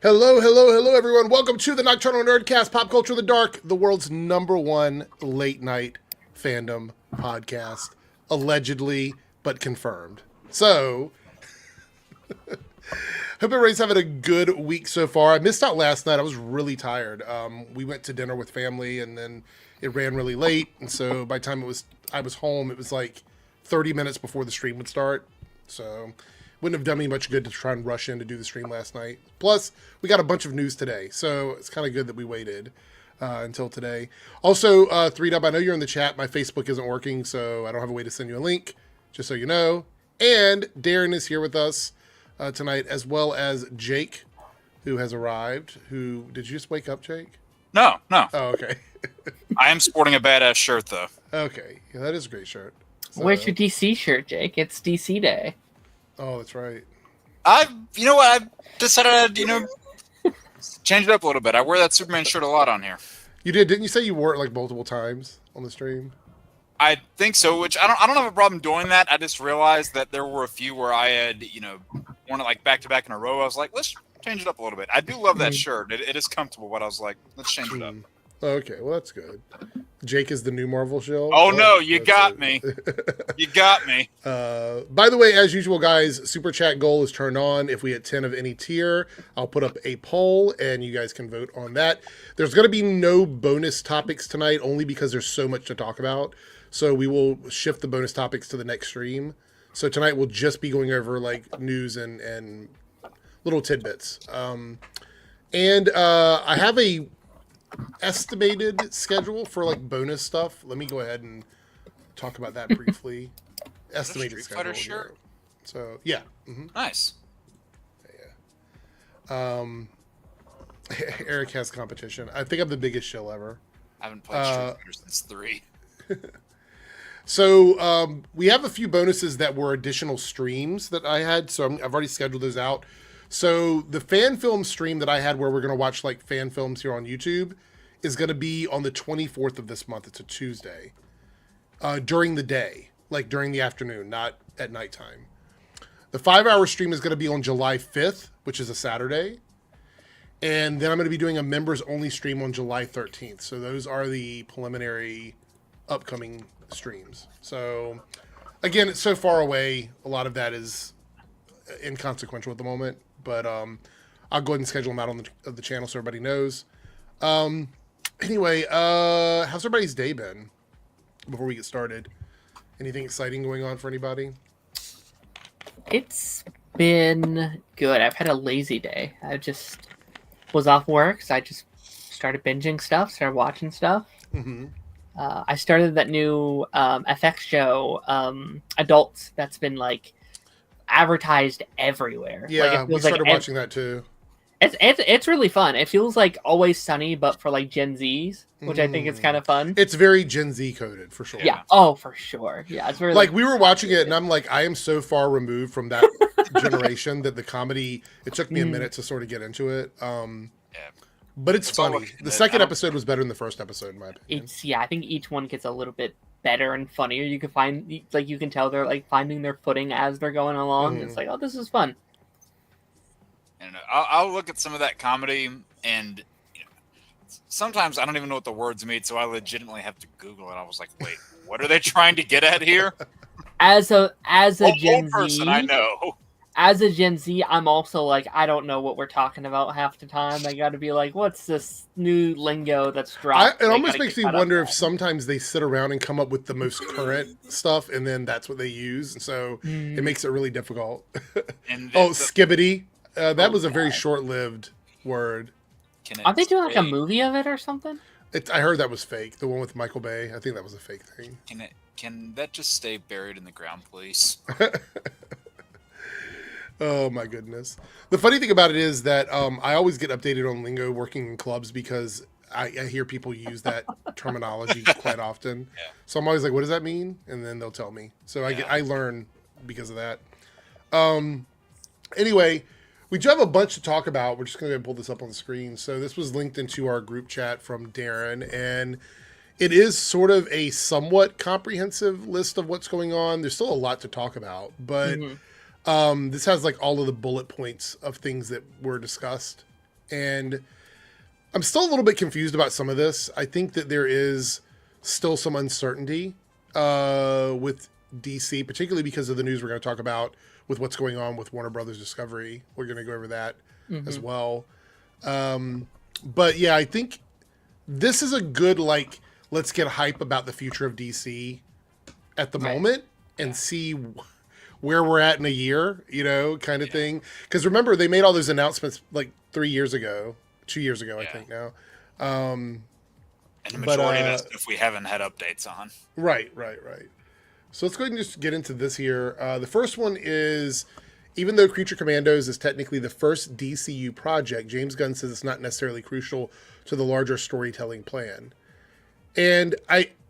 Hello, hello, hello, everyone. Welcome to the Nocturnal Nerdcast, Pop Culture in the Dark, the world's #1 late-night fandom podcast. Allegedly, but confirmed. So, hope everybody's having a good week so far. I missed out last night. I was really tired. We went to dinner with family, and then it ran really late. And so by the time I was home, it was like 30 minutes before the stream would start. So wouldn't have done me much good to try and rush in to do the stream last night. Plus, we got a bunch of news today, so it's kind of good that we waited until today. Also, 3Dub, I know you're in the chat. My Facebook isn't working, so I don't have a way to send you a link, just so you know. And Darren is here with us tonight, as well as Jake, who has arrived. Did you just wake up, Jake? No. Oh, okay. I am sporting a badass shirt, though. Okay, yeah, that is a great shirt. So, where's your DC shirt, Jake? It's DC Day. Oh, that's right. You know what? I've decided to, change it up a little bit. I wear that Superman shirt a lot on here. You did, didn't you say you wore it like multiple times on the stream? I think so, which I don't have a problem doing that. I just realized that there were a few where I had, worn it like back to back in a row. I was like, let's change it up a little bit. I do love that shirt. It is comfortable, but I was like, let's change it up. Okay, well, that's good. Jake is the new Marvel shield. Oh, no, you got me. You got me. By the way, as usual, guys, Super Chat goal is turned on. If we hit 10 of any tier, I'll put up a poll, and you guys can vote on that. There's going to be no bonus topics tonight, only because there's so much to talk about. So we will shift the bonus topics to the next stream. So tonight we'll just be going over, like, news and little tidbits. And I have a estimated schedule for like bonus stuff. Let me go ahead and talk about that briefly. Estimated Street Fighter schedule. shirt? So yeah. Nice. Yeah. Eric has competition. I think I'm the biggest shill ever. I haven't played Street Fighter since 3. So we have a few bonuses that were additional streams that I had. So I've already scheduled those out. So the fan film stream that I had where we're going to watch like fan films here on YouTube is going to be on the 24th of this month. It's a Tuesday. During the day, like during the afternoon, not at nighttime. The 5-hour stream is going to be on July 5th, which is a Saturday. And then I'm going to be doing a members only stream on July 13th. So those are the preliminary upcoming streams. So again, it's so far away. A lot of that is inconsequential at the moment. But I'll go ahead and schedule them out on the channel so everybody knows. Anyway, how's everybody's day been before we get started? Anything exciting going on for anybody? It's been good. I've had a lazy day. I just was off work, so I just started binging stuff, started watching stuff. Mm-hmm. I started that new FX show, Adults, that's been like advertised everywhere. Yeah, like, we started watching that too. It's really fun. It feels like Always Sunny, but for like Gen Zs, which I think is kind of fun. It's very Gen Z coded for sure. Yeah. Oh, for sure. Yeah. It's very like we were watching it, and I'm like, I am so far removed from that generation that the comedy. It took me a minute to sort of get into it. But it's funny. The second episode was better than the first episode, in my opinion. I think each one gets a little bit better and funnier. You can tell they're like finding their footing as they're going along. It's like, oh, this is fun. And I'll look at some of that comedy, and sometimes I don't even know what the words mean, so I legitimately have to Google it. I was like, wait, what are they trying to get at here? As a Gen Z person, I know. As a Gen Z, I'm also like, I don't know what we're talking about half the time. I got to be like, what's this new lingo that's dropped? It almost makes me wonder if sometimes they sit around and come up with the most current stuff, and then that's what they use. And so it makes it really difficult. Skibbity. That was a very short-lived word. Aren't they doing like a movie of it or something? I heard that was fake. The one with Michael Bay. I think that was a fake thing. Can that just stay buried in the ground, please? Oh my goodness. The funny thing about it is that I always get updated on lingo working in clubs because I hear people use that terminology quite often. Yeah. So I'm always like, what does that mean? And then they'll tell me. So I learn because of that. Anyway, we do have a bunch to talk about. We're just going to pull this up on the screen. So this was linked into our group chat from Darren, and it is sort of a somewhat comprehensive list of what's going on. There's still a lot to talk about, but this has like all of the bullet points of things that were discussed And I'm still a little bit confused about some of this. I think that there is still some uncertainty with DC, particularly because of the news we're going to talk about with what's going on with Warner Brothers Discovery. We're going to go over that as well. But yeah, I think this is a good, like, let's get hype about the future of DC at the moment and see where we're at in a year, you know, kind of thing. Because remember, they made all those announcements like 2 years ago, I think now. And the majority of that stuff we haven't had updates on. Right. So let's go ahead and just get into this here. The first one is, even though Creature Commandos is technically the first DCU project, James Gunn says it's not necessarily crucial to the larger storytelling plan. And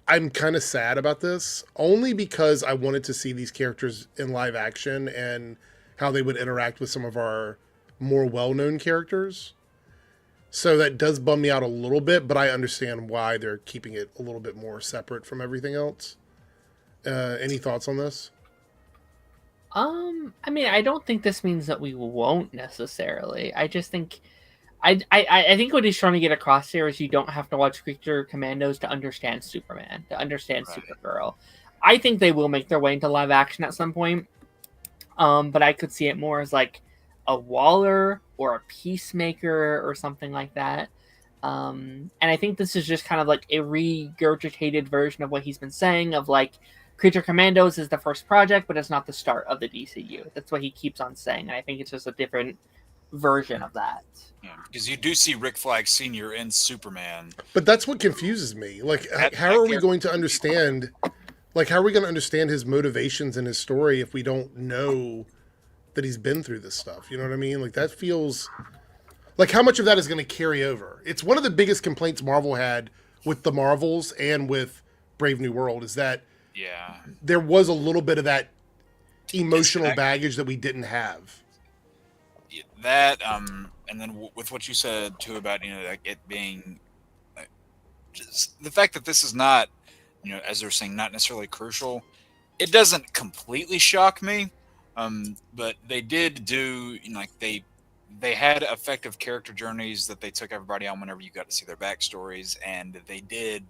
I'm kind of sad about this, only because I wanted to see these characters in live action and how they would interact with some of our more well-known characters. So that does bum me out a little bit, but I understand why they're keeping it a little bit more separate from everything else. Any thoughts on this? I mean, I don't think this means that we won't necessarily. I just think, I think what he's trying to get across here is you don't have to watch Creature Commandos to understand Superman, to understand Supergirl. I think they will make their way into live action at some point. But I could see it more as like a Waller or a Peacemaker or something like that. And I think this is just kind of like a regurgitated version of what he's been saying of like, Creature Commandos is the first project, but it's not the start of the DCU. That's what he keeps on saying, and I think it's just a different version of that. Yeah, because you do see Rick Flag Sr. in Superman. But that's what confuses me. Like, how are we going to understand? Like, how are we going to understand his motivations and his story if we don't know that he's been through this stuff? You know what I mean? Like, that feels like how much of that is going to carry over. It's one of the biggest complaints Marvel had with the Marvels and with Brave New World is that there was a little bit of that emotional baggage that we didn't have. That and then with what you said too about like it being just the fact that this is not as they're saying not necessarily crucial, it doesn't completely shock me. But they did do like they had effective character journeys that they took everybody on whenever you got to see their backstories, and they did.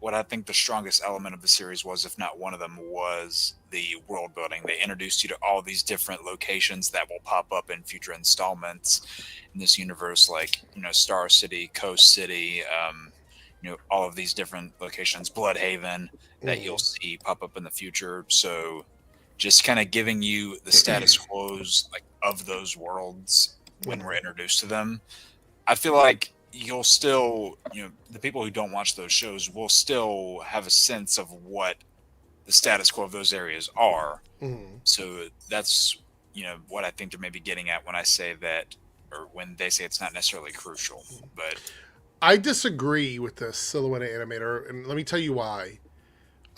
What I think the strongest element of the series was, if not one of them, was the world building. They introduced you to all these different locations that will pop up in future installments in this universe, like Star City, Coast City, all of these different locations, Bloodhaven, that you'll see pop up in the future. So, just kind of giving you the status quos like of those worlds when we're introduced to them. I feel like you'll still, the people who don't watch those shows will still have a sense of what the status quo of those areas are. So that's, what I think they're maybe getting at when I say that, or when they say it's not necessarily crucial. But I disagree with the Silhouette Animator, and let me tell you why.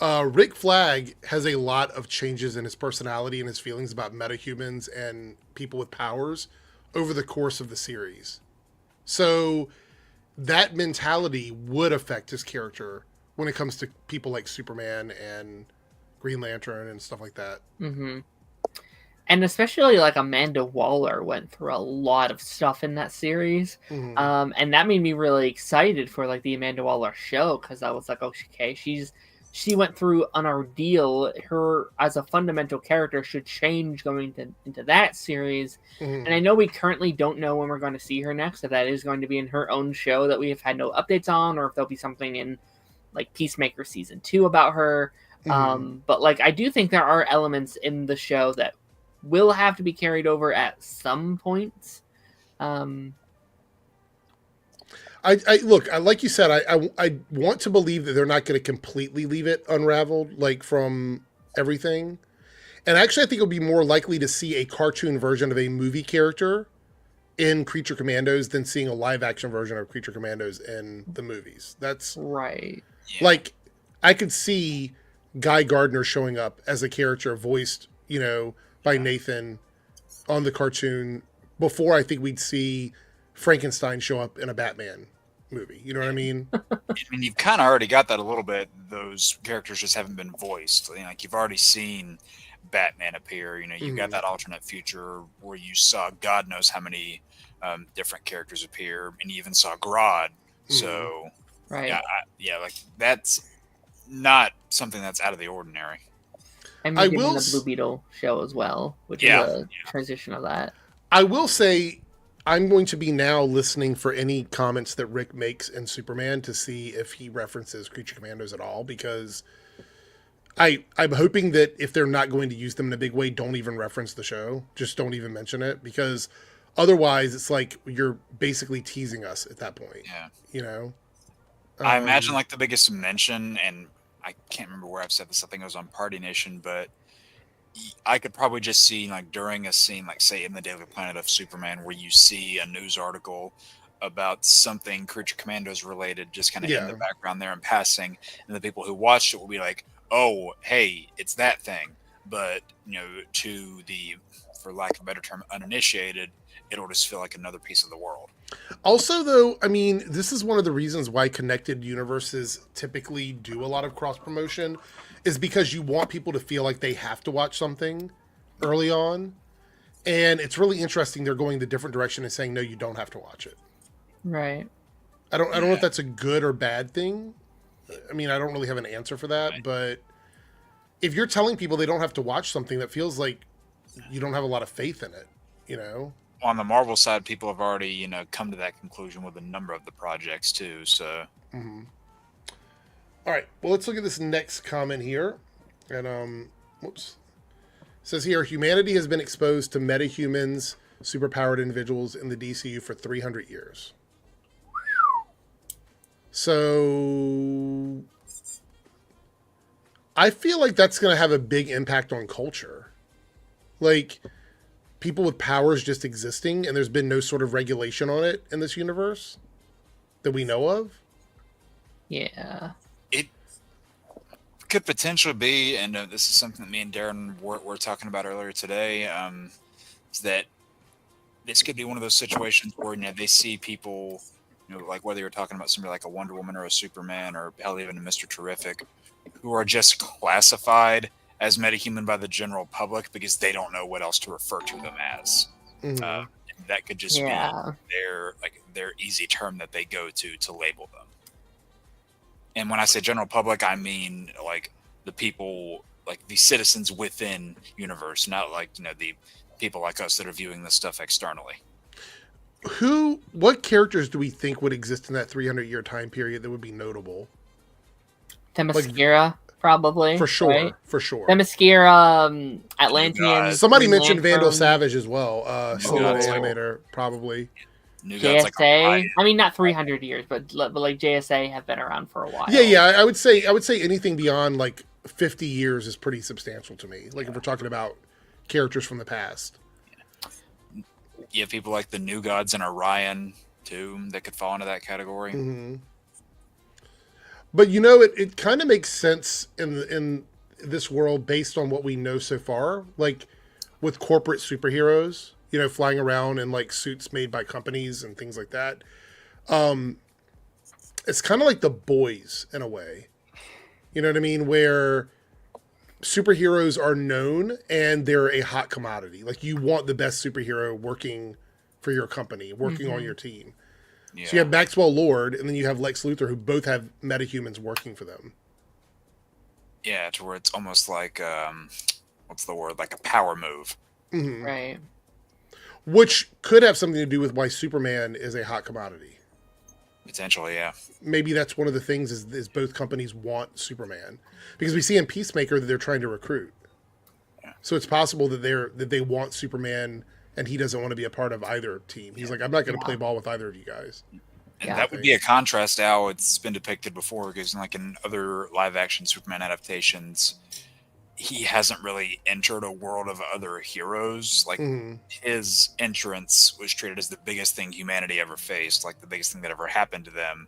Rick Flag has a lot of changes in his personality and his feelings about metahumans and people with powers over the course of the series. So that mentality would affect his character when it comes to people like Superman and Green Lantern and stuff like that. And especially like Amanda Waller went through a lot of stuff in that series. And that made me really excited for like the Amanda Waller show, because I was like, okay, she went through an ordeal. Her as a fundamental character should change going into that series. And I know we currently don't know when we're going to see her next, if that is going to be in her own show that we have had no updates on, or if there'll be something in like Peacemaker season 2 about her. But like, I do think there are elements in the show that will have to be carried over at some point. I look, like you said, I want to believe that they're not going to completely leave it unraveled, like from everything. And actually, I think it'll be more likely to see a cartoon version of a movie character in Creature Commandos than seeing a live action version of Creature Commandos in the movies. That's right. Like, I could see Guy Gardner showing up as a character voiced, by Nathan on the cartoon before I think we'd see Frankenstein show up in a Batman movie. You know what I mean? I mean, you've kind of already got that a little bit. Those characters just haven't been voiced. Like you've already seen Batman appear. You've got that alternate future where you saw God knows how many different characters appear, and you even saw Grodd. So, Right. like that's not something that's out of the ordinary. And I we're getting will the Blue Beetle show as well, which is a transition of that. I will say I'm going to be now listening for any comments that Rick makes in Superman to see if he references Creature Commandos at all, because I'm hoping that if they're not going to use them in a big way, don't even reference the show. Just don't even mention it, because otherwise it's like you're basically teasing us at that point. Yeah. You know? I imagine like the biggest mention, and I can't remember where I've said this, I think it was on Party Nation, but I could probably just see like during a scene, like say in the Daily Planet of Superman, where you see a news article about something Creature Commandos related, just kind of in the background there and passing, and the people who watched it will be like, "Oh, hey, it's that thing." But to the, for lack of a better term, uninitiated, it'll just feel like another piece of the world. Also, though, I mean, this is one of the reasons why connected universes typically do a lot of cross promotion, is because you want people to feel like they have to watch something early on. And it's really interesting they're going the different direction and saying, no, you don't have to watch it. Right. I don't know if that's a good or bad thing. I mean, I don't really have an answer for that, but if you're telling people they don't have to watch something, that feels like you don't have a lot of faith in it, On the Marvel side, people have already, come to that conclusion with a number of the projects too. So, All right. Well, let's look at this next comment here. And whoops. It says here, humanity has been exposed to metahumans, superpowered individuals in the DCU for 300 years. So I feel like that's going to have a big impact on culture. Like, people with powers just existing, and there's been no sort of regulation on it in this universe that we know of. Yeah. it could potentially be, and this is something that me and Darren were talking about earlier today, is that this could be one of those situations where they see people, like whether you're talking about somebody like a Wonder Woman or a Superman or hell, even a Mr. Terrific, who are just classified as metahuman by the general public because they don't know what else to refer to them as. That could just be their easy term that they go to label them. And when I say general public, I mean like the people, like the citizens within universe, not like the people like us that are viewing this stuff externally. What characters do we think would exist in that 300-year time period that would be notable? Themyscira, probably. For sure, right? for sure. Themyscira, Atlanteans. Somebody mentioned Vandal Savage as well. Still not Gods. animator, probably. JSA. I mean, not 300 years, but like JSA have been around for a while. Yeah. I would say anything beyond like 50 years is pretty substantial to me. Like if we're talking about characters from the past. You have people like the New Gods and Orion too that could fall into that category. Mm-hmm. But it kind of makes sense in this world based on what we know so far. Like with corporate superheroes, flying around in like suits made by companies and things like that. It's kind of like The Boys in a way. You know what I mean? Where superheroes are known and they're a hot commodity. Like you want the best superhero working for your company, working on your team. Yeah. So you have Maxwell Lord and then you have Lex Luthor, who both have metahumans working for them. Yeah, to where it's almost like what's the word? Like a power move. Mm-hmm. Right. Which could have something to do with why Superman is a hot commodity. Potentially, yeah. Maybe that's one of the things is both companies want Superman, because we see in Peacemaker that they're trying to recruit. Yeah. So it's possible that they want Superman and he doesn't want to be a part of either team. He's like, I'm not going to play ball with either of you guys. And that would be a contrast to how it's been depicted before, because like in other live action Superman adaptations, he hasn't really entered a world of other heroes. Like his entrance was treated as the biggest thing humanity ever faced, like the biggest thing that ever happened to them.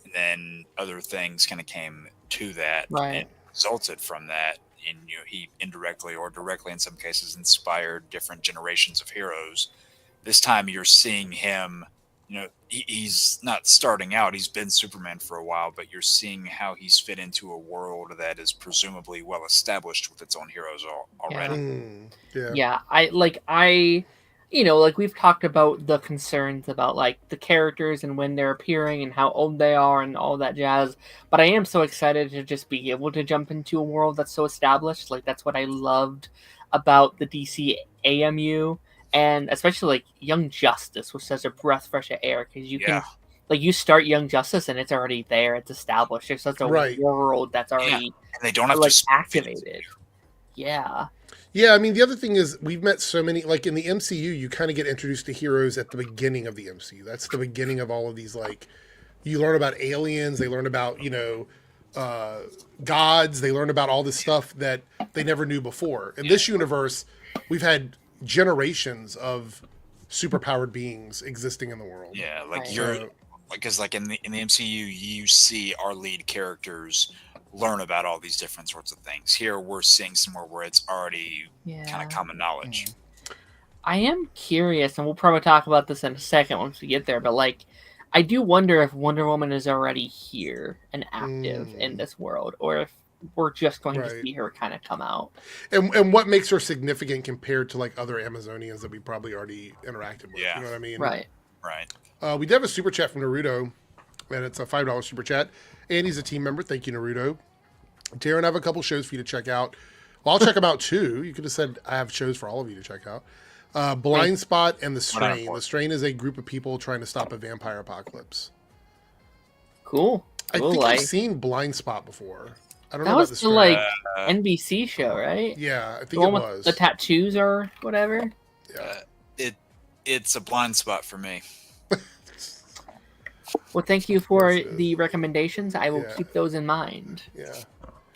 And then other things kind of came to that and resulted from that. And he indirectly or directly in some cases inspired different generations of heroes. This time you're seeing him, he's not starting out. He's been Superman for a while, but you're seeing how he's fit into a world that is presumably well established with its own heroes already. I you know, like we've talked about the concerns about like the characters and when they're appearing and how old they are and all that jazz. But I am so excited to just be able to jump into a world that's so established. Like that's what I loved about the DC AMU, and especially like Young Justice was such a breath fresh air because you can. Like you start Young Justice and it's already there. It's established. There's such a world that's already and they don't have like to activated. Yeah. Yeah, I mean, the other thing is we've met so many, like in the MCU, you kind of get introduced to heroes at the beginning of the MCU. That's the beginning of all of these, like, you learn about aliens, they learn about, you know, gods, they learn about all this stuff that they never knew before. In this universe, we've had generations of superpowered beings existing in the world. Yeah, like because like in the MCU, you see our lead characters learn about all these different sorts of things. Here we're seeing somewhere where it's already kind of common knowledge. I am curious, and we'll probably talk about this in a second once we get there, but like I do wonder if Wonder Woman is already here and active in this world, or if we're just going to see her kind of come out. And what makes her significant compared to like other Amazonians that we probably already interacted with. Yeah. You know what I mean? Right. We did have a super chat from Naruto, and it's a $5 super chat. Andy's a team member. Thank you, Naruto. Darren, I have a couple shows for you to check out. Well, I'll check them out too. You could have said I have shows for all of you to check out. Blind Spot and The Strain. The Strain is a group of people trying to stop a vampire apocalypse. Cool. I think I've seen Blind Spot before. I don't know about The Strain. That was the like NBC show, right? Yeah, I think the one it was. With the tattoos or whatever. Yeah. It's a blind spot for me. Well, thank you for the recommendations. I will keep those in mind.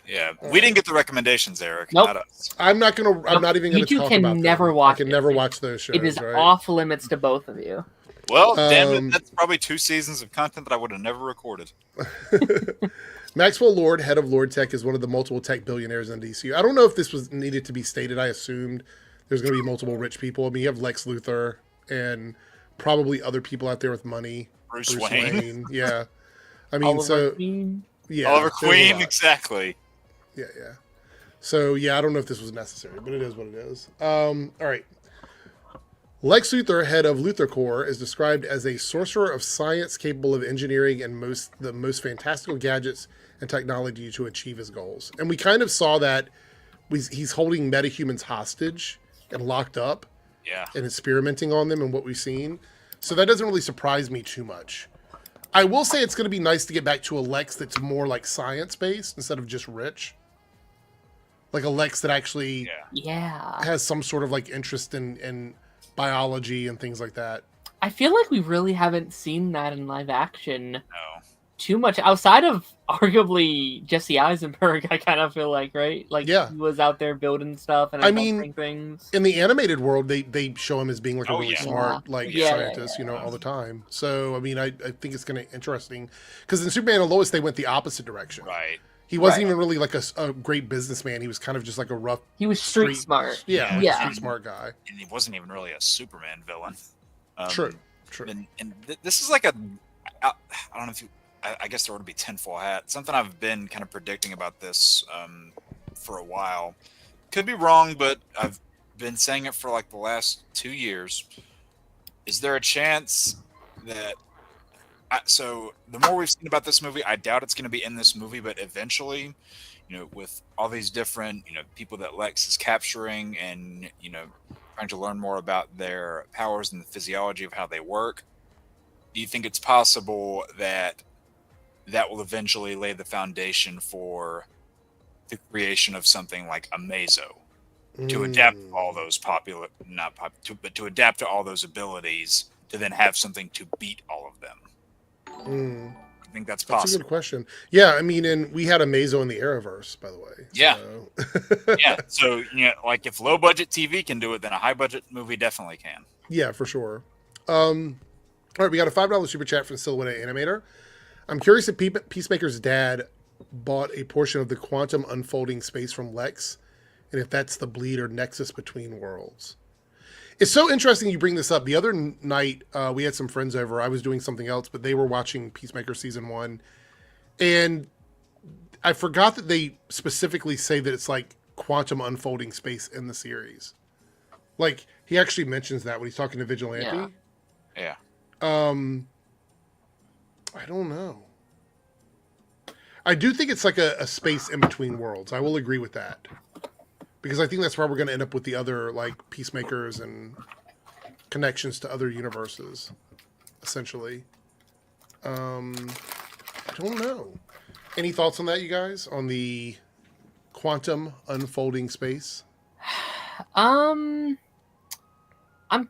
Yeah, we didn't get the recommendations, Eric. Nope. Not us. I'm not even gonna talk about them. I can never watch those shows. It is off limits to both of you. Well, damn it, that's probably 2 seasons of content that I would have never recorded. Maxwell Lord, head of Lord Tech, is one of the multiple tech billionaires in DC. I don't know if this was needed to be stated. I assumed there's going to be multiple rich people. I mean, you have Lex Luthor and probably other people out there with money. Bruce Wayne. Yeah. I mean, Oliver Queen. Yeah. Oliver Queen, exactly. Yeah. So, yeah, I don't know if this was necessary, but it is what it is. All right. Lex Luthor, head of Luthor Corps, is described as a sorcerer of science capable of engineering and the most fantastical gadgets and technology to achieve his goals. And we kind of saw that he's holding metahumans hostage and locked up and experimenting on them and what we've seen. So that doesn't really surprise me too much. I will say it's going to be nice to get back to a Lex that's more like science-based instead of just rich. Like a Lex that actually has some sort of like interest in biology and things like that. I feel like we really haven't seen that in live action too much outside of arguably Jesse Eisenberg. I kind of feel like, right? Like he was out there building stuff and things. In the animated world, they show him as being like a really smart scientist, all the time. So I mean, I think it's going to be interesting because in Superman and Lois they went the opposite direction. Right. He wasn't even really like a great businessman. He was kind of just like a rough. He was street smart. Yeah, street smart guy. And he wasn't even really a Superman villain. True. And this is like I don't know if you. I guess there would be Tinfoil Hat. Something I've been kind of predicting about this for a while. Could be wrong, but I've been saying it for like the last 2 years. Is there a chance that? So the more we've seen about this movie, I doubt it's going to be in this movie, but eventually, with all these different, people that Lex is capturing and, trying to learn more about their powers and the physiology of how they work, do you think it's possible that will eventually lay the foundation for the creation of something like a Mazo to adapt to all those to adapt to all those abilities to then have something to beat all of them? I think that's possible. That's a good question. Yeah, I mean, and we had a Mazo in the Arrowverse, by the way. Yeah. So. So, like if low budget TV can do it, then a high budget movie definitely can. Yeah, for sure. All right, we got a $5 super chat from Silhouette Animator. I'm curious if Peacemaker's dad bought a portion of the quantum unfolding space from Lex, and if that's the bleed or nexus between worlds. It's so interesting you bring this up. The other night, we had some friends over. I was doing something else, but they were watching Peacemaker Season 1. And I forgot that they specifically say that it's like quantum unfolding space in the series. Like, he actually mentions that when he's talking to Vigilante. Yeah. I don't know. I do think it's like a space in between worlds. I will agree with that. Because I think that's where we're going to end up with the other, like, Peacemakers and connections to other universes, essentially. I don't know. Any thoughts on that, you guys? On the quantum unfolding space? I'm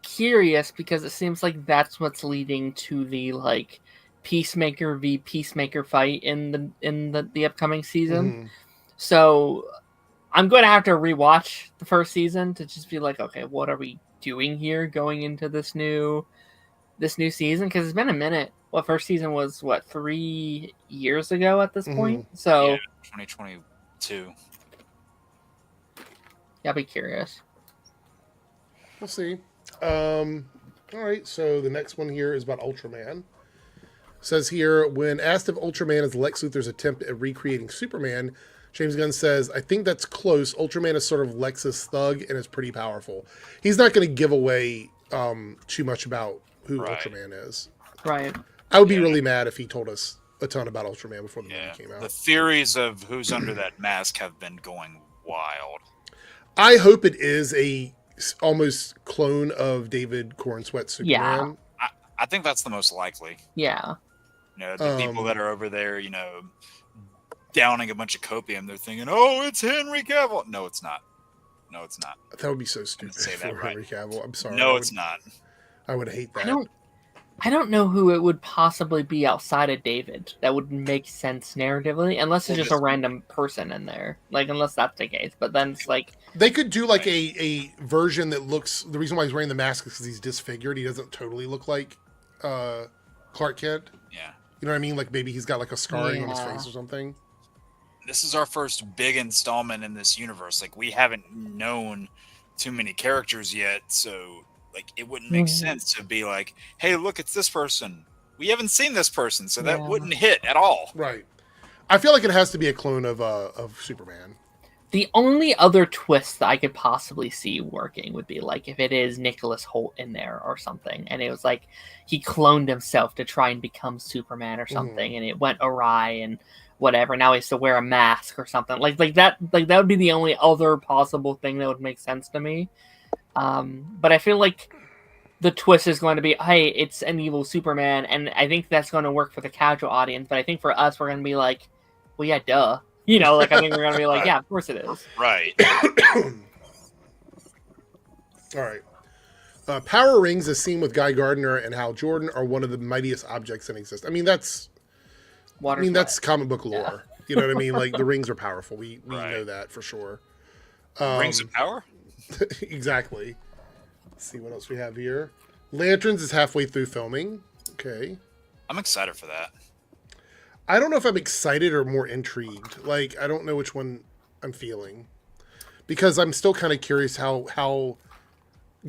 curious because it seems like that's what's leading to the like Peacemaker v Peacemaker fight in the upcoming season. Mm-hmm. So I'm going to have to rewatch the first season to just be like, okay, what are we doing here going into this new season? Because it's been a minute. Well, first season was 3 years ago at this point. So yeah, 2022. Yeah, I'll be curious. We'll see. All right, so the next one here is about Ultram Man. Says here, when asked if Ultram Man is Lex Luthor's attempt at recreating Superman, James Gunn says, I think that's close. Ultram Man is sort of Lex's thug and is pretty powerful. He's not going to give away too much about who Ultram Man is. Right. I would be really mad if he told us a ton about Ultram Man before the movie came out. The theories of who's under that mask have been going wild. I hope it is a almost clone of David Cornsweat's Superman. Yeah. I think that's the most likely. Yeah. You know, the people that are over there, you know, downing a bunch of copium, they're thinking, oh, it's Henry Cavill. No, it's not. No, it's not. That would be so stupid say that for right. Henry Cavill. I'm sorry. No, it's not. I would hate that. I don't know who it would possibly be outside of David that would make sense narratively, unless it's just a random person in there. Like, unless that's the case. But then it's like... They could do, like, a version that looks... The reason why he's wearing the mask is because he's disfigured. He doesn't totally look like Clark Kent. Yeah. You know what I mean? Like, maybe he's got, like, a scarring on his face or something. This is our first big installment in this universe. Like, we haven't known too many characters yet, so... Like, it wouldn't make sense to be like, hey, look, it's this person. We haven't seen this person, so that wouldn't hit at all. Right. I feel like it has to be a clone of Superman. The only other twist that I could possibly see working would be, like, if it is Nicholas Hoult in there or something, and it was like he cloned himself to try and become Superman or something, and it went awry and whatever. Now he has to wear a mask or something. Like that would be the only other possible thing that would make sense to me. But I feel like the twist is going to be, hey, it's an evil Superman, and I think that's going to work for the casual audience, but I think for us, we're going to be like, well, yeah, duh. You know, like, I think we're going to be like, yeah, of course it is. Right. All right. Power Rings is seen with Guy Gardner and Hal Jordan are one of the mightiest objects in existence. I mean, that's comic book lore. Yeah. You know what I mean? Like, the rings are powerful. We know that for sure. Rings of power? Exactly. Let's see what else we have here. Lanterns is halfway through filming. Okay. I'm excited for that. I don't know if I'm excited or more intrigued. Like, I don't know which one I'm feeling. Because I'm still kind of curious how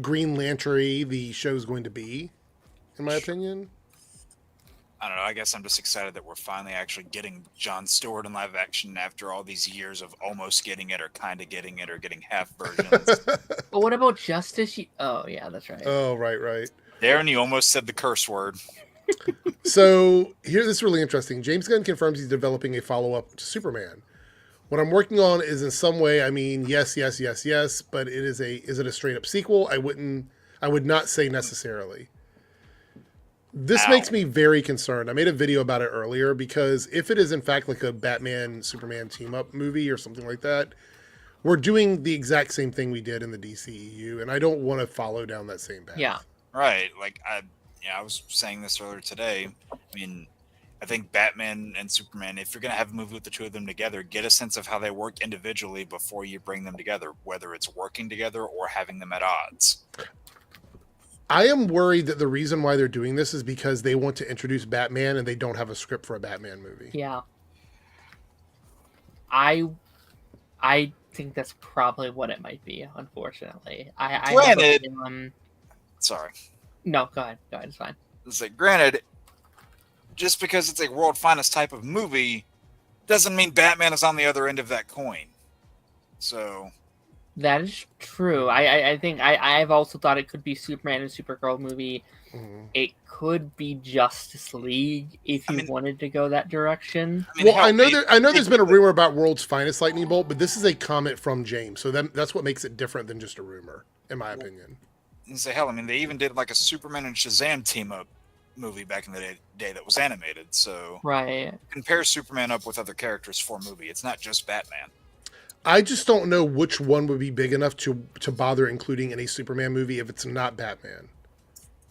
Green Lantern-y the show's going to be, in my opinion. I don't know. I guess I'm just excited that we're finally actually getting Jon Stewart in live action after all these years of almost getting it or kind of getting it or getting half versions. But what about Justice? Oh, yeah, that's right. Oh, right. Darren, you almost said the curse word. So, here, this is really interesting. James Gunn confirms he's developing a follow-up to Superman. What I'm working on is in some way, I mean, yes, but is it a straight-up sequel? I would not say necessarily. This makes me very concerned. I made a video about it earlier because if it is in fact like a Batman-Superman team-up movie or something like that, we're doing the exact same thing we did in the DCEU, and I don't want to follow down that same path. Yeah. Right. Like, I was saying this earlier today. I mean, I think Batman and Superman, if you're going to have a movie with the two of them together, get a sense of how they work individually before you bring them together, whether it's working together or having them at odds. I am worried that the reason why they're doing this is because they want to introduce Batman and they don't have a script for a Batman movie. Yeah. I think that's probably what it might be, unfortunately. Granted, sorry. No, go ahead. It's fine. It's like, granted, just because it's a world finest type of movie doesn't mean Batman is on the other end of that coin. So, That is true. I think I've also thought it could be Superman and Supergirl movie. Mhm. It could be Justice League if you wanted to go that direction. I mean, Well, hell, I know there's been a rumor about World's Finest Lightning Bolt, but this is a comment from James, so that's what makes it different than just a rumor, in my opinion. and say, hell, I mean, they even did like a Superman and Shazam team up movie back in the day that was animated. So Right. compare Superman up with other characters for a movie. It's not just Batman. I just don't know which one would be big enough to bother including in a Superman movie if it's not Batman.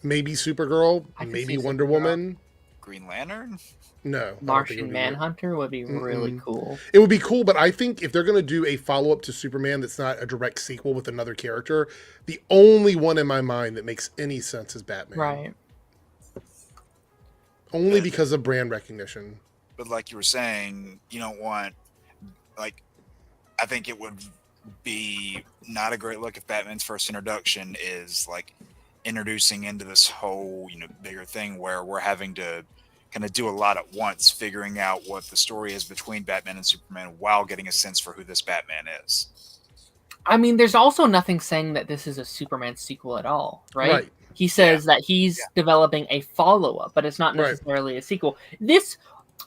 Maybe Supergirl, I could maybe see Wonder Supergirl. Woman. Green Lantern? No. I don't think it Martian would be Manhunter would be really cool. It would be cool, but I think if they're going to do a follow-up to Superman that's not a direct sequel with another character, the only one in my mind that makes any sense is Batman. Right. Only because of brand recognition. But like you were saying, you don't want, like, I think it would be not a great look if Batman's first introduction is like introducing into this whole, bigger thing where we're having to kind of do a lot at once, figuring out what the story is between Batman and Superman while getting a sense for who this Batman is. I mean, there's also nothing saying that this is a Superman sequel at all, right? Right. He says that he's developing a follow-up, but it's not necessarily a sequel. This,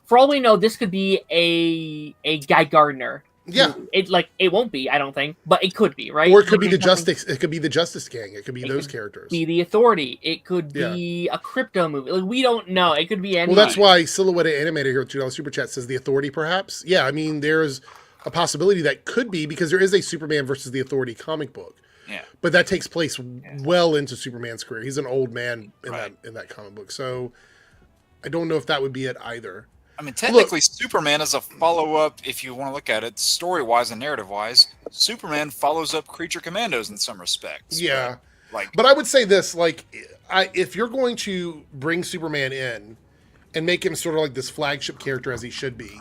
for all we know, this could be a Guy Gardner. Yeah. It won't be, I don't think, but it could be, right? Or it could be the Justice. It could be the Justice Gang. It could be those characters. Be the Authority. It could be a crypto movie. Like, we don't know. It could be anything. Well, that's why Silhouette Animator here with $2 Super Chat says the Authority, perhaps. Yeah, I mean, there's a possibility that could be because there is a Superman versus the Authority comic book. Yeah. But that takes place well into Superman's career. He's an old man in that comic book, so I don't know if that would be it either. I mean, technically, Superman is a follow-up, if you want to look at it, story-wise and narrative-wise. Superman follows up Creature Commandos in some respects. Yeah. But I would say this, if you're going to bring Superman in and make him sort of like this flagship character as he should be,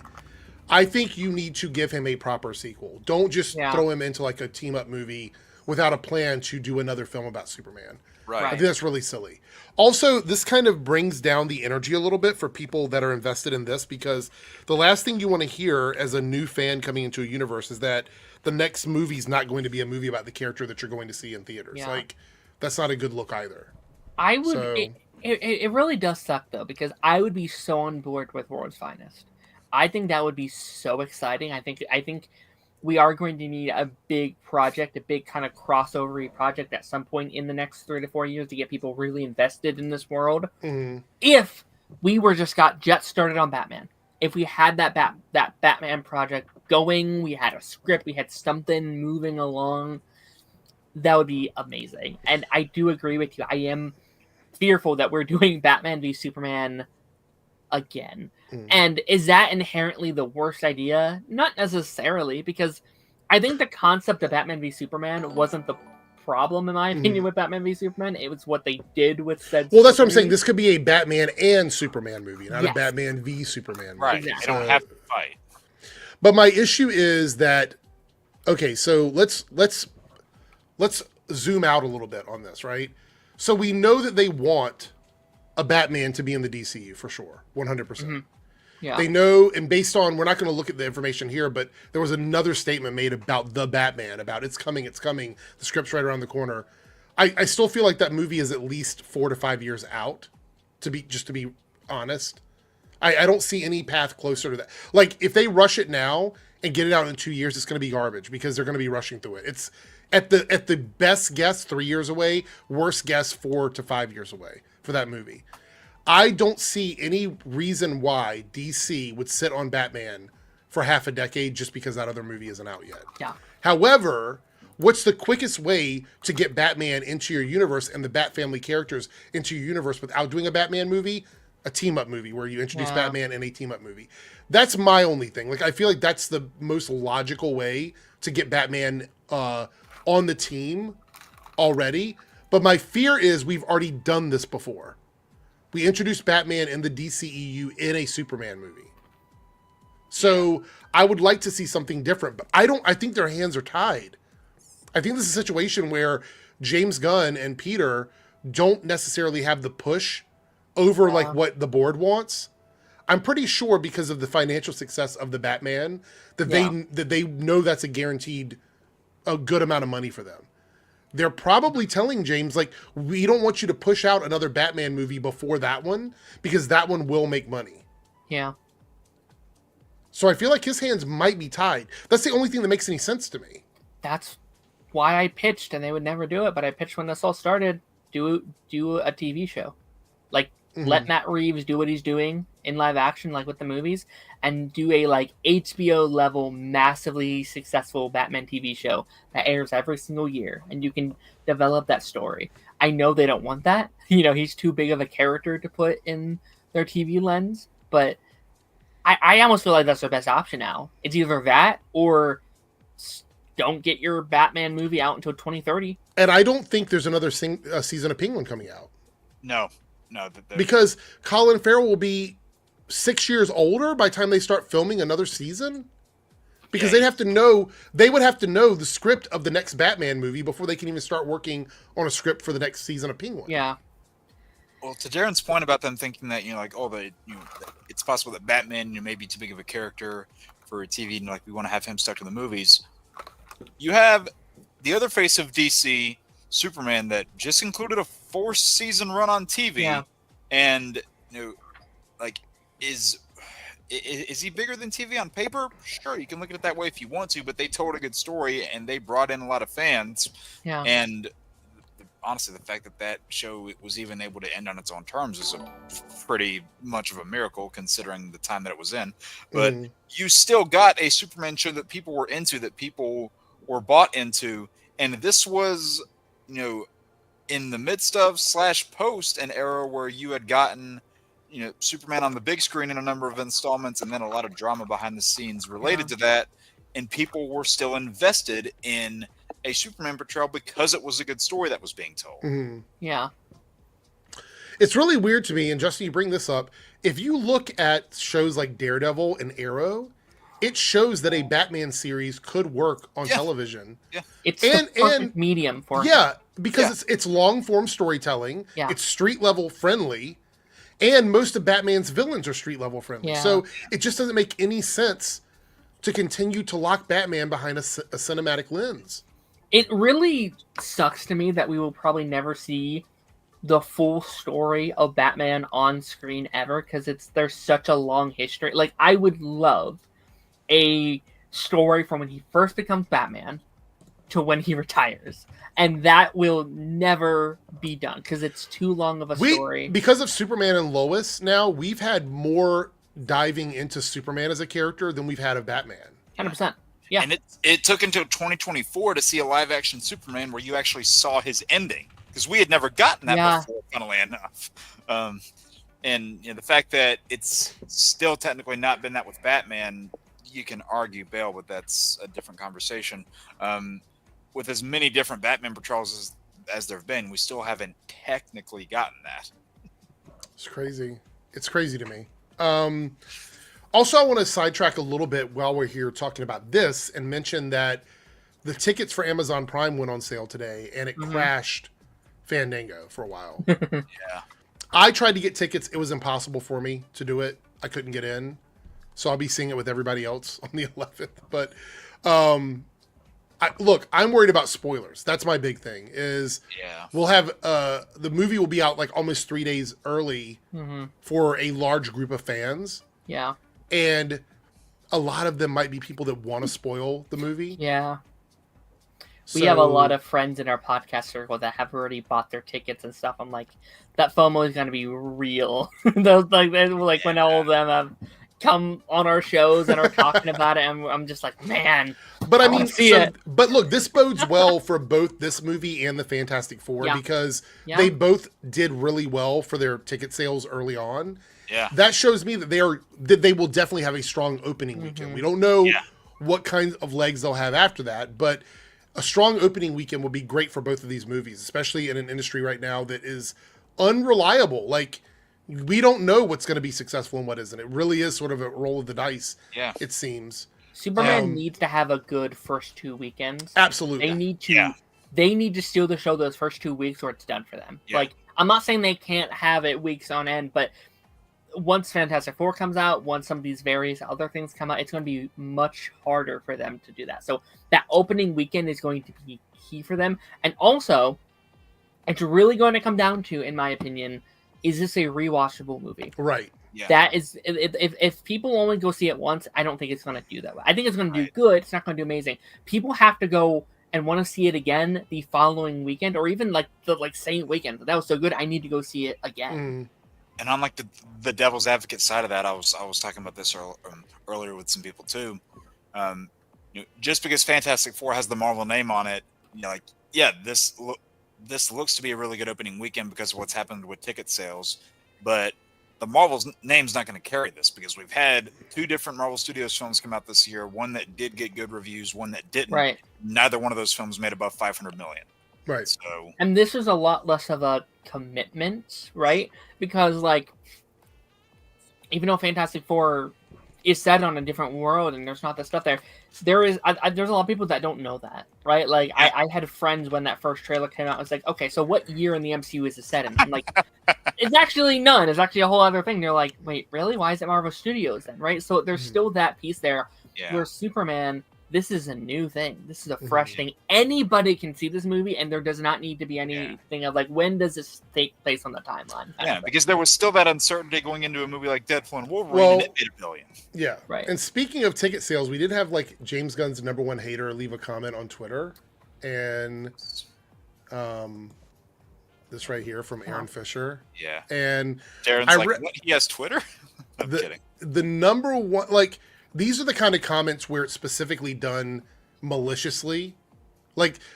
I think you need to give him a proper sequel. Don't just throw him into like a team-up movie without a plan to do another film about Superman. Right. I think that's really silly. Also, this kind of brings down the energy a little bit for people that are invested in this because the last thing you want to hear as a new fan coming into a universe is that the next movie is not going to be a movie about the character that you're going to see in theaters. Yeah. Like, that's not a good look either. I would. So, it really does suck though because I would be so on board with World's Finest. I think that would be so exciting. I think we are going to need a big project, a big kind of crossover project at some point in the next 3 to 4 years to get people really invested in this world. mm-hmm. If we were just got jet started on Batman, if we had that Batman project going, we had a script, we had something moving along, that would be amazing. And I do agree with you. I am fearful that we're doing Batman v Superman again. And is that inherently the worst idea? Not necessarily, because I think the concept of Batman v Superman wasn't the problem, in my opinion, with Batman v Superman. It was what they did with said. Well, that's what I'm saying. This could be a Batman and Superman movie, not Yes. a Batman v Superman movie. Right. Exactly. They don't have to fight. But my issue is that, okay, so let's zoom out a little bit on this, right? So we know that they want a Batman to be in the DCU for sure, 100%. Yeah. They know, and based on, we're not going to look at the information here, but there was another statement made about the Batman, about it's coming, the script's right around the corner. I still feel like that movie is at least 4 to 5 years out, to be honest. I don't see any path closer to that. Like, if they rush it now and get it out in 2 years, it's going to be garbage because they're going to be rushing through it. It's at the best guess 3 years away, worst guess 4 to 5 years away for that movie. I don't see any reason why DC would sit on Batman for half a decade just because that other movie isn't out yet. Yeah. However, what's the quickest way to get Batman into your universe and the Bat family characters into your universe without doing a Batman movie? A team-up movie where you introduce Batman in a team-up movie. That's my only thing. Like, I feel like that's the most logical way to get Batman on the team already. But my fear is we've already done this before. We introduced Batman in the DCEU in a Superman movie. So I would like to see something different, but I think their hands are tied. I think this is a situation where James Gunn and Peter don't necessarily have the push over like what the board wants. I'm pretty sure because of the financial success of the Batman that they know that's a guaranteed a good amount of money for them. They're probably telling James, like, we don't want you to push out another Batman movie before that one because that one will make money. Yeah. So I feel like his hands might be tied. That's the only thing that makes any sense to me. That's why I pitched, and they would never do it, but I pitched when this all started, do a TV show. Like, let Matt Reeves do what he's doing in live action, like with the movies, and do a, like, HBO-level, massively successful Batman TV show that airs every single year, and you can develop that story. I know they don't want that. You know, he's too big of a character to put in their TV lens, but I almost feel like that's their best option now. It's either that or don't get your Batman movie out until 2030. And I don't think there's another season of Penguin coming out. No. Because Colin Farrell will be 6 years older by the time they start filming another season. Because they would have to know the script of the next Batman movie before they can even start working on a script for the next season of Penguin. Yeah. Well, to Darren's point about them thinking that, it's possible that Batman, may be too big of a character for a TV, and like we want to have him stuck in the movies. You have the other face of DC, Superman, that just included a 4-season run on TV, and is he bigger than TV on paper? Sure, you can look at it that way if you want to, but they told a good story and they brought in a lot of fans. Yeah. And honestly, the fact that show was even able to end on its own terms is a pretty much of a miracle considering the time that it was in. But you still got a Superman show that people were into, that people were bought into, and this was, in the midst of / post an era where you had gotten, Superman on the big screen in a number of installments, and then a lot of drama behind the scenes related to that, and people were still invested in a Superman portrayal because it was a good story that was being told. Yeah. It's really weird to me, and Justin, you bring this up. If you look at shows like Daredevil and Arrow, it shows that a Batman series could work on television. Yeah. It's the perfect medium for it. Yeah, because it's long-form storytelling. Yeah. It's street-level friendly, and most of Batman's villains are street-level friendly. Yeah. So it just doesn't make any sense to continue to lock Batman behind a cinematic lens. It really sucks to me that we will probably never see the full story of Batman on screen ever, because there's such a long history. Like, I would love a story from when he first becomes Batman to when he retires, and that will never be done because it's too long of a story. Because of Superman and Lois, now we've had more diving into Superman as a character than we've had of Batman. 100%. Yeah. And it took until 2024 to see a live action Superman where you actually saw his ending, because we had never gotten that before, funnily enough. And the fact that it's still technically not been that with Batman, you can argue Bale, but that's a different conversation. With as many different Batman portrayals as there have been, we still haven't technically gotten that. It's crazy. It's crazy to me. Also, I want to sidetrack a little bit while we're here talking about this and mention that the tickets for Amazon Prime went on sale today, and it crashed Fandango for a while. Yeah. I tried to get tickets. It was impossible for me to do it. I couldn't get in. So I'll be seeing it with everybody else on the 11th. But look, I'm worried about spoilers. That's my big thing. We'll have the movie will be out like almost 3 days early for a large group of fans. Yeah. And a lot of them might be people that want to spoil the movie. Yeah. We have a lot of friends in our podcast circle that have already bought their tickets and stuff. I'm like, that FOMO is going to be real. Those like when all of them have come on our shows and are talking about it, and I'm just like, man. But I mean, but look, this bodes well for both this movie and the Fantastic Four because they both did really well for their ticket sales early on. Yeah, that shows me that they will definitely have a strong opening weekend. We don't know what kinds of legs they'll have after that, but a strong opening weekend will be great for both of these movies, especially in an industry right now that is unreliable. Like, we don't know what's going to be successful and what isn't. It really is sort of a roll of the dice. Yeah, it seems. Superman needs to have a good first 2 weekends. Absolutely, they need to. They need to steal the show those first 2 weeks, or it's done for them. Yeah. Like, I'm not saying they can't have it weeks on end, but once Fantastic Four comes out, once some of these various other things come out, it's going to be much harder for them to do that. So that opening weekend is going to be key for them. And also, it's really going to come down to, in my opinion, is this a rewatchable movie? Right. Yeah. That is, if people only go see it once, I don't think it's going to do that well. I think it's going to do good. It's not going to do amazing. People have to go and want to see it again the following weekend, or even like the same weekend. That was so good, I need to go see it again. And on like the devil's advocate side of that, I was talking about this earlier with some people too. Just because Fantastic Four has the Marvel name on it, this looks to be a really good opening weekend because of what's happened with ticket sales, but the Marvel's name's not going to carry this because we've had 2 different Marvel Studios films come out this year. One that did get good reviews, one that didn't. Right. Neither one of those films made above $500 million. Right. So, and this is a lot less of a commitment, right? Because even though Fantastic Four is set on a different world and there's not that stuff there, there's a lot of people that don't know that, right? Like I had friends when that first trailer came out. I was like, okay, so what year in the MCU is it set in? I'm like, it's actually none. It's actually a whole other thing. They're like, wait, really? Why is it Marvel Studios then, right? So there's still that piece there where Superman, this is a new thing. This is a fresh thing. Anybody can see this movie, and there does not need to be anything of like, when does this take place on the timeline? Yeah, because there was still that uncertainty going into a movie like Deadpool and Wolverine, and it made $1 billion. Yeah, right. And speaking of ticket sales, we did have James Gunn's #1 hater leave a comment on Twitter, and this right here from Aaron Fisher. Yeah, and Darren's what? He has Twitter? I'm kidding. The #1, these are the kind of comments where it's specifically done maliciously.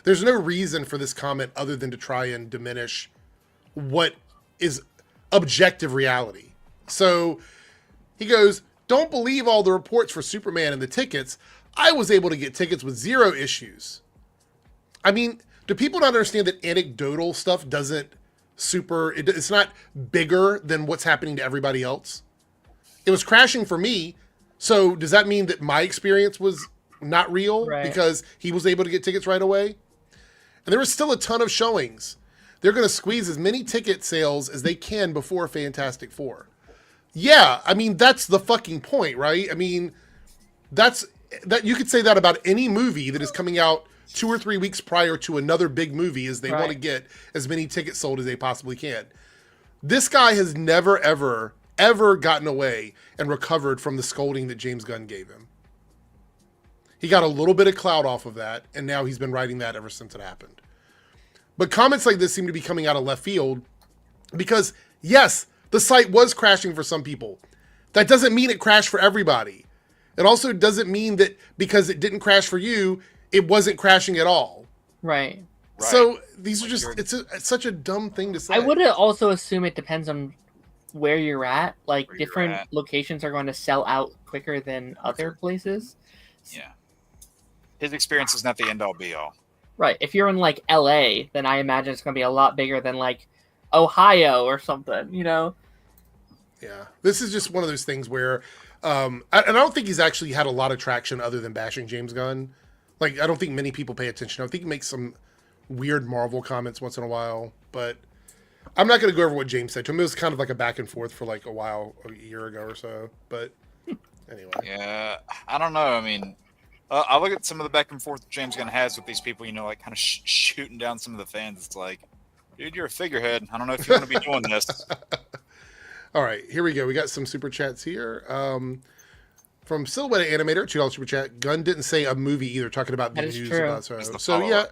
There's no reason for this comment other than to try and diminish what is objective reality. So he goes, "Don't believe all the reports for Superman and the tickets. I was able to get tickets with 0 issues." I mean, do people not understand that anecdotal stuff it's not bigger than what's happening to everybody else? It was crashing for me. So does that mean that my experience was not real because he was able to get tickets right away? And there was still a ton of showings. They're going to squeeze as many ticket sales as they can before Fantastic Four. Yeah, I mean, that's the fucking point, right? I mean, that you could say that about any movie that is coming out 2 or 3 weeks prior to another big movie, as they want to get as many tickets sold as they possibly can. This guy has never, ever gotten away and recovered from the scolding that James Gunn gave him. He got a little bit of clout off of that, and now he's been writing that ever since it happened. But comments like this seem to be coming out of left field because, yes, the site was crashing for some people. That doesn't mean it crashed for everybody. It also doesn't mean that because it didn't crash for you, it wasn't crashing at all. Right. So these are just, it's such a dumb thing to say. I would also assume it depends on where you're at. Different locations are going to sell out quicker than other places. Yeah. His experience is not the end all be all. Right. If you're in LA, then I imagine it's going to be a lot bigger than Ohio or something, Yeah. This is just one of those things where, and I don't think he's actually had a lot of traction other than bashing James Gunn. I don't think many people pay attention. I think he makes some weird Marvel comments once in a while, but I'm not going to go over what James said to him. It was kind of like a back and forth for a while, a year ago or so. But anyway. Yeah, I don't know. I mean, I look at some of the back and forth James Gunn has with these people, kind of shooting down some of the fans. It's like, dude, you're a figurehead. I don't know if you want to be doing this. All right, here we go. We got some super chats here. From Silhouette Animator, $2 super chat. Gunn didn't say a movie either, talking about the news about so yeah.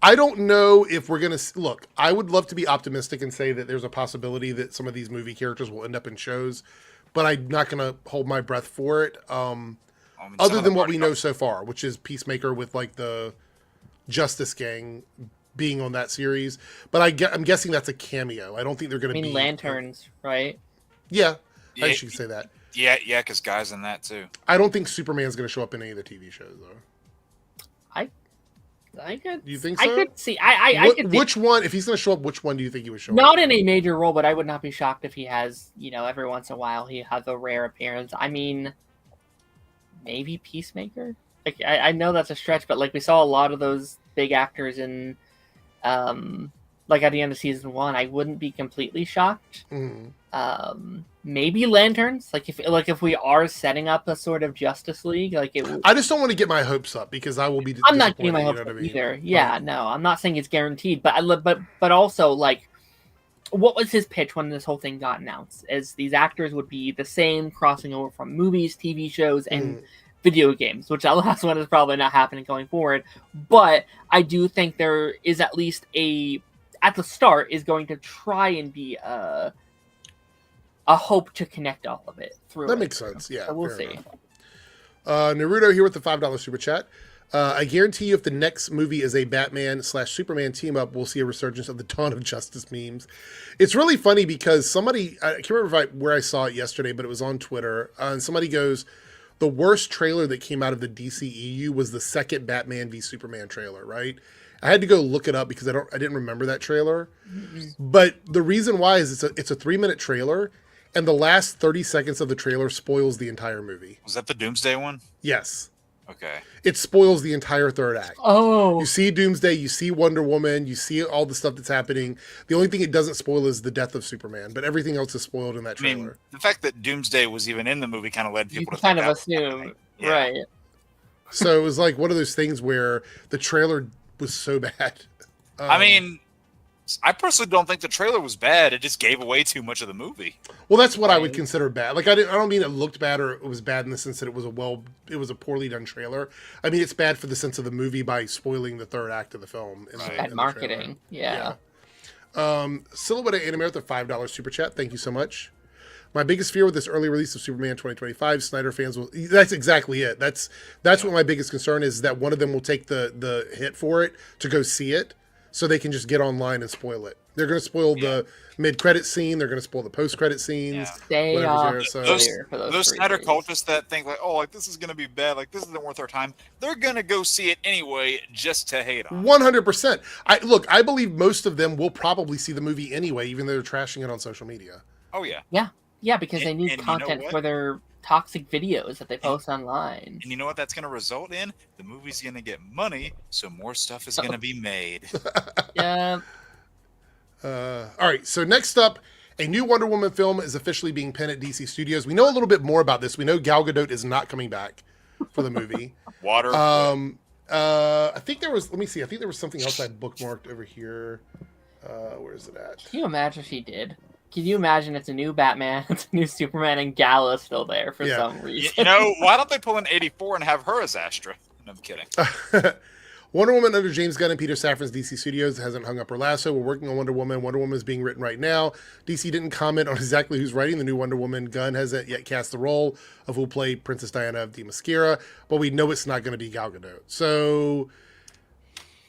I don't know if we're going to look. I would love to be optimistic and say that there's a possibility that some of these movie characters will end up in shows, but I'm not going to hold my breath for it. Other than what we know so far, which is Peacemaker with the Justice Gang being on that series. But I'm guessing that's a cameo. I don't think they're going to be Lanterns, right? Yeah, I should say that. Yeah, because Guy's in that too. I don't think Superman's going to show up in any of the TV shows though. I could. You think so? I could see. I could. Which one? If he's going to show up, which one do you think he would show up? Not in a major role, but I would not be shocked if he has. Every once in a while he has a rare appearance. I mean, maybe Peacemaker. I know that's a stretch, but we saw a lot of those big actors in, at the end of season 1. I wouldn't be completely shocked. Mm-hmm. maybe lanterns. Like if we are setting up a sort of Justice League, like it. I just don't want to get my hopes up because I will be. I'm not getting my hopes up either. Yeah, no, I'm not saying it's guaranteed, but also like, what was his pitch when this whole thing got announced? Is these actors would be the same, crossing over from movies, TV shows, and video games, which that last one is probably not happening going forward. But I do think there is at least at the start is going to try and be a hope to connect all of it through. That makes sense. Yeah, so we'll see. Naruto here with the $5 super chat. I guarantee you, if the next movie is a Batman/Superman team up, we'll see a resurgence of the Dawn of Justice memes. It's really funny because somebody, I can't remember where I saw it yesterday, but it was on Twitter, and somebody goes, the worst trailer that came out of the DCEU was the second Batman v Superman trailer, right? I had to go look it up because I didn't remember that trailer. But the reason why is it's a 3-minute trailer, and the last 30 seconds of the trailer spoils the entire movie. Was that the Doomsday one? Yes. Okay. It spoils the entire third act. Oh. You see Doomsday, you see Wonder Woman, you see all the stuff that's happening. The only thing it doesn't spoil is the death of Superman, but everything else is spoiled in that trailer. I mean, the fact that Doomsday was even in the movie kind of led people to kind of assume, yeah. Right? So it was like one of those things where the trailer was so bad. I mean, I personally don't think the trailer was bad. It just gave away too much of the movie. Well, that's what I would consider bad. Like I don't mean it looked bad or it was bad in the sense that it was a poorly done trailer. I mean it's bad for the sense of the movie by spoiling the third act of the film. Bad marketing. Yeah. Silhouette Anime with a $5 super chat. Thank you so much. My biggest fear with this early release of Superman 2025, Snyder fans will. That's exactly it. That's what my biggest concern is, that one of them will take the hit for it to go see it, so they can just get online and spoil it. They're going to spoil the mid-credit scene. They're going to spoil the post-credit scenes. Stay off those Snyder cultists that think like, this is going to be bad, like this isn't worth our time. They're going to go see it anyway just to hate on. 100%. I believe most of them will probably see the movie anyway, even though they're trashing it on social media. Oh yeah. Yeah, because they need content for their toxic videos that they post online. And you know what that's going to result in? The movie's going to get money, so more stuff is going to be made. Yeah. All right, so next up, a new Wonder Woman film is officially being penned at DC Studios. We know a little bit more about this. We know Gal Gadot is not coming back for the movie. Water. I think there was, let me see, I think there was something else I bookmarked over here. Where is it at? Can you imagine if she did? Can you imagine it's a new Batman, it's a new Superman, and Gal is still there for some reason? You know, why don't they pull in 84 and have her as Astra? No, I'm kidding. Wonder Woman under James Gunn and Peter Safran's DC Studios hasn't hung up her lasso. We're working on Wonder Woman. Wonder Woman is being written right now. DC didn't comment on exactly who's writing the new Wonder Woman. Gunn hasn't yet cast the role of who will play Princess Diana of Themyscira, but we know it's not going to be Gal Gadot. So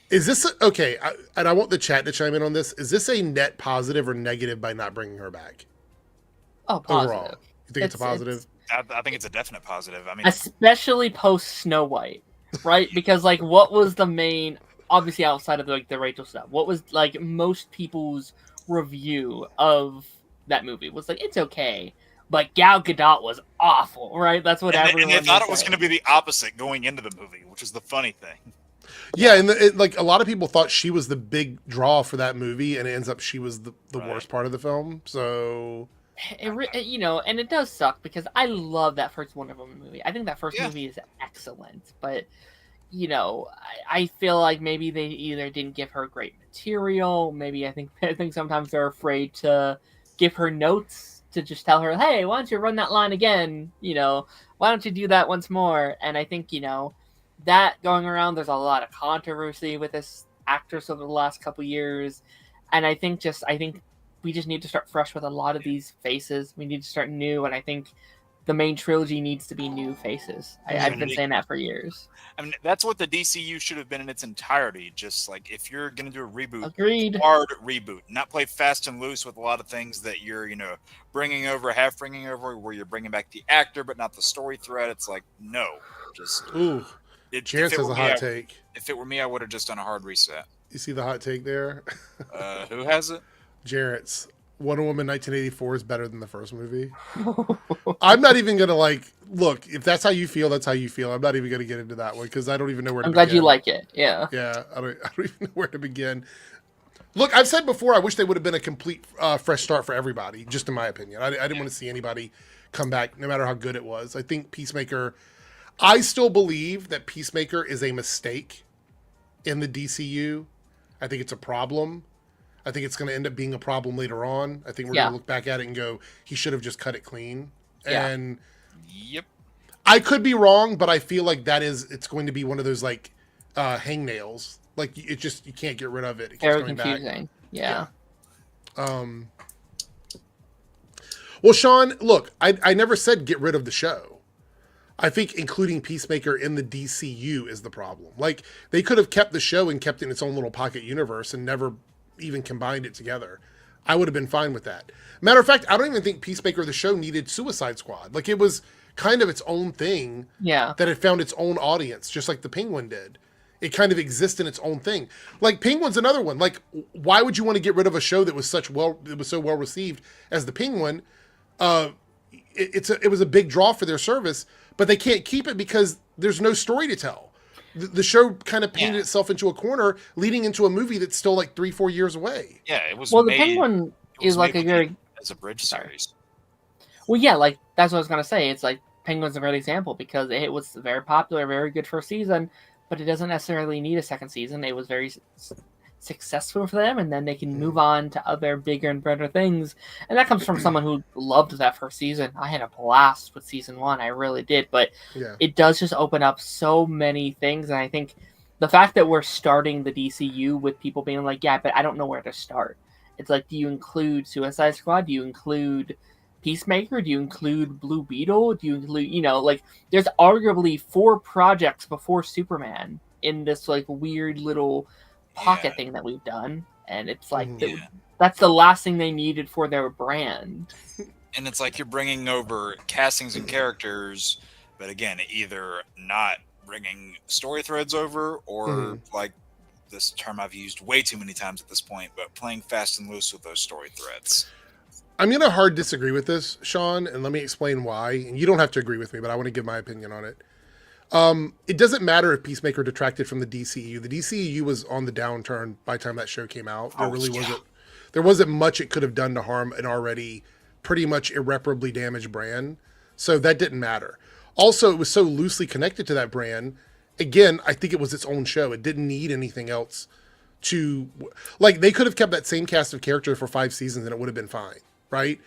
is this okay? And I want the chat to chime in on this. Is this a net positive or negative by not bringing her back? Oh, positive. Overall, you think it's a positive? I think it's a definite positive. I mean, especially post Snow White, right? Because like, what was the main? Obviously, outside of like the Rachel stuff, what was like most people's review of that movie was like, it's okay, but Gal Gadot was awful, right? That's what everyone. And they thought it was going to be the opposite going into the movie, which is the funny thing. Yeah, and like a lot of people thought she was the big draw for that movie, and it ends up she was the worst part of the film. So you know, and it does suck because I love that first Wonder Woman movie. I think that first movie is excellent, but you know, I feel like maybe they either didn't give her great material. Maybe I think sometimes they're afraid to give her notes to just tell her, hey, why don't you run that line again? You know, why don't you do that once more? And I think, you know, that going around, there's a lot of controversy with this actress over the last couple years, and I think we just need to start fresh with a lot of these faces. We need to start new, and I think the main trilogy needs to be new faces. I've been saying that for years. I mean, that's what the DCU should have been in its entirety. Just like, if you're going to do a reboot, agreed, hard reboot, not play fast and loose with a lot of things that you're, you know, bringing over, where you're bringing back the actor but not the story thread. It's like, no, just Chance has a hot take. If it were me, I would have just done a hard reset. You see the hot take there? Who has it? Jarrett's Wonder Woman 1984 is better than the first movie. I'm not even going to look, if that's how you feel, that's how you feel. I'm not even going to get into that one because I don't even know where to begin. I'm glad you like it. Yeah. Yeah. I don't even know where to begin. Look, I've said before, I wish they would have been a complete fresh start for everybody, just in my opinion. I didn't want to see anybody come back, no matter how good it was. I think Peacemaker, I still believe that Peacemaker is a mistake in the DCU. I think it's a problem. I think it's going to end up being a problem later on. I think we're going to look back at it and go, he should have just cut it clean. Yeah. And yep. I could be wrong, but I feel like it's going to be one of those like hangnails. Like you can't get rid of it. It keeps Very coming confusing. back. Yeah. Well, Sean, look, I never said get rid of the show. I think including Peacemaker in the DCU is the problem. Like, they could have kept the show and kept it in its own little pocket universe and never even combined it together. I would have been fine with that. Matter of fact, I don't even think Peacemaker the show needed Suicide Squad. Like, it was kind of its own thing that it found its own audience, just like the Penguin did. It kind of exists in its own thing. Like, Penguin's another one. Like, why would you want to get rid of a show that was so well received as the Penguin? It was a big draw for their service, but they can't keep it because there's no story to tell. The show kind of painted itself into a corner, leading into a movie that's still like 3-4 years away. Yeah, it was. Well, the Penguin is like a very as a bridge series. Well, yeah, like that's what I was gonna say. It's like Penguin's a great example because it was very popular, very good first season, but it doesn't necessarily need a second season. It was very successful for them, and then they can move on to other bigger and better things. And that comes from someone who loved that first season. I had a blast with season 1, I really did, but it does just open up so many things. And I think the fact that we're starting the DCU with people being like, yeah, but I don't know where to start. It's like, do you include Suicide Squad? Do you include Peacemaker? Do you include Blue Beetle? Do you include, like, there's arguably 4 projects before Superman in this like weird little pocket thing that we've done, and it's like that's the last thing they needed for their brand. And it's like you're bringing over castings and characters, but again, either not bringing story threads over, or like this term I've used way too many times at this point, but playing fast and loose with those story threads. I'm going to hard disagree with this, Sean, and let me explain why. And you don't have to agree with me, but I want to give my opinion on it. It doesn't matter if Peacemaker detracted from the DCEU. The DCEU was on the downturn by the time that show came out. There wasn't much it could have done to harm an already pretty much irreparably damaged brand. So that didn't matter. Also, it was so loosely connected to that brand. Again, I think it was its own show. It didn't need anything else to, like, they could have kept that same cast of characters for 5 seasons and it would have been fine, right?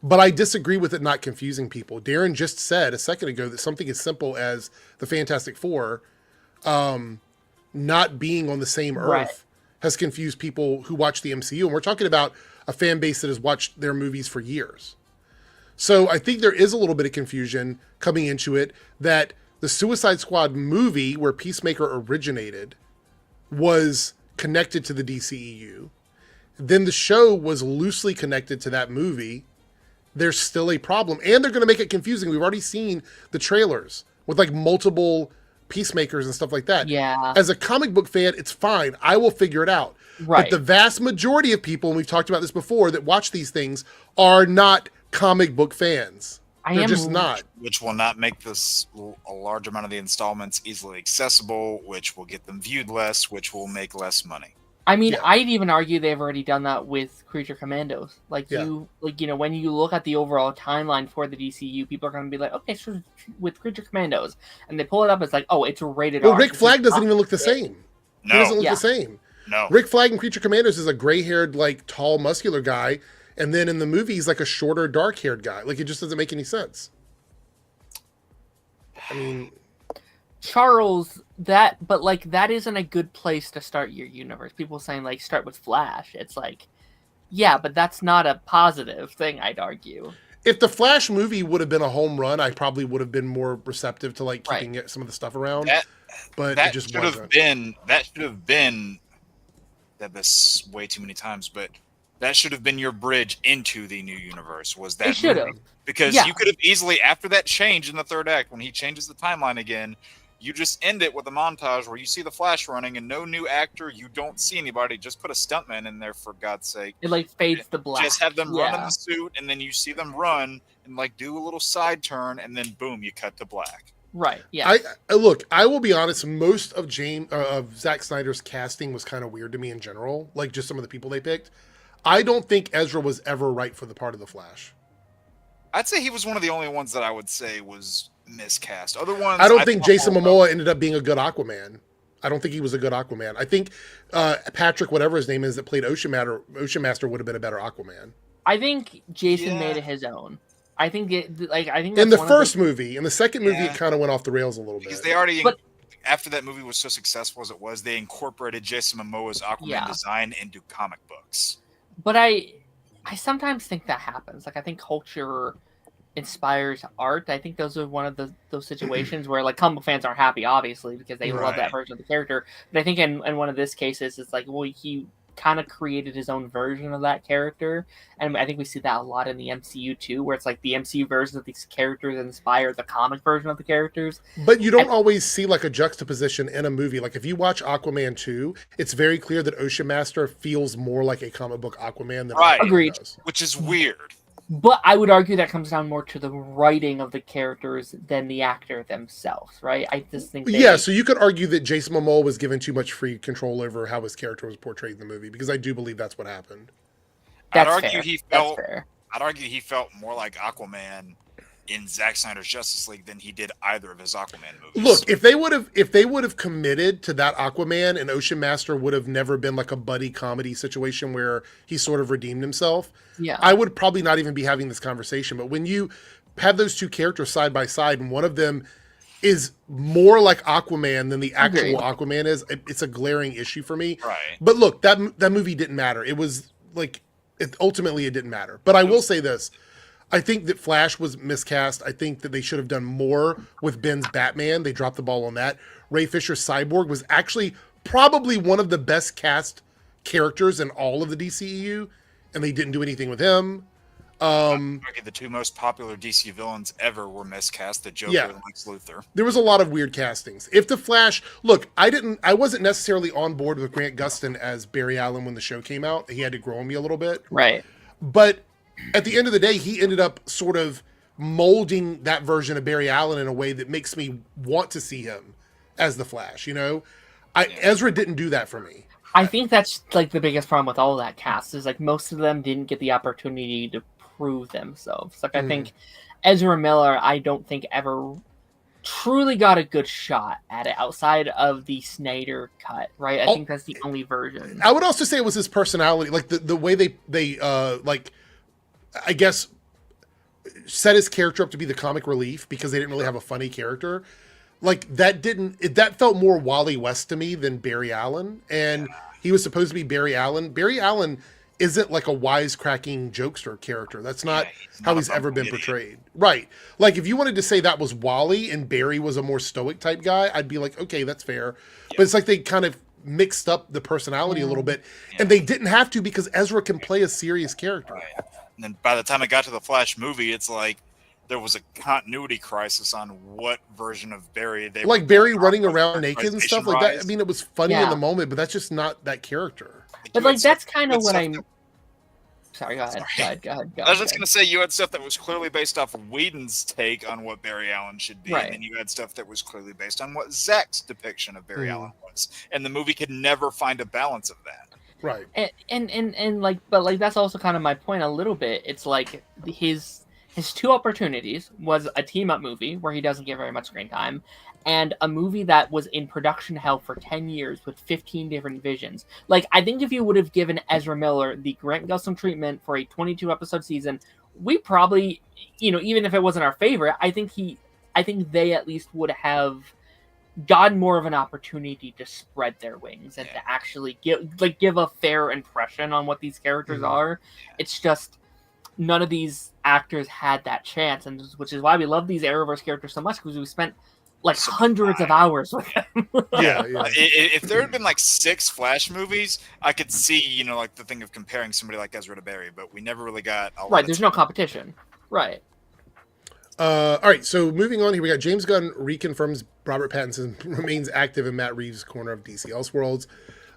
But I disagree with it not confusing people. Darren just said a second ago that something as simple as the Fantastic Four not being on the same Earth has confused people who watch the MCU. And we're talking about a fan base that has watched their movies for years. So I think there is a little bit of confusion coming into it that the Suicide Squad movie, where Peacemaker originated, was connected to the DCEU. Then the show was loosely connected to that movie. There's still a problem. And they're going to make it confusing. We've already seen the trailers with like multiple Peacemakers and stuff like that. Yeah. As a comic book fan, it's fine. I will figure it out. Right. But the vast majority of people, and we've talked about this before, that watch these things are not comic book fans. They're just not. Which will not make this a large amount of the installments easily accessible, which will get them viewed less, which will make less money. I mean, I'd even argue they've already done that with Creature Commandos. Like, when you look at the overall timeline for the DCU, people are going to be like, okay, so with Creature Commandos, and they pull it up, it's like, oh, it's rated R. Well, Rick Flag doesn't even look the same. No. He doesn't look the same. No. Rick Flag in Creature Commandos is a gray-haired, like, tall, muscular guy, and then in the movie, he's like a shorter, dark-haired guy. Like, it just doesn't make any sense. I mean, Charles, that isn't a good place to start your universe. People saying, like, start with Flash. It's like, yeah, but that's not a positive thing, I'd argue. If the Flash movie would have been a home run, I probably would have been more receptive to, like, keeping some of the stuff around. But it just wasn't. That should have been, that this way too many times, but that should have been your bridge into the new universe, was that should have. Because you could have easily, after that change in the third act, when he changes the timeline again, you just end it with a montage where you see the Flash running and no new actor, you don't see anybody, just put a stuntman in there, for God's sake. It, like, fades to black. Just have them run in the suit, and then you see them run and, like, do a little side turn, and then boom, you cut to black. Right. Yeah. I look. I will be honest. Most of Zack Snyder's casting was kind of weird to me in general. Like just some of the people they picked. I don't think Ezra was ever right for the part of the Flash. I'd say he was one of the only ones that I would say was miscast. Other ones, I don't think Jason Momoa ended up being a good Aquaman. I don't think he was a good Aquaman. I think Patrick, whatever his name is, that played Ocean Master would have been a better Aquaman. I think Jason made it his own. I think in the first movie. In the second movie, it kind of went off the rails a little bit. Because they already, after that movie was so successful as it was, they incorporated Jason Momoa's Aquaman design into comic books. But I sometimes think that happens. Like I think culture inspires art. I think those are one of those situations where like comic fans aren't happy, obviously, because they love that version of the character. But I think in one of this cases, it's like, well, he kind of created his own version of that character, and I think we see that a lot in the MCU too, where it's like the MCU version of these characters inspire the comic version of the characters. But you don't always see like a juxtaposition in a movie. Like if you watch Aquaman 2, it's very clear that Ocean Master feels more like a comic book Aquaman than Agreed. Does. Which is weird. But I would argue that comes down more to the writing of the characters than the actor themselves, right? I just think so you could argue that Jason Momoa was given too much free control over how his character was portrayed in the movie, because I do believe that's what happened. I'd argue he felt more like Aquaman in Zack Snyder's Justice League than he did either of his Aquaman movies. Look, if they would have committed to that Aquaman, and Ocean Master would have never been like a buddy comedy situation where he sort of redeemed himself, I would probably not even be having this conversation. But when you have those two characters side by side, and one of them is more like Aquaman than the actual Aquaman is, it's a glaring issue for me. Right. But look, that movie didn't matter. It was like, ultimately it didn't matter. But I will say this. I think that Flash was miscast. I think that they should have done more with Ben's Batman. They dropped the ball on that. Ray Fisher's Cyborg was actually probably one of the best cast characters in all of the DCEU, and they didn't do anything with him. The two most popular DC villains ever were miscast, the Joker and Lex Luthor. There was a lot of weird castings. If the Flash, look, I wasn't necessarily on board with Grant Gustin as Barry Allen when the show came out. He had to grow on me a little bit. Right. But at the end of the day, he ended up sort of molding that version of Barry Allen in a way that makes me want to see him as the Flash, you know? Ezra didn't do that for me. I think that's like the biggest problem with all that cast is like most of them didn't get the opportunity to prove themselves. Like I think Ezra Miller, I don't think ever truly got a good shot at it outside of the Snyder cut, right? I think that's the only version. I would also say it was his personality, like the way they like, I guess, set his character up to be the comic relief because they didn't really have a funny character. Like that felt more Wally West to me than Barry Allen. And he was supposed to be Barry Allen. Barry Allen isn't like a wisecracking jokester character. That's not how he's ever been portrayed. Right. Like if you wanted to say that was Wally and Barry was a more stoic type guy, I'd be like, okay, that's fair. Yeah. But it's like they kind of mixed up the personality a little bit. And they didn't have to because Ezra can play a serious character. Right. And then by the time it got to the Flash movie, it's like there was a continuity crisis on what version of Barry they like Barry running around naked and stuff like that. I mean, it was funny in the moment, but that's just not that character. But like that's kind of what I'm. Sorry, go ahead. Go ahead. I was just gonna say you had stuff that was clearly based off of Whedon's take on what Barry Allen should be, and then you had stuff that was clearly based on what Zack's depiction of Barry Allen was, and the movie could never find a balance of that. Right. And like, but like that's also kind of my point a little bit. It's like his two opportunities was a team up movie where he doesn't get very much screen time, and a movie that was in production hell for 10 years with 15 different visions. Like, I think if you would have given Ezra Miller the Grant Gustin treatment for a 22 episode season, we probably, even if it wasn't our favorite, I think they at least would have gotten more of an opportunity to spread their wings and to actually give a fair impression on what these characters are. It's just none of these actors had that chance, and which is why we love these Arrowverse characters so much, because we spent like hundreds of hours with them. If there had been like 6 Flash movies, I could see, like the thing of comparing somebody like Ezra to Barry, but we never really got a lot there's no competition. Right. All right, so moving on here, we got James Gunn reconfirms Robert Pattinson remains active in Matt Reeves' corner of DC Elseworlds.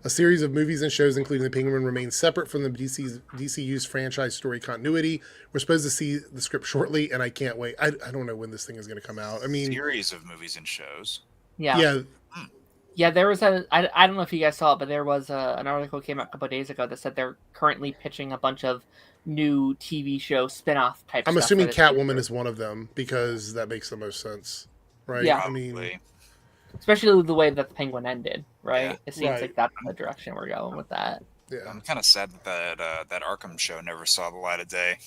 A series of movies and shows, including The Penguin, remain separate from the DCU's franchise story continuity. We're supposed to see the script shortly, and I can't wait. I don't know when this thing is going to come out. I mean, series of movies and shows. Yeah. Yeah, there was I don't know if you guys saw it, but there was an article came out a couple of days ago that said they're currently pitching a bunch of new TV show spin-off type I'm stuff. assuming Catwoman is one of them because that makes the most sense, right? Yeah. I mean, especially with the way that the Penguin ended, right? Yeah. It seems like that's the direction we're going with that. Yeah. I'm kind of sad that that Arkham show never saw the light of day.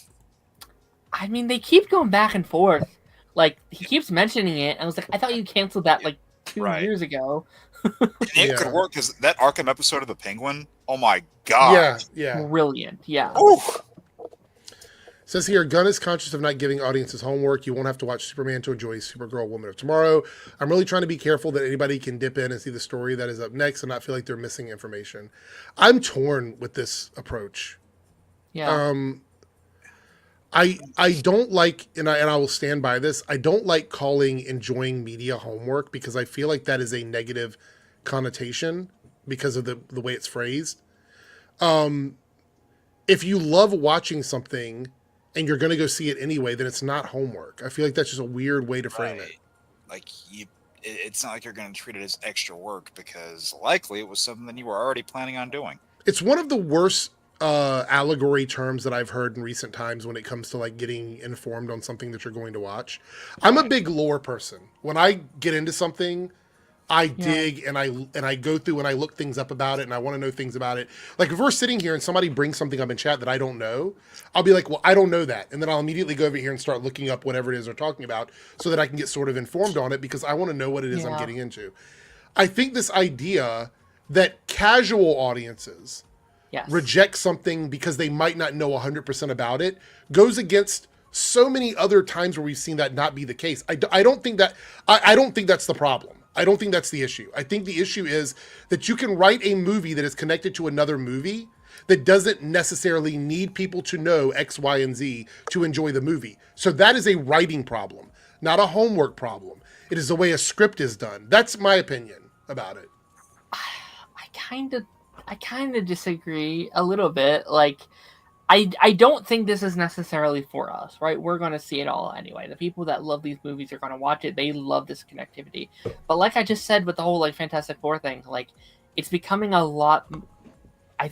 I mean, they keep going back and forth. Like, he keeps mentioning it. I was like, I thought you canceled that like 2 years ago. It could work because that Arkham episode of the Penguin. Oh my god! Yeah. Brilliant. Yeah. Oof. Says here, Gunn is conscious of not giving audiences homework. You won't have to watch Superman to enjoy Supergirl, Woman of Tomorrow. I'm really trying to be careful that anybody can dip in and see the story that is up next and not feel like they're missing information. I'm torn with this approach. Yeah. I don't like, and I will stand by this, I don't like calling enjoying media homework because I feel like that is a negative connotation because of the way it's phrased. If you love watching something and you're going to go see it anyway, then it's not homework. I feel like that's just a weird way to frame it. Like, it's not like you're going to treat it as extra work because likely it was something you were already planning on doing. It's one of the worst allegory terms that I've heard in recent times when it comes to like getting informed on something that you're going to watch. I'm a big lore person. When I get into something, I dig and I go through and I look things up about it and I want to know things about it. Like if we're sitting here and somebody brings something up in chat that I don't know, I'll be like, well, I don't know that. And then I'll immediately go over here and start looking up whatever it is they're talking about so that I can get sort of informed on it because I want to know what it is I'm getting into. I think this idea that casual audiences reject something because they might not know 100% about it goes against so many other times where we've seen that not be the case. I don't think that, I don't think that's the problem. I don't think that's the issue. I think the issue is that you can write a movie that is connected to another movie that doesn't necessarily need people to know X, Y, and Z to enjoy the movie. So that is a writing problem, not a homework problem. It is the way a script is done. That's my opinion about it. I kind of disagree a little bit. Like, I don't think this is necessarily for us, right? We're going to see it all anyway. The people that love these movies are going to watch it. They love this connectivity. But like I just said with the whole like Fantastic Four thing, like it's becoming a lot. I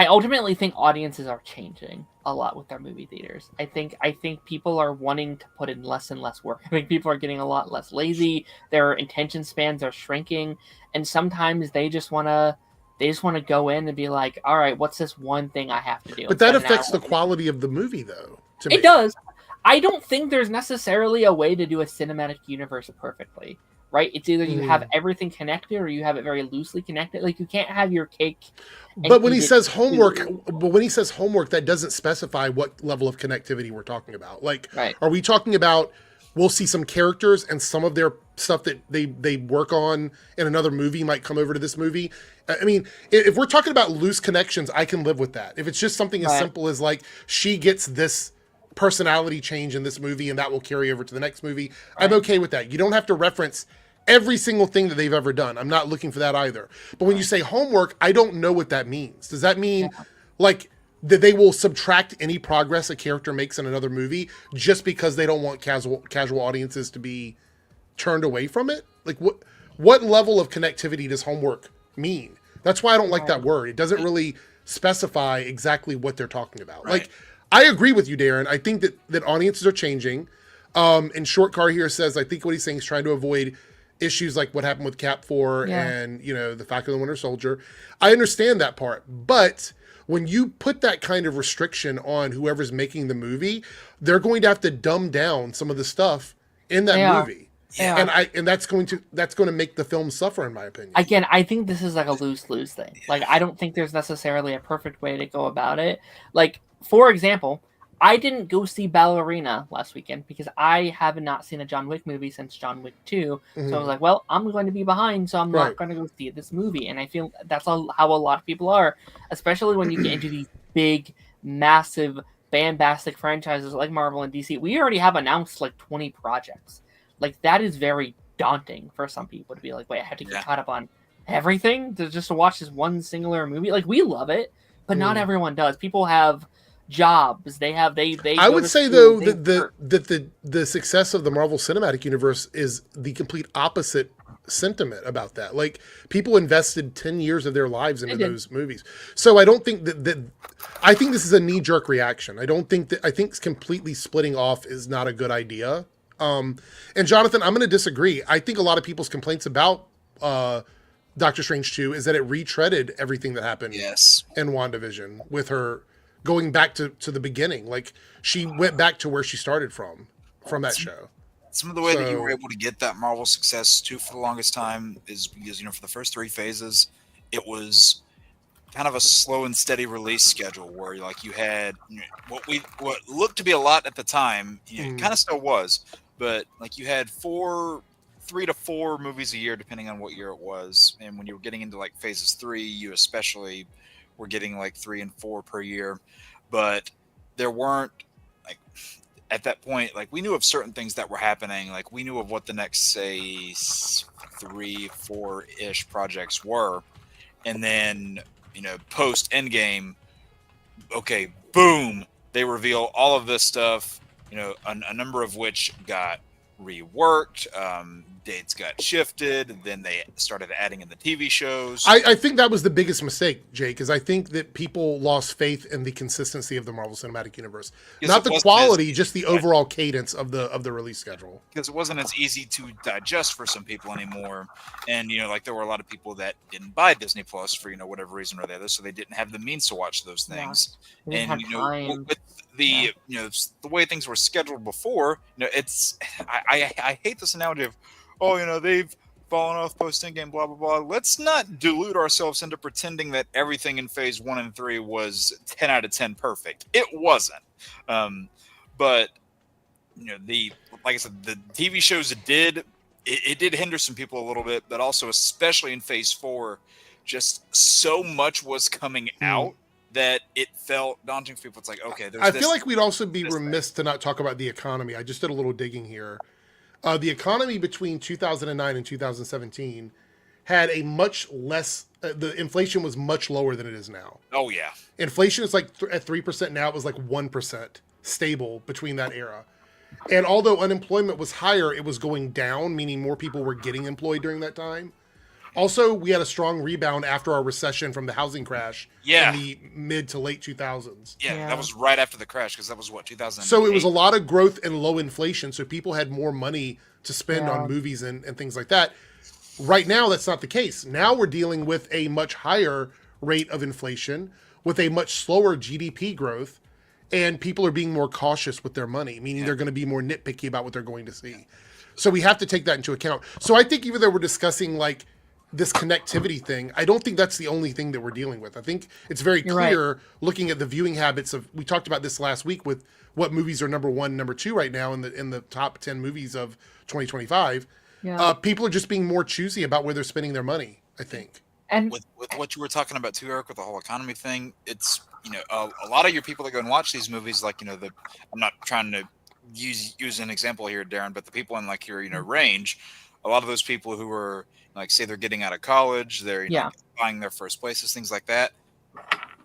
ultimately think audiences are changing a lot with their movie theaters. I think people are wanting to put in less and less work. I think people are getting a lot less lazy. Their attention spans are shrinking, and sometimes they just want to go in and be like, all right, what's this one thing I have to do? But that affects the quality of the movie, though. It does. I don't think there's necessarily a way to do a cinematic universe perfectly, right? It's either you have everything connected or you have it very loosely connected. Like, you can't have your cake. But when he says homework, that doesn't specify what level of connectivity we're talking about. Like, are we talking about we'll see some characters and some of their stuff that they work on in another movie might come over to this movie? I mean, if we're talking about loose connections, I can live with that. If it's just something as simple as like she gets this personality change in this movie and that will carry over to the next movie, I'm okay with that. You don't have to reference every single thing that they've ever done. I'm not looking for that either. But when you say homework, I don't know what that means. Does that mean like that they will subtract any progress a character makes in another movie just because they don't want casual audiences to be turned away from it? Like what level of connectivity does homework mean? That's why I don't like that word. It doesn't really specify exactly what they're talking about. Like, I agree with you, Darren. I think that audiences are changing. And Short Car here says, I think what he's saying is trying to avoid issues like what happened with Cap 4 and, the Falcon and the Winter Soldier. I understand that part. But when you put that kind of restriction on whoever's making the movie, they're going to have to dumb down some of the stuff in that movie. And that's going to make the film suffer, in my opinion. Again, I think this is like a lose-lose thing. Like, I don't think there's necessarily a perfect way to go about it. Like, for example, I didn't go see Ballerina last weekend because I have not seen a John Wick movie since John Wick 2. So I was like, well, I'm going to be behind, so I'm not going to go see this movie. And I feel that's how a lot of people are, especially when you get into these big, massive, bombastic franchises like Marvel and DC. We already have announced like 20 projects. Like, that is very daunting for some people to be like, wait, I have to get caught up on everything just to watch this one singular movie. Like, we love it, but not everyone does. People have jobs. They I go would to say school, though they that work. the success of the Marvel Cinematic Universe is the complete opposite sentiment about that. Like, people invested 10 years of their lives into did. those movies. So I don't think that I think this is a knee-jerk reaction. I think completely splitting off is not a good idea. And Jonathan, I'm going to disagree. I think a lot of people's complaints about Doctor Strange 2 is that it retreaded everything that happened in WandaVision with her going back to the beginning. Like, she went back to where she started from that show. Some of the way that you were able to get that Marvel success too for the longest time is because, for the first 3 phases, it was kind of a slow and steady release schedule where, like, you had what looked to be a lot at the time. It kind of still was, but like, you had 3 to 4 movies a year, depending on what year it was. And when you were getting into like phases 3, you especially were getting like 3 and 4 per year. But there weren't, like, at that point, like, we knew of certain things that were happening. Like, we knew of what the next, say, 3, 4-ish projects were. And then, post Endgame, okay, boom, they reveal all of this stuff, a number of which got reworked, dates got shifted, then they started adding in the TV shows. I think that was the biggest mistake, Jake, is I think that people lost faith in the consistency of the Marvel Cinematic Universe. Not the quality, just the overall cadence of the release schedule. Because it wasn't as easy to digest for some people anymore. And, like, there were a lot of people that didn't buy Disney Plus for, whatever reason or the other, so they didn't have the means to watch those things. Yeah. And, with the, the way things were scheduled before, it's, I hate this analogy of, they've fallen off post-Endgame, blah, blah, blah. Let's not delude ourselves into pretending that everything in phase 1 and 3 was 10 out of 10 perfect. It wasn't. But, like I said, the TV shows did hinder some people a little bit, but also, especially in phase 4, just so much was coming out that it felt daunting for people. It's like, okay, I feel like we'd also be remiss to not talk about the economy. I just did a little digging here. The economy between 2009 and 2017 had a much less, the inflation was much lower than it is now. Oh, yeah. Inflation is like at 3% now. It was like 1% stable between that era. And although unemployment was higher, it was going down, meaning more people were getting employed during that time. Also, we had a strong rebound after our recession from the housing crash in the mid to late 2000s. Yeah, that was right after the crash, because that was, 2008? So it was a lot of growth and low inflation, so people had more money to spend on movies and things like that. Right now, that's not the case. Now we're dealing with a much higher rate of inflation, with a much slower GDP growth, and people are being more cautious with their money, meaning they're going to be more nitpicky about what they're going to see. So we have to take that into account. So I think even though we're discussing, like, this connectivity thing, I don't think that's the only thing that we're dealing with. I think it's very clear looking at the viewing habits of, we talked about this last week with what movies are number 1, number 2 right now in the top 10 movies of 2025. Yeah. People are just being more choosy about where they're spending their money, I think. And with what you were talking about too, Eric, with the whole economy thing, it's, a lot of your people that go and watch these movies, like, I'm not trying to use an example here, Darren, but the people in, like, your, range, a lot of those people who are, like, say they're getting out of college, they're buying their first places, things like that.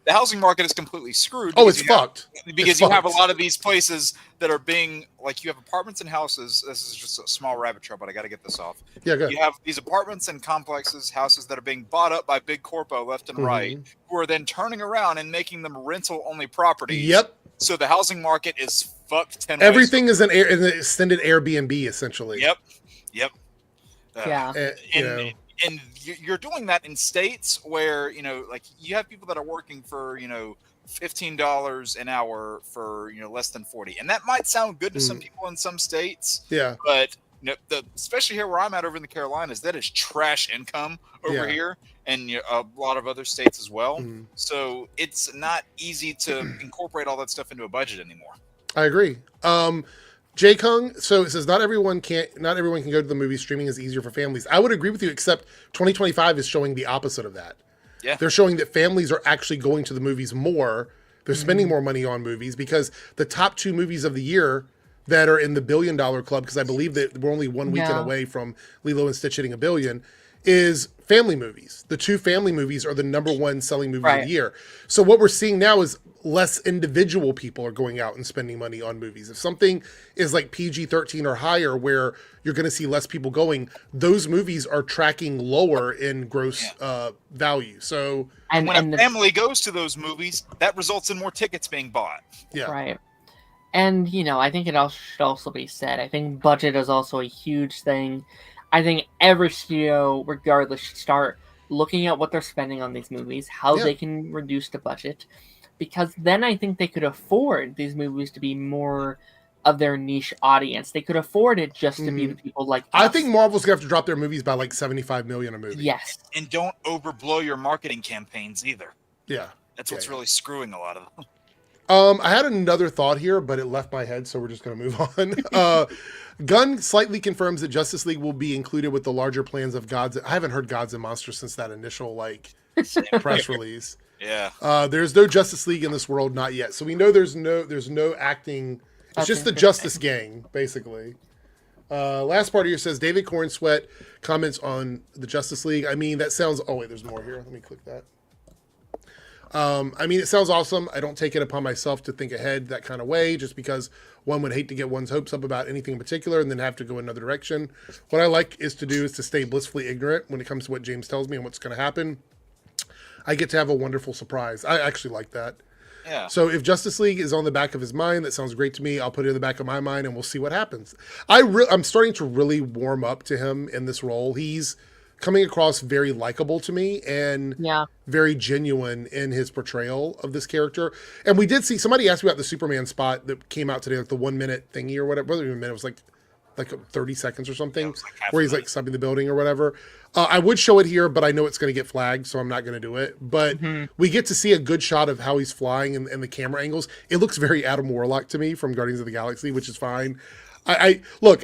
The housing market is completely screwed. Oh, it's fucked. Because you have a lot of these places that are being, like, you have apartments and houses. This is just a small rabbit trail, but I got to get this off. Yeah, go ahead. You have these apartments and complexes, houses that are being bought up by big corpo left and right, who are then turning around and making them rental-only properties. Yep. So the housing market is fucked 10 Everything is an extended Airbnb, essentially. Yep. And you're doing that in states where, like, you have people that are working for, $15 an hour for, less than 40. And that might sound good to some people in some states. Yeah. But, especially here where I'm at over in the Carolinas, that is trash income over here, and a lot of other states as well. So it's not easy to incorporate all that stuff into a budget anymore. I agree. Jay Kung, so it says not everyone can go to the movie. Streaming is easier for families. I would agree with you, except 2025 is showing the opposite of that. Yeah. They're showing that families are actually going to the movies more. They're spending more money on movies because the top 2 movies of the year that are in the $1 billion club, because I believe that we're only 1 weekend away from Lilo and Stitch hitting $1 billion, is family movies. The 2 family movies are the number 1 selling movies of Right. the year. So what we're seeing now is less individual people are going out and spending money on movies. If something is like PG-13 or higher, where you're going to see less people going, those movies are tracking lower in gross value. So And when a family goes to those movies, that results in more tickets being bought. yeah. Right. And, I think it should also be said, I think budget is also a huge thing. I think every studio, regardless, should start looking at what they're spending on these movies, how they can reduce the budget, because then I think they could afford these movies to be more of their niche audience. They could afford it just to be the people like us. I think Marvel's gonna have to drop their movies by like $75 million a movie. Yes. And don't overblow your marketing campaigns either. Yeah. That's what's really screwing a lot of them. I had another thought here, but it left my head, so we're just going to move on. Gunn slightly confirms that Justice League will be included with the larger plans of Gods. I haven't heard Gods and Monsters since that initial press release. Yeah. There's no Justice League in this world, not yet. So we know there's no acting. It's just the Justice Gang, basically. Last part here says David Cornsweat comments on the Justice League. I mean, that sounds. Oh wait, there's more here. Let me click that. I mean, it sounds awesome. I don't take it upon myself to think ahead that kind of way, just because one would hate to get one's hopes up about anything in particular and then have to go another direction. What I like is to stay blissfully ignorant when it comes to what James tells me and what's going to happen. I get to have a wonderful surprise. I actually like that. Yeah. So if Justice League is on the back of his mind, that sounds great to me. I'll put it in the back of my mind and we'll see what happens. I'm starting to really warm up to him in this role. He's coming across very likable to me and very genuine in his portrayal of this character. And we did see, somebody asked me about the Superman spot that came out today, like the 1 minute thingy or whatever. It wasn't even a minute, it was like 30 seconds or something, where he's like stopping the building or whatever. I would show it here, but I know it's going to get flagged, so I'm not going to do it. But we get to see a good shot of how he's flying and the camera angles. It looks very Adam Warlock to me from Guardians of the Galaxy, which is fine. I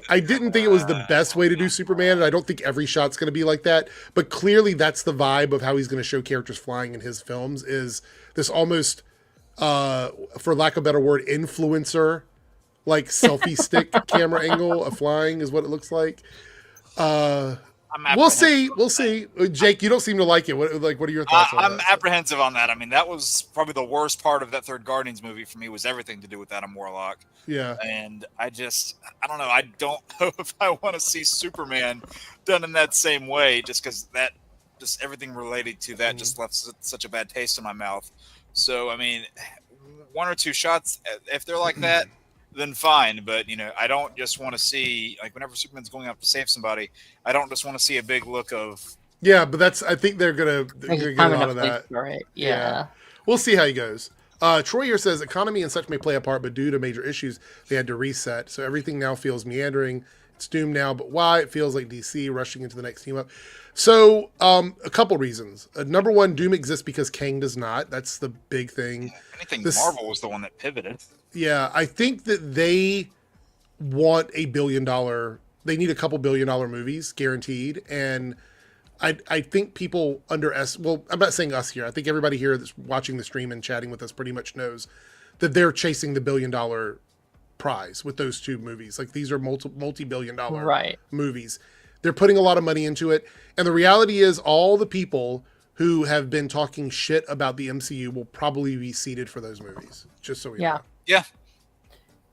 didn't think it was the best way to do Superman, and I don't think every shot's going to be like that. But clearly, that's the vibe of how he's going to show characters flying in his films. Is this almost, for lack of a better word, influencer, like selfie stick camera angle of flying is what it looks like. We'll see. Jake, you don't seem to like it. What are your thoughts on that? I'm apprehensive on that. I mean, that was probably the worst part of that third Guardians movie for me, was everything to do with Adam Warlock. Yeah. And I don't know. I don't know if I want to see Superman done in that same way, just because just everything related to that just left such a bad taste in my mouth. So, I mean, 1 or 2 shots, if they're like that, then fine. But, I don't just want to see, like, whenever Superman's going out to save somebody, I don't just want to see a big look of... Yeah, but I think they're going to get a lot of that. Right. Yeah. We'll see how he goes. Troy here says, economy and such may play a part, but due to major issues, they had to reset. So everything now feels meandering. It's doomed now, but why? It feels like DC rushing into the next team up. So a couple reasons. Number one, Doom exists because Kang does not. That's the big thing. Marvel was the one that pivoted. Yeah, I think that they want $1 billion. They need a couple $1 billion movies guaranteed, and I think people well, I'm not saying us here. I think everybody here that's watching the stream and chatting with us pretty much knows that they're chasing the $1 billion prize with those 2 movies. Like, these are multi-billion dollar movies. They're putting a lot of money into it, and the reality is all the people who have been talking shit about the MCU will probably be seated for those movies. Just so we know.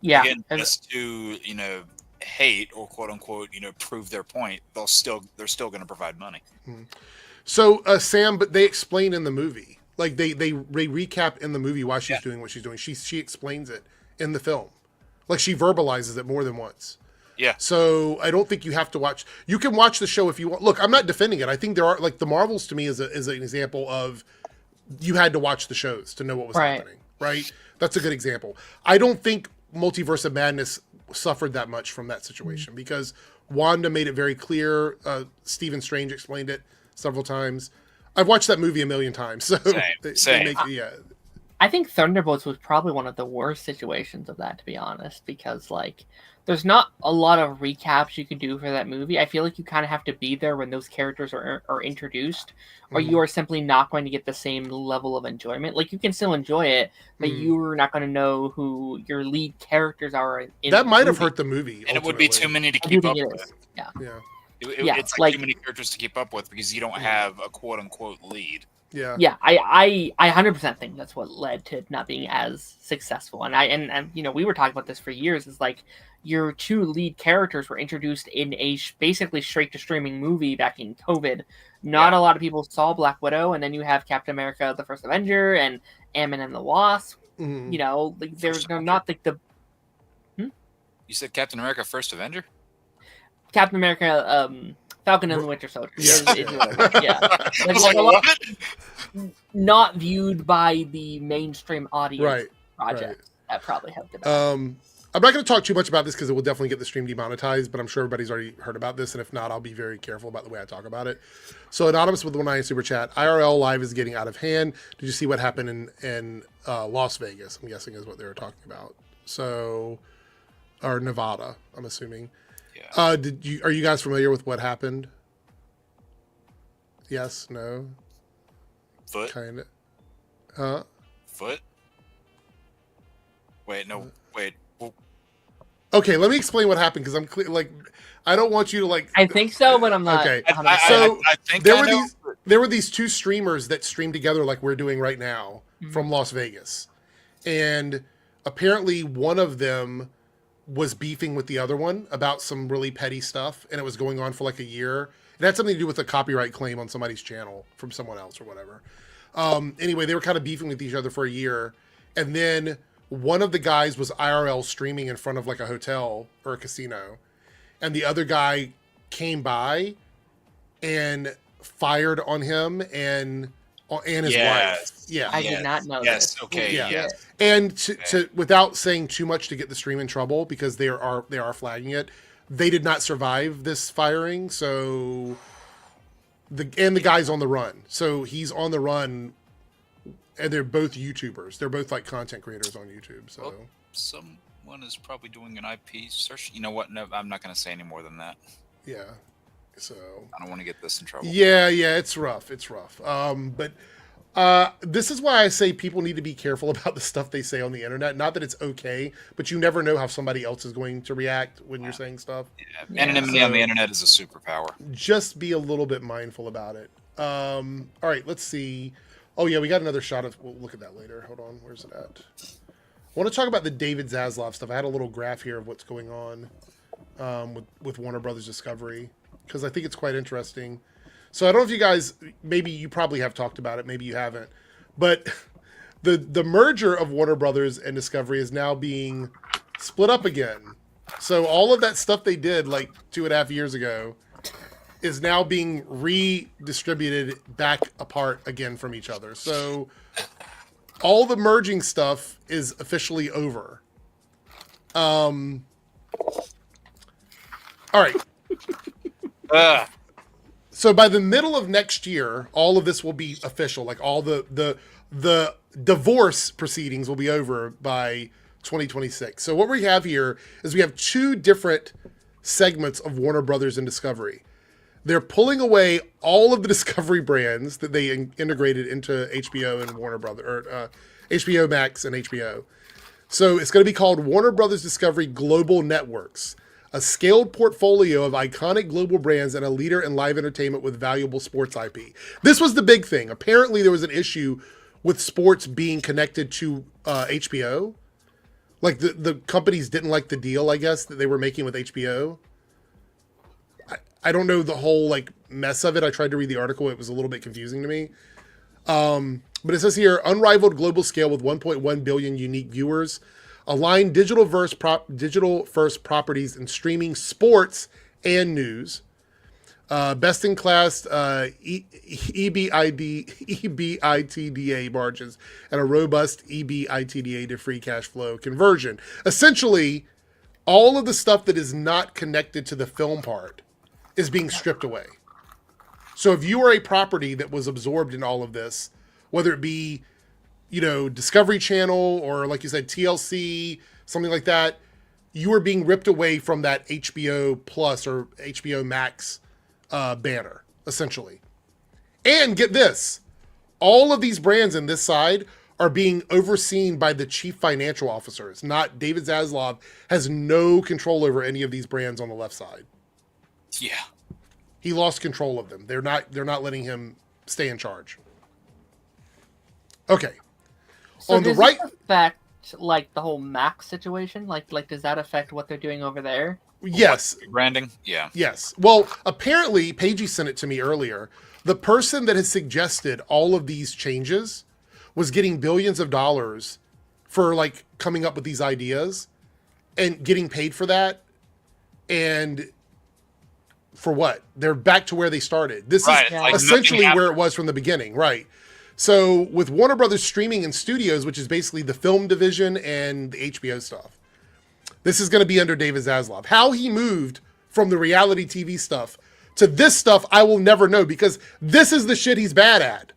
Yeah. Again, just to hate or quote unquote prove their point, they're still going to provide money. So Sam, but they explain in the movie, like they recap in the movie why she's doing what she's doing. She explains it in the film, like she verbalizes it more than once. Yeah. So I don't think you have to watch. You can watch the show if you want. Look, I'm not defending it. I think there are, like, the Marvels to me is an example of you had to watch the shows to know what was happening. Right. That's a good example. I don't think Multiverse of Madness suffered that much from that situation because Wanda made it very clear. Stephen Strange explained it several times. I've watched that movie 1 million times. So Same. I think Thunderbolts was probably one of the worst situations of that, to be honest, because, like, there's not a lot of recaps you can do for that movie. I feel like you kind of have to be there when those characters are introduced, or you are simply not going to get the same level of enjoyment. Like, you can still enjoy it, but you're not going to know who your lead characters are. That might have hurt the movie. And it would be too many to keep up with. Yeah. It's like too many characters to keep up with because you don't have a quote unquote lead. Yeah. Yeah, I 100% think that's what led to it not being as successful. And you know, we were talking about this for years. Is like your two lead characters were introduced in a basically straight to streaming movie back in COVID. Not a lot of people saw Black Widow, and then you have Captain America: The First Avenger and Ant-Man and the Wasp. You know, like there's not like the. You said Captain America: First Avenger. Captain America, Falcon and the Winter Soldier. Yeah. Like a lot, not viewed by the mainstream audience projects that probably have developed. I'm not going to talk too much about this because it will definitely get the stream demonetized, but I'm sure everybody's already heard about this, and if not, I'll be very careful about the way I talk about it. So Anonymous with the 190 Super Chat, IRL Live is getting out of hand. Did you see what happened in Las Vegas? I'm guessing is what they were talking about. So, or Nevada, I'm assuming. Yeah. Are you guys familiar with what happened? Yes, no? Foot? Kind of. Huh? Foot? Wait, no, wait. Okay, let me explain what happened because I'm clear. Like, I don't want you to like. I think so, but I'm not. Okay, so I think there were these two streamers that streamed together like we're doing right now from Las Vegas, and apparently one of them was beefing with the other one about some really petty stuff, and it was going on for like a year. It had something to do with a copyright claim on somebody's channel from someone else or whatever. Anyway, they were kind of beefing with each other for a year, and then one of the guys was IRL streaming in front of like a hotel or a casino, and the other guy came by and fired on him and his wife. Yeah, I did not know this. This. Okay. Yeah. Yes. And to without saying too much to get the stream in trouble because they are flagging it, they did not survive this firing. So the guy's on the run. So he's on the run. And they're both YouTubers. They're both like content creators on YouTube. So well, someone is probably doing an IP search. You know what? No, I'm not going to say any more than that. Yeah. So I don't want to get this in trouble. Yeah, it's rough. It's rough. But this is why I say people need to be careful about the stuff they say on the internet. Not that it's okay, but you never know how somebody else is going to react when you're saying stuff. Yeah. Anonymity on the internet is a superpower. Just be a little bit mindful about it. All right, let's see. Oh, yeah, we got another shot of... We'll look at that later. Hold on. Where's it at? I want to talk about the David Zaslav stuff. I had a little graph here of what's going on with Warner Brothers Discovery, because I think it's quite interesting. So I don't know if you guys... Maybe you probably have talked about it. Maybe you haven't. But the merger of Warner Brothers and Discovery is now being split up again. So all of that stuff they did like 2.5 years ago is now being redistributed back apart again from each other. So all the merging stuff is officially over. All right. So by the middle of next year, all of this will be official. Like all the divorce proceedings will be over by 2026. So what we have here is we have two different segments of Warner Brothers and Discovery. They're pulling away all of the Discovery brands that they integrated into HBO and Warner Brothers, or HBO Max and HBO. So it's going to be called Warner Brothers Discovery Global Networks, a scaled portfolio of iconic global brands and a leader in live entertainment with valuable sports IP. This was the big thing. Apparently there was an issue with sports being connected to HBO. Like the companies didn't like the deal, I guess, that they were making with HBO. I don't know the whole like mess of it. I tried to read the article. It was a little bit confusing to me. But it says here, unrivaled global scale with 1.1 billion unique viewers, aligned digital-first properties in streaming, sports, and news. Best-in-class EBITDA margins and a robust EBITDA to free cash flow conversion. Essentially, all of the stuff that is not connected to the film part is being stripped away. So if you are a property that was absorbed in all of this, whether it be, Discovery Channel or like you said, TLC, something like that, you are being ripped away from that HBO Plus or HBO Max banner, essentially. And get this, all of these brands in this side are being overseen by the chief financial officers. Not David Zaslav has no control over any of these brands on the left side. Yeah. He lost control of them. They're not letting him stay in charge. Okay. So On the does right, this affect like the whole Max situation? Like does that affect what they're doing over there? yes. What, branding? Yeah. Yes. Well, apparently, Paigey sent it to me earlier. The person that has suggested all of these changes was getting billions of dollars for like coming up with these ideas and getting paid for that. And for what? They're back to where they started. This Right, is like essentially nothing where it was from the beginning, right? So with Warner Brothers Streaming and Studios, which is basically the film division and the HBO stuff, this is going to be under David Zaslav. How he moved from the reality TV stuff to this stuff, I will never know, because this is the shit he's bad at.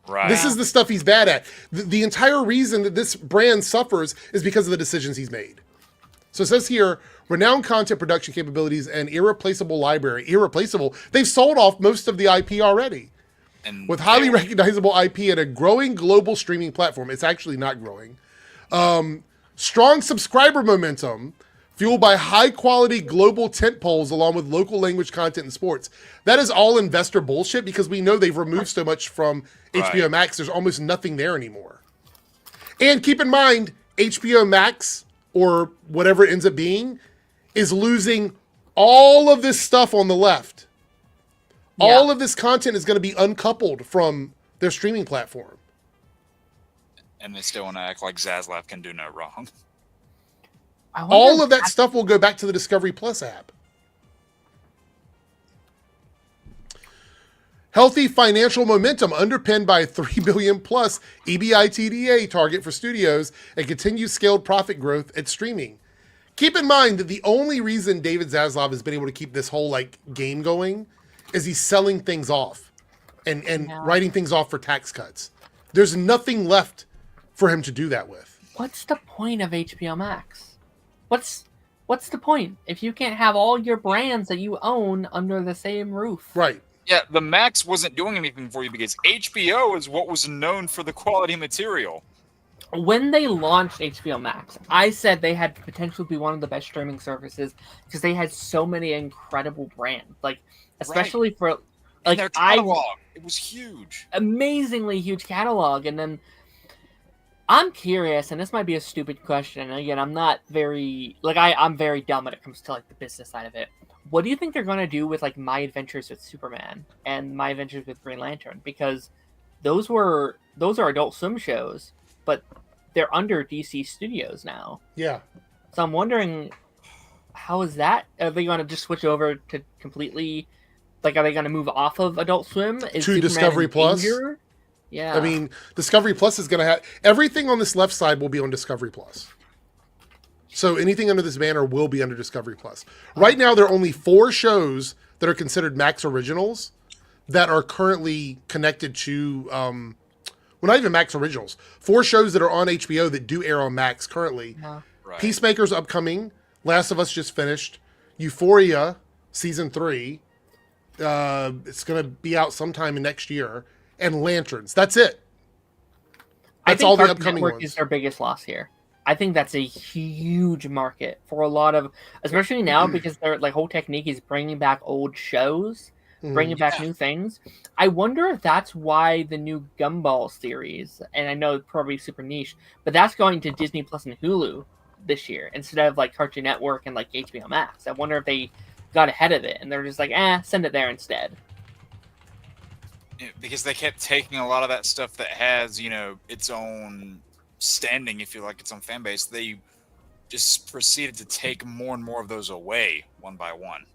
Right. This is the stuff he's bad at. The entire reason that this brand suffers is because of the decisions he's made. So it says here, renowned content production capabilities and irreplaceable library. Irreplaceable. They've sold off most of the IP already. And With highly recognizable IP and a growing global streaming platform. It's actually not growing. Strong subscriber momentum, fueled by high-quality global tentpoles along with local language content and sports. That is all investor bullshit, because we know they've removed so much from HBO Max. There's almost nothing there anymore. And keep in mind, HBO Max, or whatever it ends up being, is losing all of this stuff on the left. Yeah. All of this content is going to be uncoupled from their streaming platform. And they still want to act like Zaslav can do no wrong. I wonder All of if that stuff will go back to the Discovery Plus app. Healthy financial momentum underpinned by a $3 billion plus EBITDA target for studios and continued scaled profit growth at streaming. Keep in mind that the only reason David Zaslav has been able to keep this whole like game going is he's selling things off and writing things off for tax cuts. There's nothing left for him to do that with. What's the point of HBO Max? What's the point if you can't have all your brands that you own under the same roof? Right. Yeah, the Max wasn't doing anything for you because HBO is what was known for the quality material. When they launched HBO Max, I said they had potential to be one of the best streaming services because they had so many incredible brands. Like, especially for And like their catalog, it was huge. amazingly huge catalog. And then I'm curious, and this might be a stupid question. And again, I'm not very I'm very dumb when it comes to like the business side of it. What do you think they're gonna do with like My Adventures with Superman and My Adventures with Green Lantern? Because those are Adult Swim shows, but they're under DC Studios now. Yeah. So I'm wondering, how is that? Are they going to just switch over to completely, like, are they going to move off of Adult Swim? Is To Superman Discovery in Plus? danger? Yeah. I mean, Discovery Plus is going to have everything on this left side will be on Discovery Plus. So anything under this banner will be under Discovery Plus. Right now, there are only 4 shows that are considered Max Originals that are currently connected to, well, not even Max Originals. 4 shows that are on HBO that do air on Max currently. Yeah. Right. Peacemaker's upcoming. Last of Us just finished. Euphoria season 3. It's going to be out sometime in next year. And Lanterns. That's it. That's all the Cartoon upcoming Network ones. is their biggest loss here. I think that's a huge market for a lot of, especially now because their like whole technique is bringing back old shows, bringing back new things. I wonder if that's why the new Gumball series, and I know it's probably super niche, but that's going to Disney Plus and Hulu this year instead of like Cartoon Network and like HBO Max. I wonder if they got ahead of it and they're just like, send it there instead. Yeah, because they kept taking a lot of that stuff that has, you know, its own standing, if you like, its own fan base. They just proceeded to take more and more of those away one by one.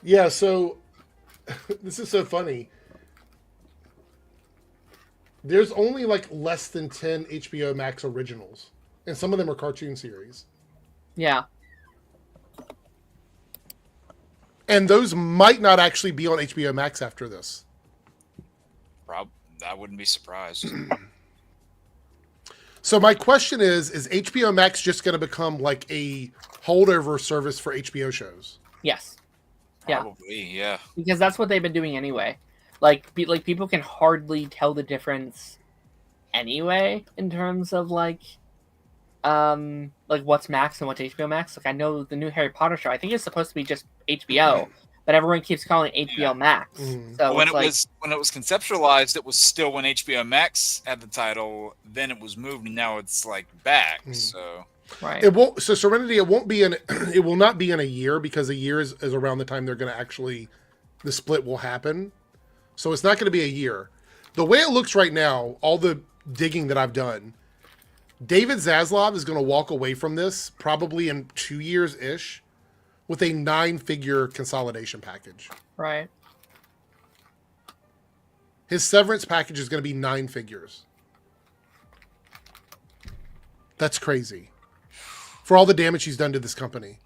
Yeah, so this is so funny. There's only like less than 10 HBO Max originals, and some of them are cartoon series. Yeah. And those might not actually be on HBO Max after this. I wouldn't be surprised. So my question is HBO Max just going to become like a holdover service for HBO shows? Yes. Yeah. Probably, yeah. Because that's what they've been doing anyway. Like people can hardly tell the difference anyway in terms of like like what's Max and what's HBO Max. Like I know the new Harry Potter show. I think it's supposed to be just HBO, but everyone keeps calling it HBO Max. So when it was conceptualized, it was still when HBO Max had the title. Then it was moved, and now it's like back. So right. It won't. So Serenity, it won't be in. It will not be in a year because a year is around the time they're going to actually, the split will happen. So it's not going to be a year. The way it looks right now, all the digging that I've done, David Zaslav is going to walk away from this probably in 2 years-ish with a 9-figure consolidation package. Right. His severance package is going to be 9 figures. That's crazy. For all the damage he's done to this company.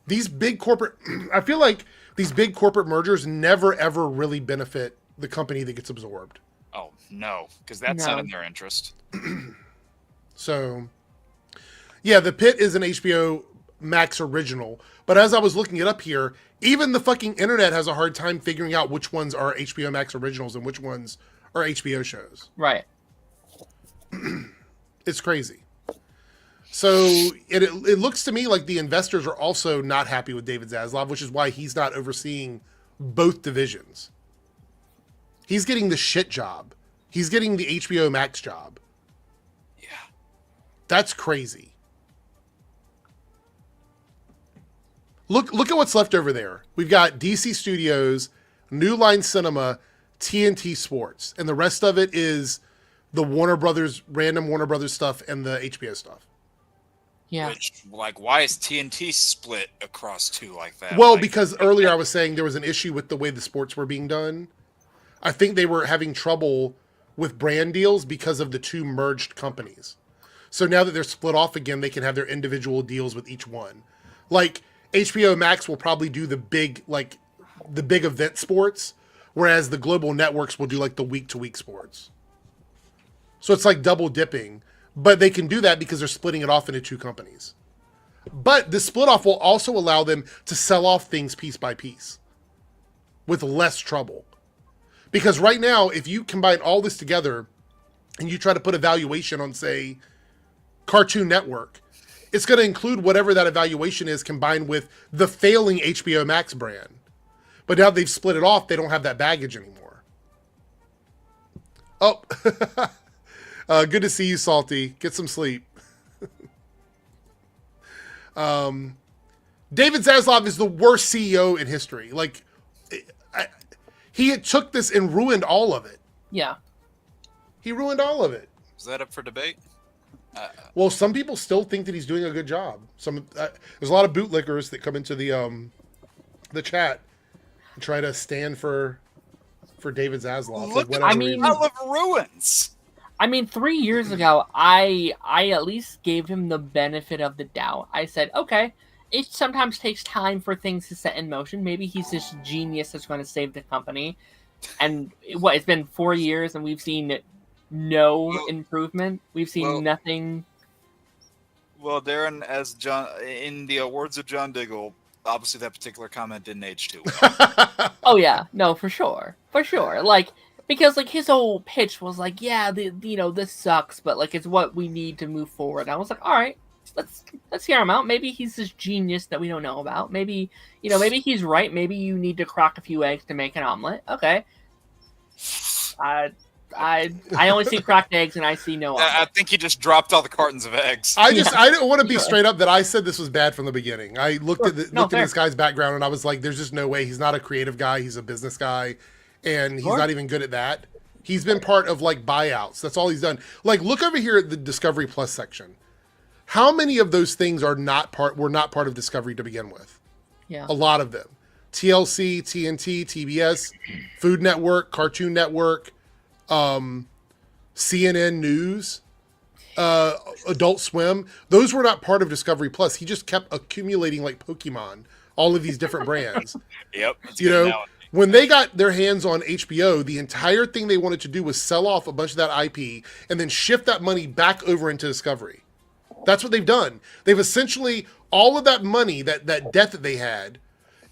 These big corporate... I feel like these big corporate mergers never, ever really benefit the company that gets absorbed. Oh, no, because that's not in their interest. So, yeah, The Pit is an HBO Max original. But as I was looking it up here, even the fucking internet has a hard time figuring out which ones are HBO Max originals and which ones are HBO shows. Right. It's crazy. So it looks to me like the investors are also not happy with David Zaslav, which is why he's not overseeing both divisions. He's getting the shit job. He's getting the HBO Max job. Yeah. That's crazy. Look at what's left over there. We've got DC Studios, New Line Cinema, TNT Sports, and the rest of it is the random Warner Brothers stuff and the HBO stuff. Yeah. Which, like, why is TNT split across two like that? Well, like, because earlier I was saying there was an issue with the way the sports were being done. I think they were having trouble with brand deals because of the two merged companies. So now that they're split off again, they can have their individual deals with each one. Like, HBO Max will probably do the big event sports, whereas the global networks will do like the week-to-week sports. So it's like double dipping, but they can do that because they're splitting it off into two companies. But the split off will also allow them to sell off things piece by piece with less trouble. Because right now, if you combine all this together and you try to put a valuation on, say, Cartoon Network, it's going to include whatever that evaluation is combined with the failing HBO Max brand. But now they've split it off, they don't have that baggage anymore. Oh, good to see you, Salty. Get some sleep. David Zaslav is the worst CEO in history. Like, he took this and ruined all of it. Yeah. He ruined all of it. Is that up for debate? Well, some people still think that he's doing a good job. There's a lot of bootlickers that come into the chat and try to stand for David Zaslav. Look, like, I mean, I love ruins. I mean, 3 years ago, I at least gave him the benefit of the doubt. I said, okay, it sometimes takes time for things to set in motion. Maybe he's this genius that's going to save the company. And it's been 4 years and we've seen no improvement. We've seen nothing. Well, Darren, as John, in the words of John Diggle, obviously that particular comment didn't age too well. Oh yeah, no, for sure. Like, because like his whole pitch was like, yeah, this sucks, but like it's what we need to move forward. And I was like, all right, let's hear him out. Maybe he's this genius that we don't know about. Maybe maybe he's right. Maybe you need to crack a few eggs to make an omelet. Okay. I only see cracked eggs and I see no omelet. I think he just dropped all the cartons of eggs. I didn't want to be straight up that I said this was bad from the beginning. I looked at this guy's background and I was like, there's just no way. He's not a creative guy. He's a business guy. And he's not even good at that. He's been part of like buyouts. That's all he's done. Like, look over here at the Discovery Plus section. How many of those things were not part of Discovery to begin with? Yeah. A lot of them. TLC, TNT, TBS, Food Network, Cartoon Network, CNN News, Adult Swim. Those were not part of Discovery Plus. He just kept accumulating like Pokemon, all of these different brands. Yep. When they got their hands on HBO, the entire thing they wanted to do was sell off a bunch of that IP and then shift that money back over into Discovery. That's what they've done. They've essentially, all of that money, that debt that they had,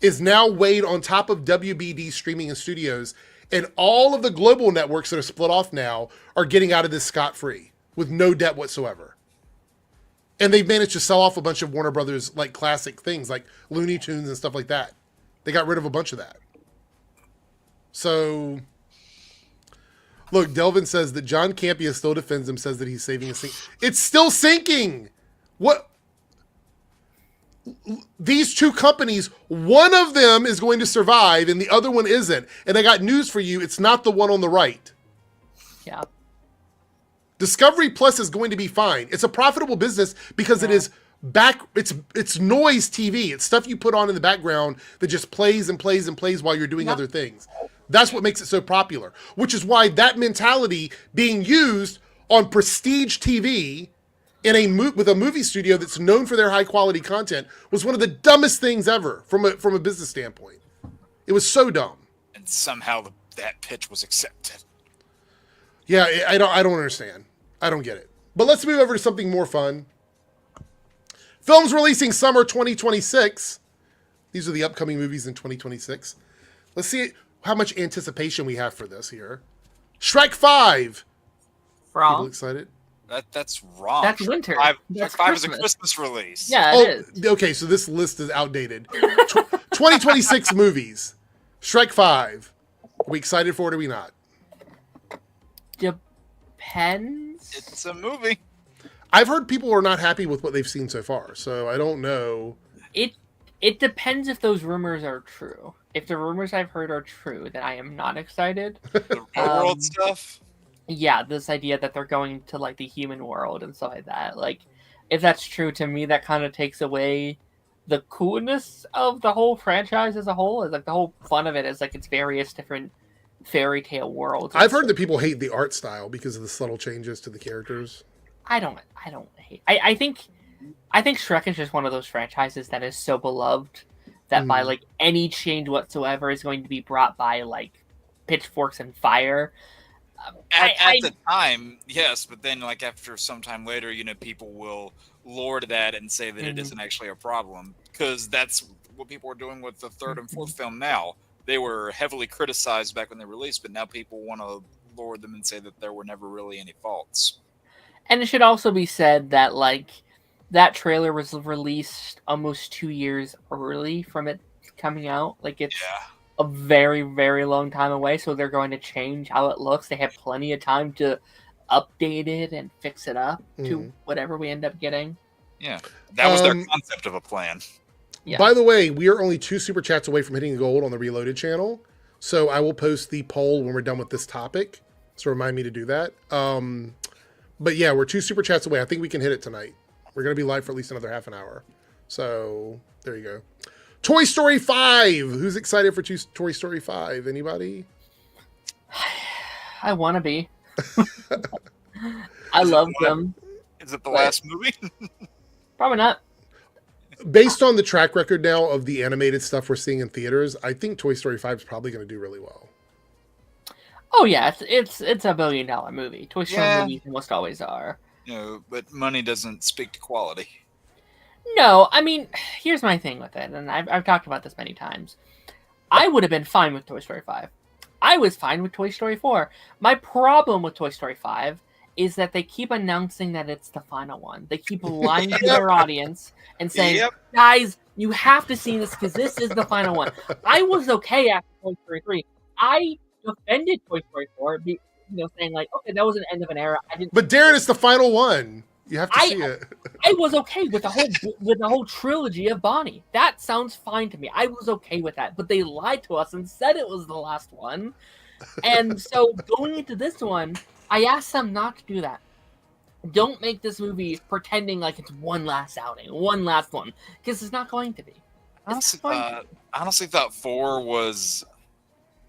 is now weighed on top of WBD streaming and studios, and all of the global networks that are split off now are getting out of this scot-free. with no debt whatsoever. And they've managed to sell off a bunch of Warner Brothers like classic things like Looney Tunes and stuff like that. They got rid of a bunch of that. So, look, Delvin says that John Campea still defends him, says that he's saving a sink. It's still sinking. What? These two companies, one of them is going to survive and the other one isn't. And I got news for you. It's not the one on the right. Yeah. Discovery Plus is going to be fine. It's a profitable business because it is it's noise TV. It's stuff you put on in the background that just plays and plays and plays while you're doing other things. That's what makes it so popular, which is why that mentality being used on prestige TV with a movie studio that's known for their high quality content was one of the dumbest things ever from a business standpoint. It was so dumb. And somehow that pitch was accepted. Yeah, I don't understand. I don't get it. But let's move over to something more fun. Films releasing summer 2026. These are the upcoming movies in 2026. Let's see how much anticipation we have for this here. Shrek 5. Wrong. People excited? That's wrong. That's winter. Shrek 5 is a Christmas release. Yeah, it is. Okay, so this list is outdated. 2026 movies. Shrek 5. Are we excited for it or are we not? Depends. It's a movie. I've heard people are not happy with what they've seen so far, so I don't know. It depends if those rumors are true. If the rumors I've heard are true, then I am not excited. The real world stuff. Yeah, this idea that they're going to like the human world and stuff like that. Like, if that's true, to me, that kind of takes away the coolness of the whole franchise as a whole. Is like the whole fun of it is like it's various different fairy tale worlds. I've heard that people hate the art style because of the subtle changes to the characters. I don't hate. I think Shrek is just one of those franchises that is so beloved that by like any change whatsoever is going to be brought by like pitchforks and fire. At the time, yes, but then like after some time later, people will lord that and say that it isn't actually a problem because that's what people are doing with the third and fourth film now. They were heavily criticized back when they released, but now people want to lord them and say that there were never really any faults. And it should also be said that like that trailer was released almost 2 years early from it coming out. Like it's a very, very long time away, so they're going to change how it looks. They have plenty of time to update it and fix it up to whatever we end up getting. Yeah, that was their concept of a plan. Yeah. By the way, we are only 2 super chats away from hitting gold on the Reloaded channel, so I will post the poll when we're done with this topic. So remind me to do that. But yeah, we're 2 super chats away. I think we can hit it tonight. We're going to be live for at least another half an hour. So there you go. Toy Story 5. Who's excited for Toy Story 5? Anybody? I want to be. I love them. Is it the last movie? Probably not. Based on the track record now of the animated stuff we're seeing in theaters, I think Toy Story 5 is probably going to do really well. Oh yeah, it's a $1 billion movie. Toy Story movies almost always are. But money doesn't speak to quality. No, I mean, here's my thing with it, and I've talked about this many times. I would have been fine with Toy Story 5. I was fine with Toy Story 4. My problem with Toy Story 5 is that they keep announcing that it's the final one. They keep lying to their audience and saying, guys, you have to see this because this is the final one. I was okay after Toy Story 3. I defended Toy Story 4, saying like, okay, that was an end of an era. But Darren, it's the final one. You have to see it. I was okay with the whole trilogy of Bonnie. That sounds fine to me. I was okay with that. But they lied to us and said it was the last one. And so going into this one, I asked them not to do that. Don't make this movie pretending like it's one last outing, one last one, because it's not going to be. I honestly thought 4 was...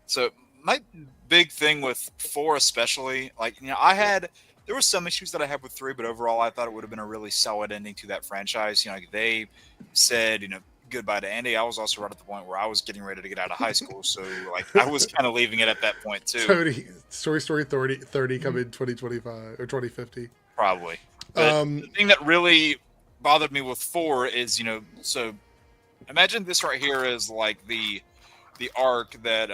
So my big thing with 4 especially, there were some issues that I had with 3, but overall I thought it would have been a really solid ending to that franchise. They said, goodbye to Andy. I was also right at the point where I was getting ready to get out of high school, so I was kind of leaving it at that point too. Toy Story 30 come in 2025 or 2050. Probably. But the thing that really bothered me with 4 is, so imagine this right here is like the arc that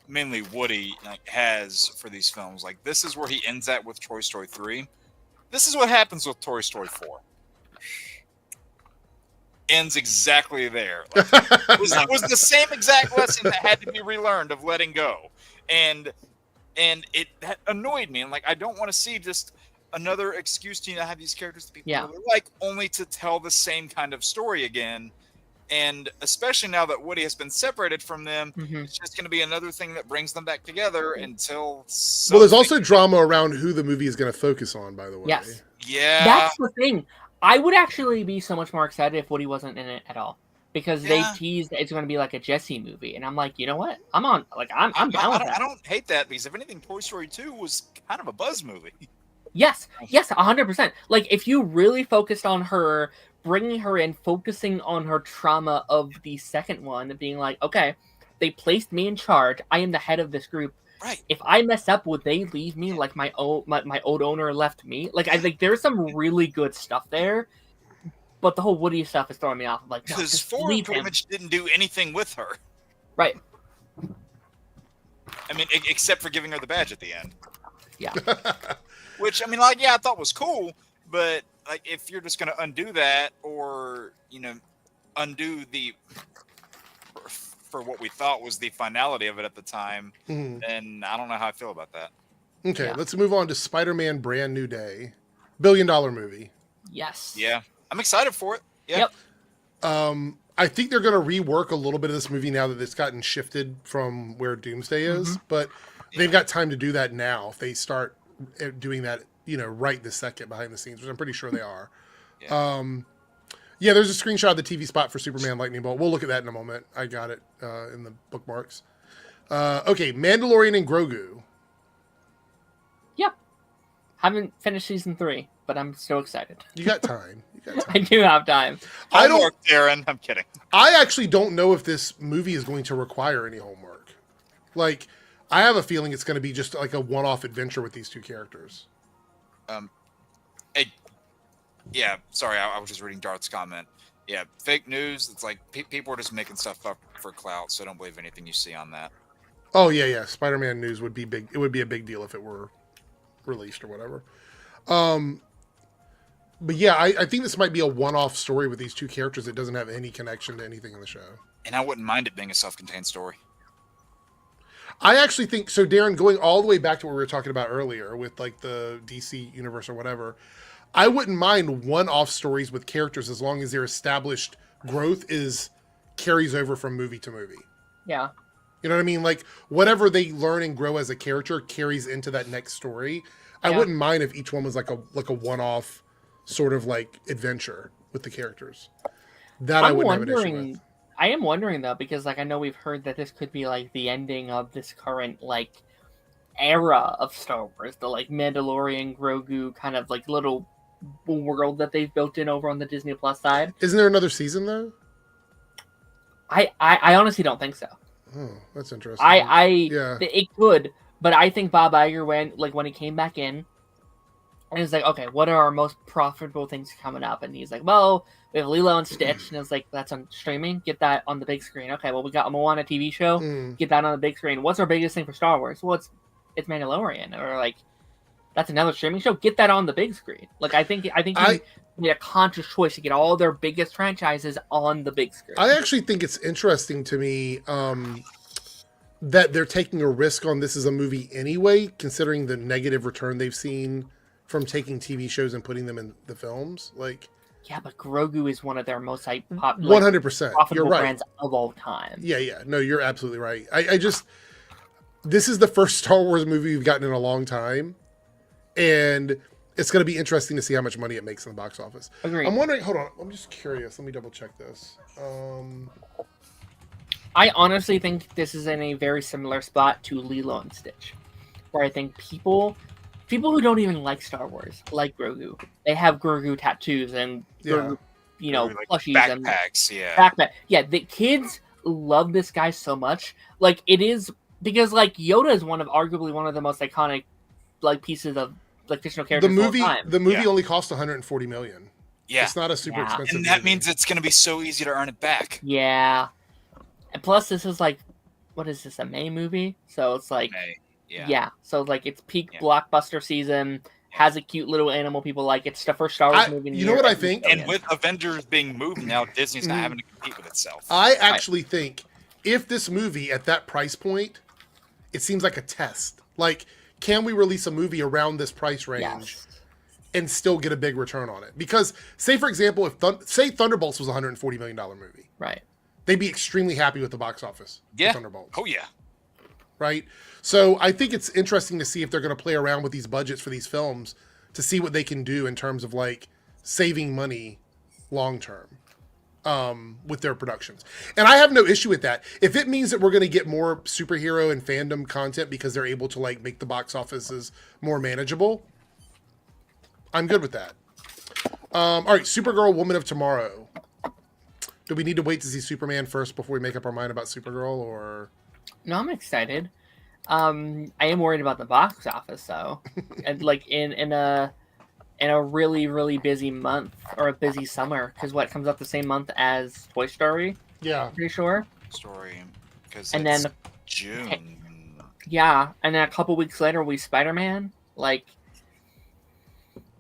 mainly Woody has for these films. Like this is where he ends at with Toy Story 3. this is what happens with Toy Story 4. Ends exactly there. Like, it was the same exact lesson that had to be relearned of letting go, and it that annoyed me. And like, I don't want to see just another excuse to have these characters that people really like, only to tell the same kind of story again. And especially now that Woody has been separated from them, it's just going to be another thing that brings them back together until. Well, there's also drama around who the movie is going to focus on, by the way. Yes. Yeah. That's the thing. I would actually be so much more excited if Woody wasn't in it at all, because they teased it's going to be like a Jesse movie, and I'm like, you know what? I'm down with that. I don't hate that, because if anything, Toy Story 2 was kind of a buzz movie. Yes, 100%. Like, if you really focused on her, bringing her in, focusing on her trauma of the second one, being like, okay, they placed me in charge. I am the head of this group. Right. If I mess up, would they leave me like my old owner left me? Like, I think there's some really good stuff there, but the whole Woody stuff is throwing me off. I'm like, no, because Ford pretty much didn't do anything with her. Right. I mean, except for giving her the badge at the end. Yeah. Which, I mean, like, yeah, I thought was cool, but like, if you're just going to undo that, or, you know, undo the, for what we thought was the finality of it at the time, then I don't know how I feel about that. Okay, let's move on to Spider-Man Brand New Day. $1 billion movie. Yes. Yeah. I'm excited for it. Yeah. Yep. I think they're going to rework a little bit of this movie now that it's gotten shifted from where Doomsday is, but they've got time to do that now if they start doing that, you know, right this second behind the scenes, which I'm pretty sure they are. Yeah, there's a screenshot of the TV spot for Superman Lightning Bolt. We'll look at that in a moment. I got it in the bookmarks. Okay, Mandalorian and Grogu. Yep. Haven't finished season 3, but I'm so excited. You got time. I do have time. I don't, Homework, Darren. I'm kidding. I actually don't know if this movie is going to require any homework. Like, I have a feeling it's going to be just like a one-off adventure with these two characters. Yeah, sorry, I was just reading Darth's comment. Yeah, fake news. It's like people are just making stuff up for clout, so don't believe anything you see on that. Oh, yeah. Spider-Man news would be big. It would be a big deal if it were released or whatever. But yeah, I think this might be a one-off story with these two characters that doesn't have any connection to anything in the show. And I wouldn't mind it being a self-contained story. I actually think, so Darren, going all the way back to what we were talking about earlier with like the DC universe or whatever, I wouldn't mind one-off stories with characters as long as their established growth carries over from movie to movie. Yeah. You know what I mean? Like, whatever they learn and grow as a character carries into that next story. I wouldn't mind if each one was like a one-off sort of like adventure with the characters. That I wouldn't have an issue with. I am wondering though, because like I know we've heard that this could be like the ending of this current like era of Star Wars, the like Mandalorian, Grogu kind of like little world that they've built in over on the Disney Plus side. Isn't there another season though? I honestly don't think so. Oh, that's interesting. It could, but I think Bob Iger when he came back in, and he's like, okay, what are our most profitable things coming up? And he's like, well, we have Lilo and Stitch, and it's like, that's on streaming. Get that on the big screen. Okay, well, we got a Moana TV show. Get that on the big screen. What's our biggest thing for Star Wars? Well, it's Mandalorian, or like, that's another streaming show. Get that on the big screen. Like, I think he made a conscious choice to get all their biggest franchises on the big screen. I actually think it's interesting to me that they're taking a risk on this as a movie anyway, considering the negative return they've seen from taking TV shows and putting them in the films. Like, yeah, but Grogu is one of their most 100%. profitable You're right. brands of all time. Yeah. No, you're absolutely right. I just, this is the first Star Wars movie we've gotten in a long time, and it's going to be interesting to see how much money it makes in the box office. Agreed. I'm wondering, hold on, I'm just curious. Let me double check this. I honestly think this is in a very similar spot to Lilo and Stitch, where I think people who don't even like Star Wars like Grogu. They have Grogu tattoos and Grogu, like plushies backpacks, and backpack. Yeah, the kids love this guy so much. Like, it is because like Yoda is arguably one of the most iconic like pieces of like fictional characters. The movie only cost $140 million. Yeah, it's not a super expensive. And that movie. means it's going to be so easy to earn it back. Yeah, and plus this is like, what is this, a May movie? So it's like. May. Yeah, so like it's peak blockbuster season. has a cute little animal people like. It's the first Star Wars movie. You know what I think? And with Avengers being moved now, Disney's not having to compete with itself. I actually think if this movie at that price point, it seems like a test. Like, can we release a movie around this price range and still get a big return on it? Because, say for example, if say Thunderbolts was a $140 million movie, right? They'd be extremely happy with the box office. Yeah. Thunderbolts. Oh yeah. Right. So I think it's interesting to see if they're going to play around with these budgets for these films to see what they can do in terms of like saving money long term with their productions. And I have no issue with that. If it means that we're going to get more superhero and fandom content because they're able to like make the box offices more manageable, I'm good with that. All right, Supergirl, Woman of Tomorrow. Do we need to wait to see Superman first before we make up our mind about Supergirl, or? No, I'm excited. I am worried about the box office though. And like in a really, really busy month or a busy summer, because what comes out the same month as Toy Story? Yeah, pretty sure. Story, because and it's then June. Yeah, and then a couple weeks later we Spider-Man. Like,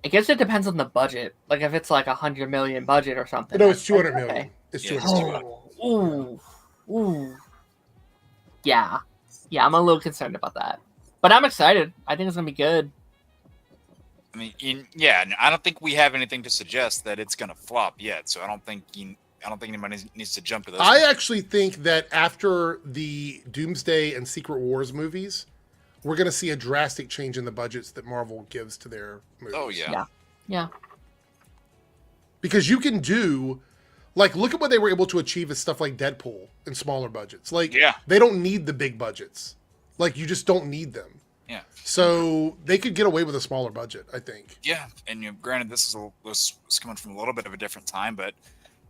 I guess it depends on the budget. Like if it's like $100 million budget or something. No, it's 200 million. It's 200 million. Ooh. Yeah, I'm a little concerned about that, but I'm excited. I think it's gonna be good. I mean, I don't think we have anything to suggest that it's gonna flop yet. So I don't think anybody needs to jump to this. I actually think that after the Doomsday and Secret Wars movies, we're gonna see a drastic change in the budgets that Marvel gives to their movies. Oh yeah. Because you can do. Like, look at what they were able to achieve with stuff like Deadpool in smaller budgets. Like, they don't need the big budgets. Like, you just don't need them. Yeah. So they could get away with a smaller budget, I think. Yeah, and granted, this was coming from a little bit of a different time, but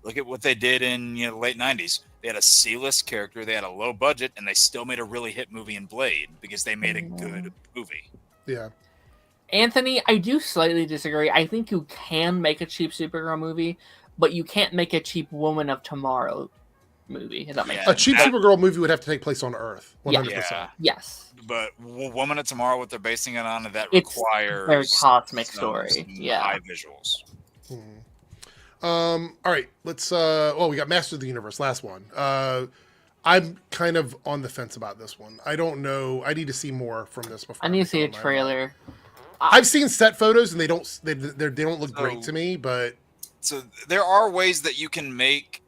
look at what they did in the late '90s. They had a C-list character, they had a low budget, and they still made a really hit movie in Blade because they made a good movie. Yeah. Anthony, I do slightly disagree. I think you can make a cheap Supergirl movie, but you can't make a cheap Woman of Tomorrow movie. Does that make sense? A cheap Supergirl movie would have to take place on Earth. 100%. Yeah. Yes. But Woman of Tomorrow, what they're basing it on, that it's requires a very cosmic story. High visuals. All right, let's. We got Master of the Universe, last one. I'm kind of on the fence about this one. I don't know. I need to see more from this before. I need to see a trailer. I've seen set photos and they don't look great to me, but. So there are ways that you can make.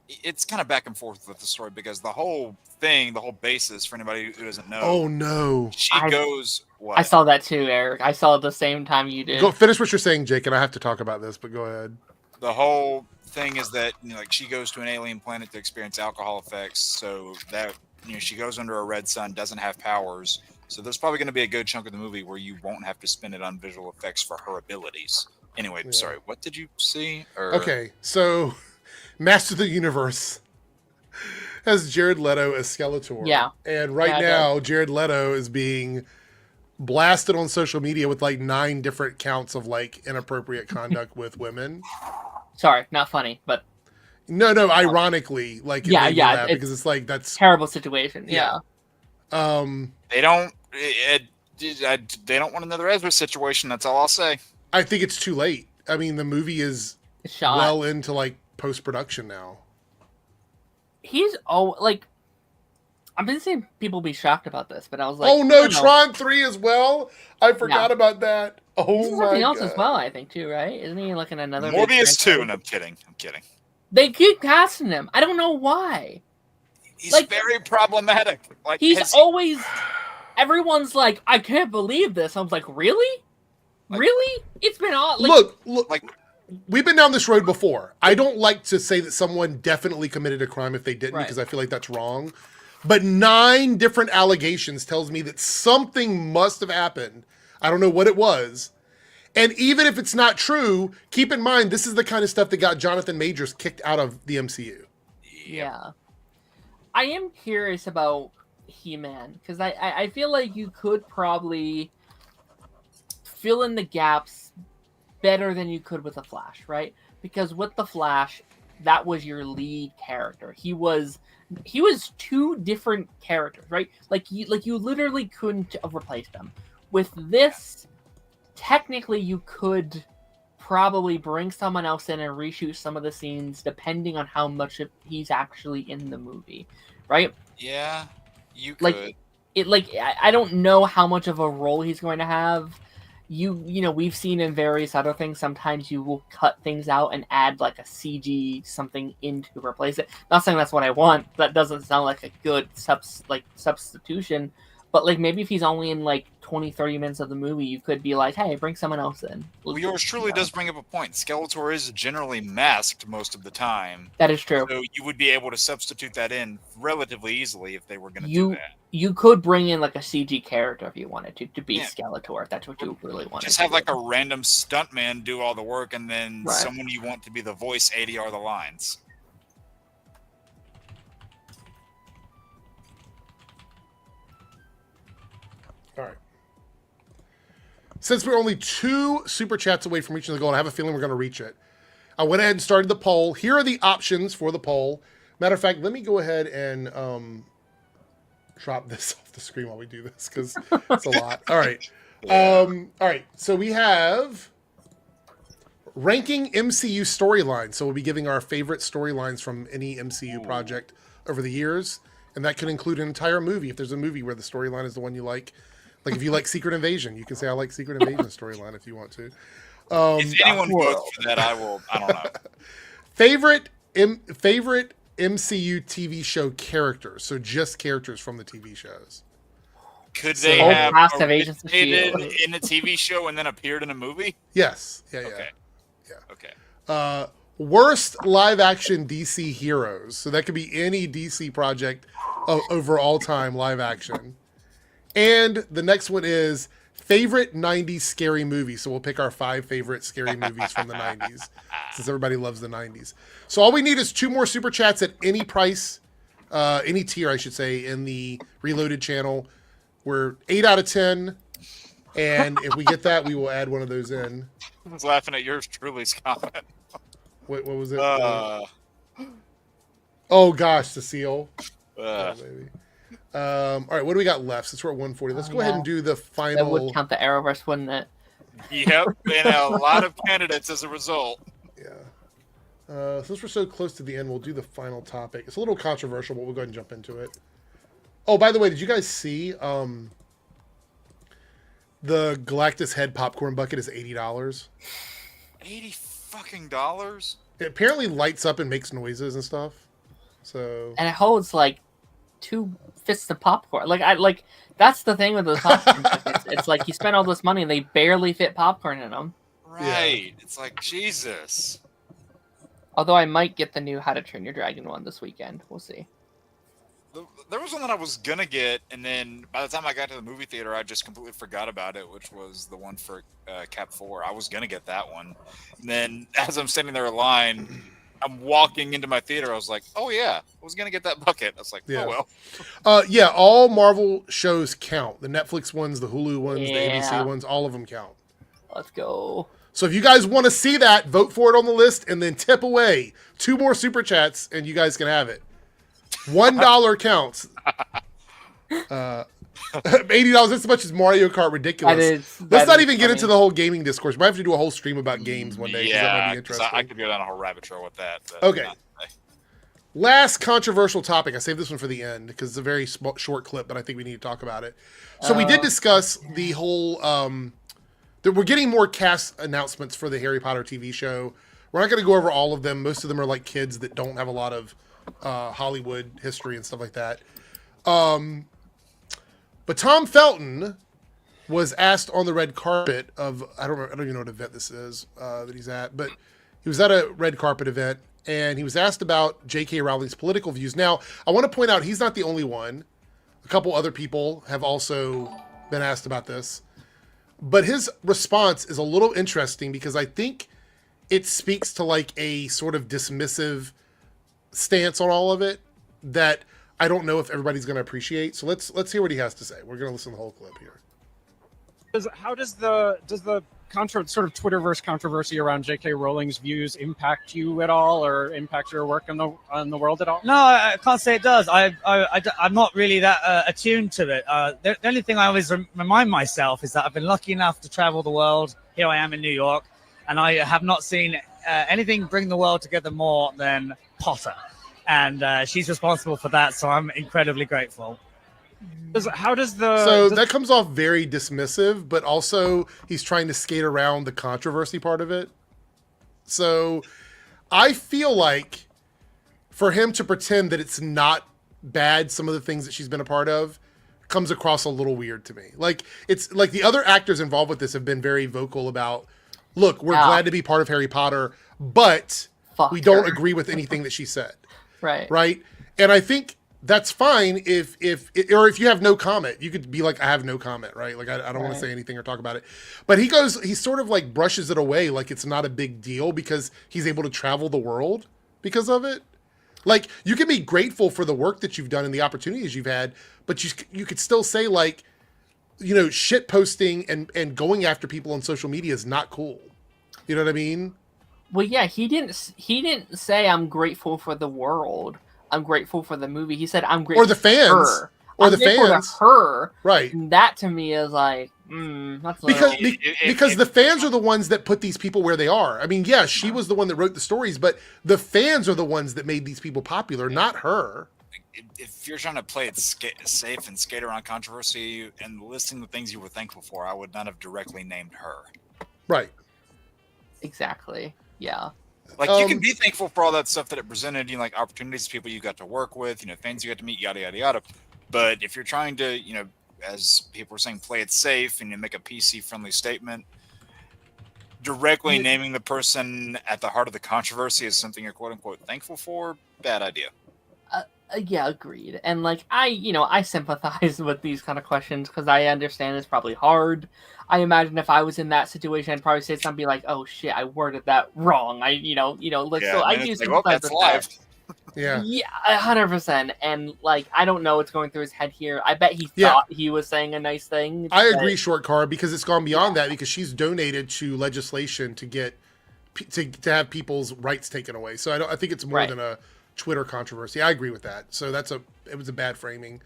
It's kind of back and forth with the story because the whole thing, the whole basis for anybody who doesn't know. Oh no! I saw that too, Eric. I saw it the same time you did. Go finish what you're saying, Jake, and I have to talk about this, but go ahead. The whole thing is that she goes to an alien planet to experience alcohol effects, so that she goes under a red sun, doesn't have powers. So there's probably going to be a good chunk of the movie where you won't have to spend it on visual effects for her abilities. Anyway, sorry, what did you see? Okay, so Master of the Universe has Jared Leto as Skeletor. Yeah. And now, Jared Leto is being blasted on social media with like 9 different counts of like inappropriate conduct with women. Sorry, not funny, but... No, ironically, like... Yeah, because it's like, that's... Terrible situation, yeah. They don't want another Ezra situation, that's all I'll say. I think it's too late. I mean, the movie is well into like post-production now. I've been seeing people be shocked about this, but I was like, oh no, Tron 3 as well? I forgot about that. Oh my something else God. as well, I think too, right? Isn't he looking another Morbius 2? And I'm kidding. They keep casting him. I don't know why. He's very problematic. Like always. Everyone's like, I can't believe this. I was like, really? Really? It's been all look. Like, we've been down this road before. I don't like to say that someone definitely committed a crime if they didn't, because I feel like that's wrong. But 9 different allegations tells me that something must have happened. I don't know what it was. And even if it's not true, keep in mind, this is the kind of stuff that got Jonathan Majors kicked out of the MCU. Yeah. I am curious about He-Man, because I feel like you could probably fill in the gaps better than you could with the Flash, right? Because with the Flash, that was your lead character. He was 2 different characters, right? Like you literally couldn't have replaced them. With this, technically you could probably bring someone else in and reshoot some of the scenes depending on how much he's actually in the movie, right? Yeah, you Like, could. I don't know how much of a role he's going to have. You know, we've seen in various other things, sometimes you will cut things out and add like a CG something in to replace it. Not saying that's what I want. That doesn't sound like a good substitution. But like maybe if he's only in like 20-30 minutes of the movie, you could be like, hey, bring someone else in. Well, yours truly does bring up a point. Skeletor is generally masked most of the time. That is true. So you would be able to substitute that in relatively easily if they were going to do that. You could bring in like a CG character if you wanted to be Skeletor, if that's what you really wanted. Just have like a random stuntman do all the work, and then Right. someone you want to be the voice ADR the lines. All right. Since we're only 2 super chats away from reaching the goal, and I have a feeling we're going to reach it, I went ahead and started the poll. Here are the options for the poll. Matter of fact, let me go ahead and drop this off the screen while we do this, because it's a lot. All right. All right. So we have ranking MCU storylines. So we'll be giving our favorite storylines from any MCU project over the years. And that could include an entire movie. If there's a movie where the storyline is the one you like. Like if you like Secret Invasion, you can say I like Secret Invasion storyline if you want to. If anyone votes for that, I don't know. Favorite MCU TV show characters. So just characters from the TV shows. Could they Whole have cast of Agents of originated S.H.I.E.L.D. in a TV show and then appeared in a movie? Yes. Yeah. Okay. Yeah. Okay. Worst live action DC heroes. So that could be any DC project over all time live action. And the next one is favorite 90s scary movie. So we'll pick our 5 favorite scary movies from the 90s, since everybody loves the 90s. So all we need is 2 more super chats at any price, any tier, I should say, in the Reloaded channel. We're 8 out of 10. And if we get that, we will add one of those in. I was laughing at yours truly's comment. What was it? Oh gosh, Cecile. Maybe. All right, what do we got left? Since we're at 140, let's go ahead and do the final. That would count the Arrowverse, wouldn't it? Yep, and a lot of candidates as a result. Yeah. Since we're so close to the end, we'll do the final topic. It's a little controversial, but we'll go ahead and jump into it. Oh, by the way, did you guys see the Galactus head popcorn bucket is $80? $80 It apparently lights up and makes noises and stuff. So. And it holds like 2 fists of popcorn. Like that's the thing with those popcorn buckets. It's like you spend all this money and they barely fit popcorn in them. Right. Yeah. It's like, Jesus. Although I might get the new How to Train Your Dragon one this weekend. We'll see. There was one that I was going to get, and then by the time I got to the movie theater, I just completely forgot about it, which was the one for Cap 4. I was going to get that one. And then as I'm standing there in line, I'm walking into my theater. I was like, oh, yeah, I was going to get that bucket. I was like, oh, well. Yeah, all Marvel shows count. The Netflix ones, the Hulu ones, the ABC ones, all of them count. Let's go. So if you guys want to see that, vote for it on the list and then tip away 2 more super chats and you guys can have it. $1 counts. $80, that's as much as Mario Kart. Ridiculous. Let's not even get into the whole gaming discourse. We might have to do a whole stream about games one day. Yeah, that might be interesting. I could go down a whole rabbit trail with that. Okay. Last controversial topic. I saved this one for the end because it's a very short clip, but I think we need to talk about it. So we did discuss the whole... that we're getting more cast announcements for the Harry Potter TV show. We're not going to go over all of them. Most of them are like kids that don't have a lot of Hollywood history and stuff like that. But Tom Felton was asked on the red carpet of, I don't even know what event this is that he's at, but he was at a red carpet event and he was asked about J.K. Rowling's political views. Now, I want to point out he's not the only one. A couple other people have also been asked about this. But his response is a little interesting because I think it speaks to like a sort of dismissive stance on all of it that I don't know if everybody's going to appreciate. So let's hear what he has to say. We're going to listen to the whole clip here. How does the sort of Twitterverse controversy around J.K. Rowling's views impact you at all, or impact your work in the world at all? No, I can't say it does. I'm not really that attuned to it. The only thing I always remind myself is that I've been lucky enough to travel the world. Here I am in New York, and I have not seen anything bring the world together more than Potter. And she's responsible for that, so I'm incredibly grateful. That comes off very dismissive, but also he's trying to skate around the controversy part of it. So I feel like for him to pretend that it's not bad, some of the things that she's been a part of comes across a little weird to me. Like, it's like the other actors involved with this have been very vocal about, look, we're glad to be part of Harry Potter, but we don't agree with anything that she said. Right. And I think that's fine if you have no comment. You could be like, I have no comment, right? Like, I don't want to say anything or talk about it. But he sort of like brushes it away like it's not a big deal because he's able to travel the world because of it. Like, you can be grateful for the work that you've done and the opportunities you've had, but you could still say, like, you know, shit posting and going after people on social media is not cool. You know what I mean? Well, yeah, he didn't say I'm grateful for the world. I'm grateful for the movie. He said I'm grateful or the fans for her. Or I'm the fans for her. Right. And that to me is like, that's because the fans are the ones that put these people where they are. I mean, yeah, she was the one that wrote the stories, but the fans are the ones that made these people popular, not her. If you're trying to play it safe and skate around controversy and listing the things you were thankful for, I would not have directly named her. Right. Exactly. Yeah. Like, you can be thankful for all that stuff that it presented, you know, like opportunities, people you got to work with, you know, fans you got to meet, yada, yada, yada. But if you're trying to, you know, as people were saying, play it safe and you make a PC-friendly statement, directly naming the person at the heart of the controversy as something you're quote-unquote thankful for, bad idea. Yeah, agreed. And like, I sympathize with these kind of questions because I understand it's probably hard. I imagine if I was in that situation, I'd probably say something like, "Oh shit, I worded that wrong." I do sympathize with that. Yeah, 100%. And like, I don't know what's going through his head here. I bet he thought he was saying a nice thing. I agree, Short Car, because it's gone beyond that because she's donated to legislation to get to have people's rights taken away. So I think it's more than a Twitter controversy. I agree with that. So it was a bad framing.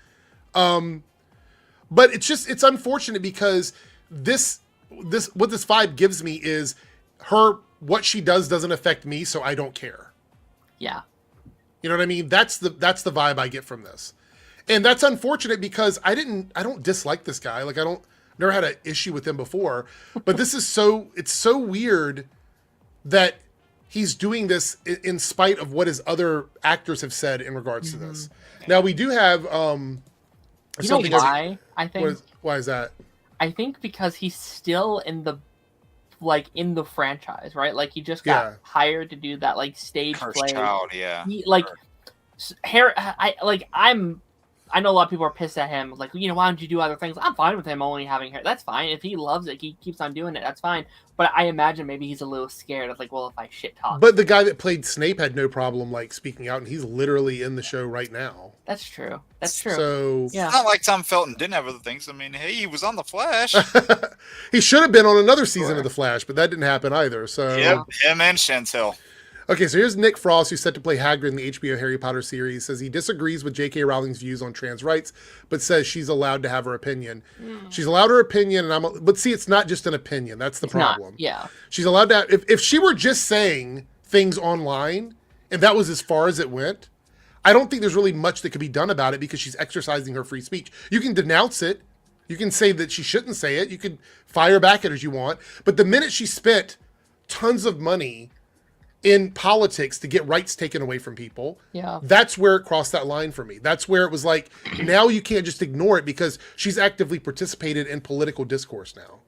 But it's unfortunate because this what this vibe gives me is what she does doesn't affect me, so I don't care. Yeah. You know what I mean? That's the vibe I get from this. And that's unfortunate because I don't dislike this guy. Like, never had an issue with him before, but this is it's so weird that he's doing this in spite of what his other actors have said in regards to this. Now we do have you know why? I think why is that? I think because he's still in the franchise, right? Like, he just got hired to do that like stage First play. child, yeah. I know a lot of people are pissed at him. Like, you know, why don't you do other things? I'm fine with him only having hair. That's fine. If he loves it, he keeps on doing it. That's fine. But I imagine maybe he's a little scared of like, well, if I shit talk. But the guy that played Snape had no problem like speaking out, and he's literally in the show right now. That's true. That's true. So yeah. It's not like Tom Felton didn't have other things. I mean, hey, he was on The Flash. He should have been on another season of The Flash, but that didn't happen either. So him and Chantel. Okay, so here's Nick Frost, who's set to play Hagrid in the HBO Harry Potter series, says he disagrees with J.K. Rowling's views on trans rights, but says she's allowed to have her opinion. She's allowed her opinion, but see, it's not just an opinion. That's the problem. Yeah. She's allowed to have, if she were just saying things online, and that was as far as it went, I don't think there's really much that could be done about it because she's exercising her free speech. You can denounce it. You can say that she shouldn't say it. You could fire back at her as you want. But the minute she spent tons of money in politics to get rights taken away from people, that's where it crossed that line for me. That's where it was like, now you can't just ignore it because she's actively participated in political discourse now.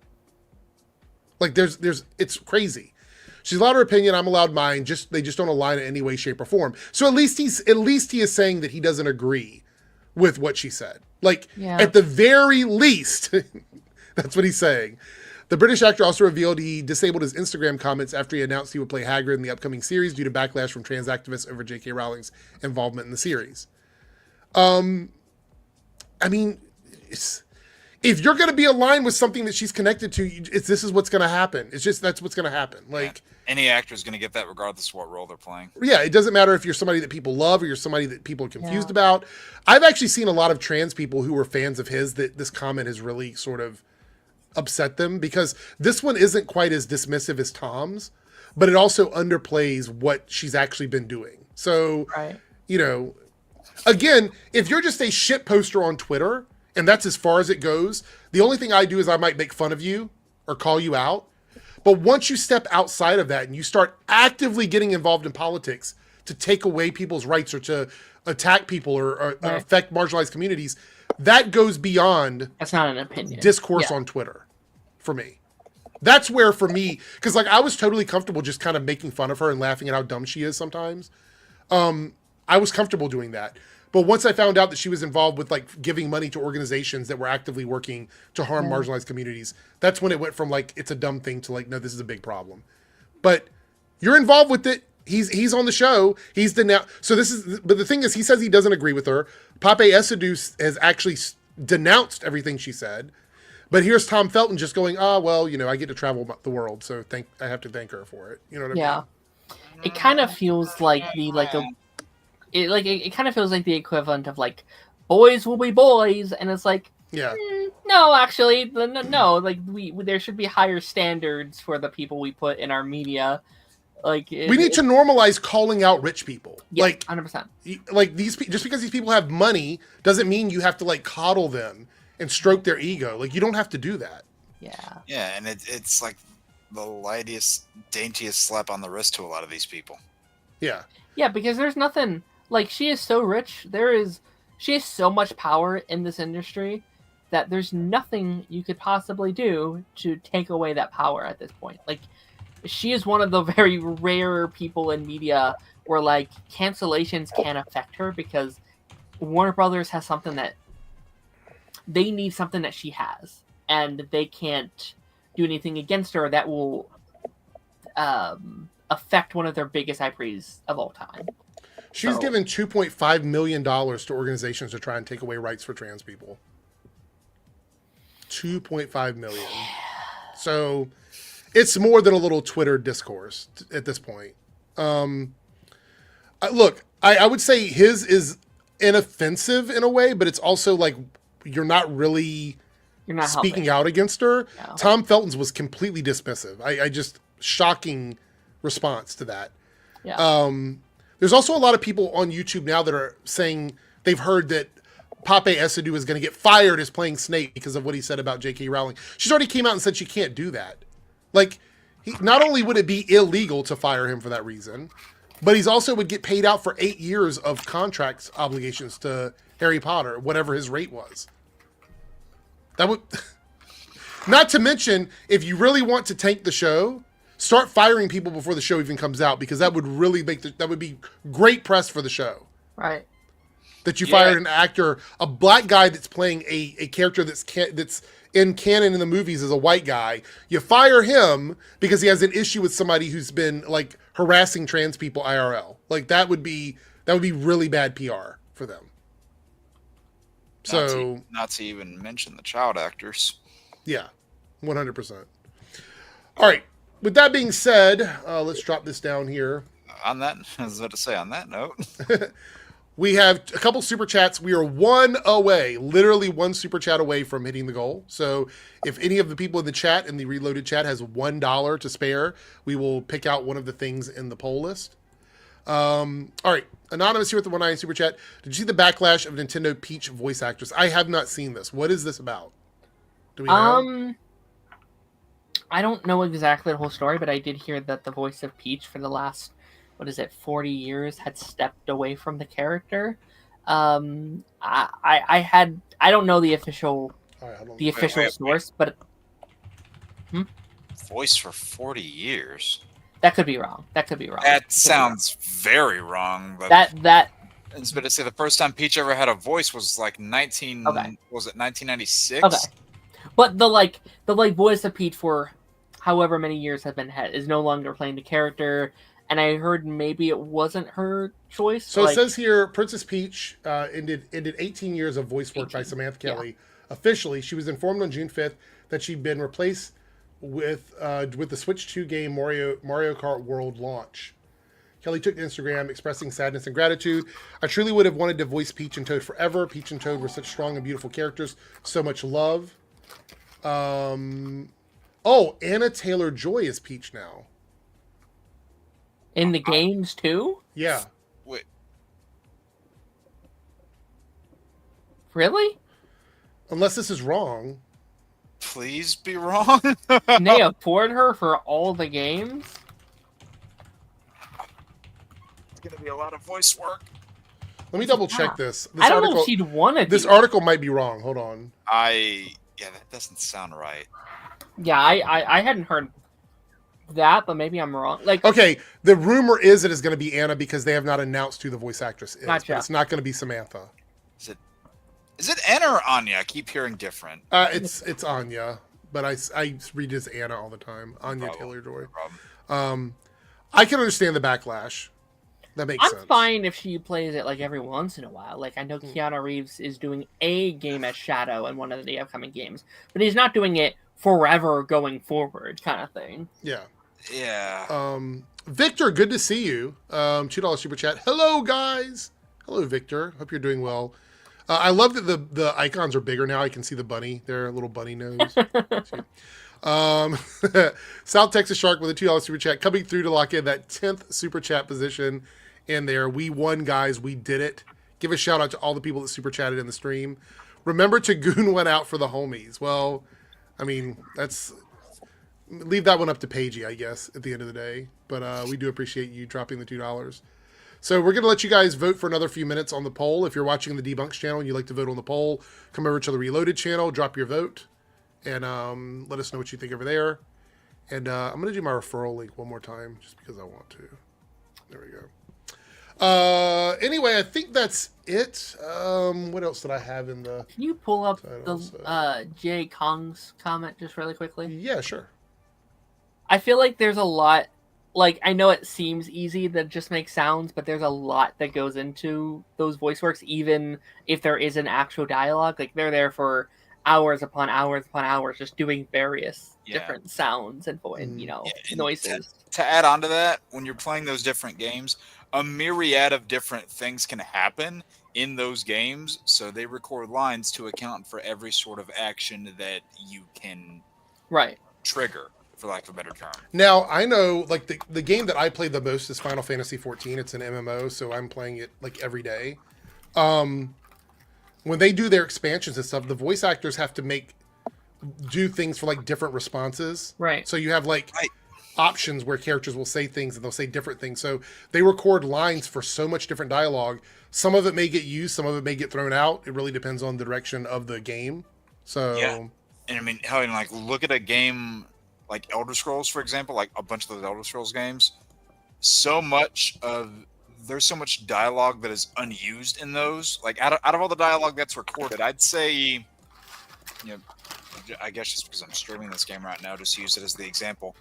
Like, it's crazy. She's allowed her opinion, I'm allowed mine, they just don't align in any way, shape, or form. So at least he is saying that he doesn't agree with what she said. Like, at the very least, that's what he's saying. The British actor also revealed he disabled his Instagram comments after he announced he would play Hagrid in the upcoming series due to backlash from trans activists over J.K. Rowling's involvement in the series. I mean, if you're going to be aligned with something that she's connected to, this is what's going to happen. It's just, that's what's going to happen. Like, any actor is going to get that regardless of what role they're playing. Yeah, it doesn't matter if you're somebody that people love or you're somebody that people are confused about. I've actually seen a lot of trans people who were fans of his that this comment has really sort of upset them, because this one isn't quite as dismissive as Tom's, but it also underplays what she's actually been doing. So, you know, again, if you're just a shit poster on Twitter and that's as far as it goes, the only thing I do is I might make fun of you or call you out. But once you step outside of that and you start actively getting involved in politics to take away people's rights or to attack people or affect marginalized communities, that goes beyond that's not an opinion discourse on Twitter for me. That's where, for me, because like I was totally comfortable just kind of making fun of her and laughing at how dumb she is sometimes. I was comfortable doing that. But once I found out that she was involved with like giving money to organizations that were actively working to harm marginalized communities, that's when it went from like, it's a dumb thing to like, no, this is a big problem. But you're involved with it. He's on the show. He's denounced. So this is, but the thing is, he says he doesn't agree with her. Pape Esadou has actually denounced everything she said. But here's Tom Felton just going, well, you know, I get to travel the world, so I have to thank her for it. You know what I mean? It kind of feels like it kind of feels like the equivalent of like boys will be boys, and it's like no, actually, no, like we there should be higher standards for the people we put in our media. Like we need to normalize calling out rich people. Yeah, like 100%. Like just because these people have money doesn't mean you have to like coddle them and stroke their ego. Like, you don't have to do that. Yeah, and it's like the lightest, daintiest slap on the wrist to a lot of these people. Yeah, because there's nothing, like, she is so rich. She has so much power in this industry that there's nothing you could possibly do to take away that power at this point. Like, she is one of the very rare people in media where, like, cancellations can't affect her because Warner Brothers has something that they need something that she has, and they can't do anything against her that will affect one of their biggest IPs of all time. She's given $2.5 million to organizations to try and take away rights for trans people. $2.5 million. So it's more than a little Twitter discourse at this point. Look, I would say his is inoffensive in a way, but it's also like you're not speaking out against her. No. Tom Felton's was completely dismissive. I just shocking response to that. Yeah. There's also a lot of people on YouTube now that are saying they've heard that Pape Esadou is going to get fired as playing Snape because of what he said about J.K. Rowling. She's already came out and said she can't do that. Like, not only would it be illegal to fire him for that reason, but he's also would get paid out for 8 years of contract obligations to Harry Potter, whatever his rate was. That would, not to mention, if you really want to tank the show, start firing people before the show even comes out, because that would really that would be great press for the show. Right. That you fired an actor, a black guy that's playing a character that's in canon in the movies as a white guy. You fire him because he has an issue with somebody who's been like harassing trans people IRL. Like that would be really bad PR for them. So not to even mention the child actors. Yeah, 100%. All right. With that being said, let's drop this down here. On that, I was about to say, on that note, we have a couple super chats. We are literally one super chat away from hitting the goal. So if any of the people in the chat, in the Reloaded chat, has $1 to spare, we will pick out one of the things in the poll list. All right. Anonymous here with the 1.9 super chat. Did you see the backlash of Nintendo Peach voice actress? I have not seen this. What is this about? Do we know? I don't know exactly the whole story, but I did hear that the voice of Peach for the last, 40 years had stepped away from the character. I don't know the official source, but voice for 40 years. That could be wrong. That sounds very wrong. But that. I was about to say the first time Peach ever had a voice was like 1996. Okay. But the voice of Peach for however many years is no longer playing the character, and I heard maybe it wasn't her choice. So it says here, Princess Peach ended 18 years of voice work by Samantha Kelly Officially, she was informed on June 5th that she'd been replaced with the Switch 2 game Mario Kart World launch. Kelly took to Instagram expressing sadness and gratitude. I truly would have wanted to voice Peach and Toad forever. Peach and Toad were such strong and beautiful characters. So much love. Oh, Anna Taylor-Joy is Peach now. In the games too? Yeah. Wait, Really? Unless this is wrong. please be wrong. And they afford her for all the games? It's gonna be a lot of voice work. Let me double check this. I don't know if she'd want to. This article might be wrong. Hold on. Yeah, that doesn't sound right. Yeah, I hadn't heard that, but maybe I'm wrong. Like, Okay, the rumor is it is going to be Anna because they have not announced who the voice actress is. Gotcha. But it's not going to be Samantha. Is it Anna or Anya? I keep hearing different. It's Anya, but I read it as Anna all the time. Anya Taylor-Joy. I can understand the backlash. That makes sense. I'm fine if she plays it like every once in a while. Like, I know Keanu Reeves is doing a game as Shadow in one of the upcoming games, but he's not doing it forever going forward, kind of thing. Yeah. Yeah. Victor, good to see you. $2 super chat. Hello, guys. Hello, Victor. Hope you're doing well. I love that the icons are bigger now. I can see the bunny. Their little bunny nose. South Texas Shark with a $2 super chat coming through to lock in that 10th super chat position in there. We won, guys. We did it. Give a shout out to all the people that super chatted in the stream. Remember to goon one out for the homies. Well, I mean, leave that one up to Paigey, I guess, at the end of the day. But we do appreciate you dropping the $2. So we're going to let you guys vote for another few minutes on the poll. If you're watching the Debunks channel and you'd like to vote on the poll, come over to the Reloaded channel, drop your vote, and let us know what you think over there. And I'm going to do my referral link one more time just because I want to. There we go. Anyway, I think that's it. What else did I have in the... Can you pull up title, the Jay Kong's comment just really quickly? Yeah, sure. I feel like there's a lot... Like, I know it seems easy that just make sounds, but there's a lot that goes into those voice works, even if there is an actual dialogue. Like, they're there for hours upon hours upon hours just doing various different sounds and noises. To add on to that, when you're playing those different games, a myriad of different things can happen in those games, so they record lines to account for every sort of action that you can trigger, for lack of a better term. Now, I know, like, the game that I play the most is Final Fantasy XIV. It's an MMO, so I'm playing it, like, every day. When they do their expansions and stuff, the voice actors have to do things for, like, different responses. Right. So you have, like, options where characters will say things and they'll say different things. So they record lines for so much different dialogue. Some of it may get used, some of it may get thrown out. It really depends on the direction of the game. So... Yeah. And, I mean, hell, like, look at a game... like Elder Scrolls, for example, like a bunch of those Elder Scrolls games, there's so much dialogue that is unused in those. Like out of all the dialogue that's recorded, I'd say, I guess just because I'm streaming this game right now, just use it as the example.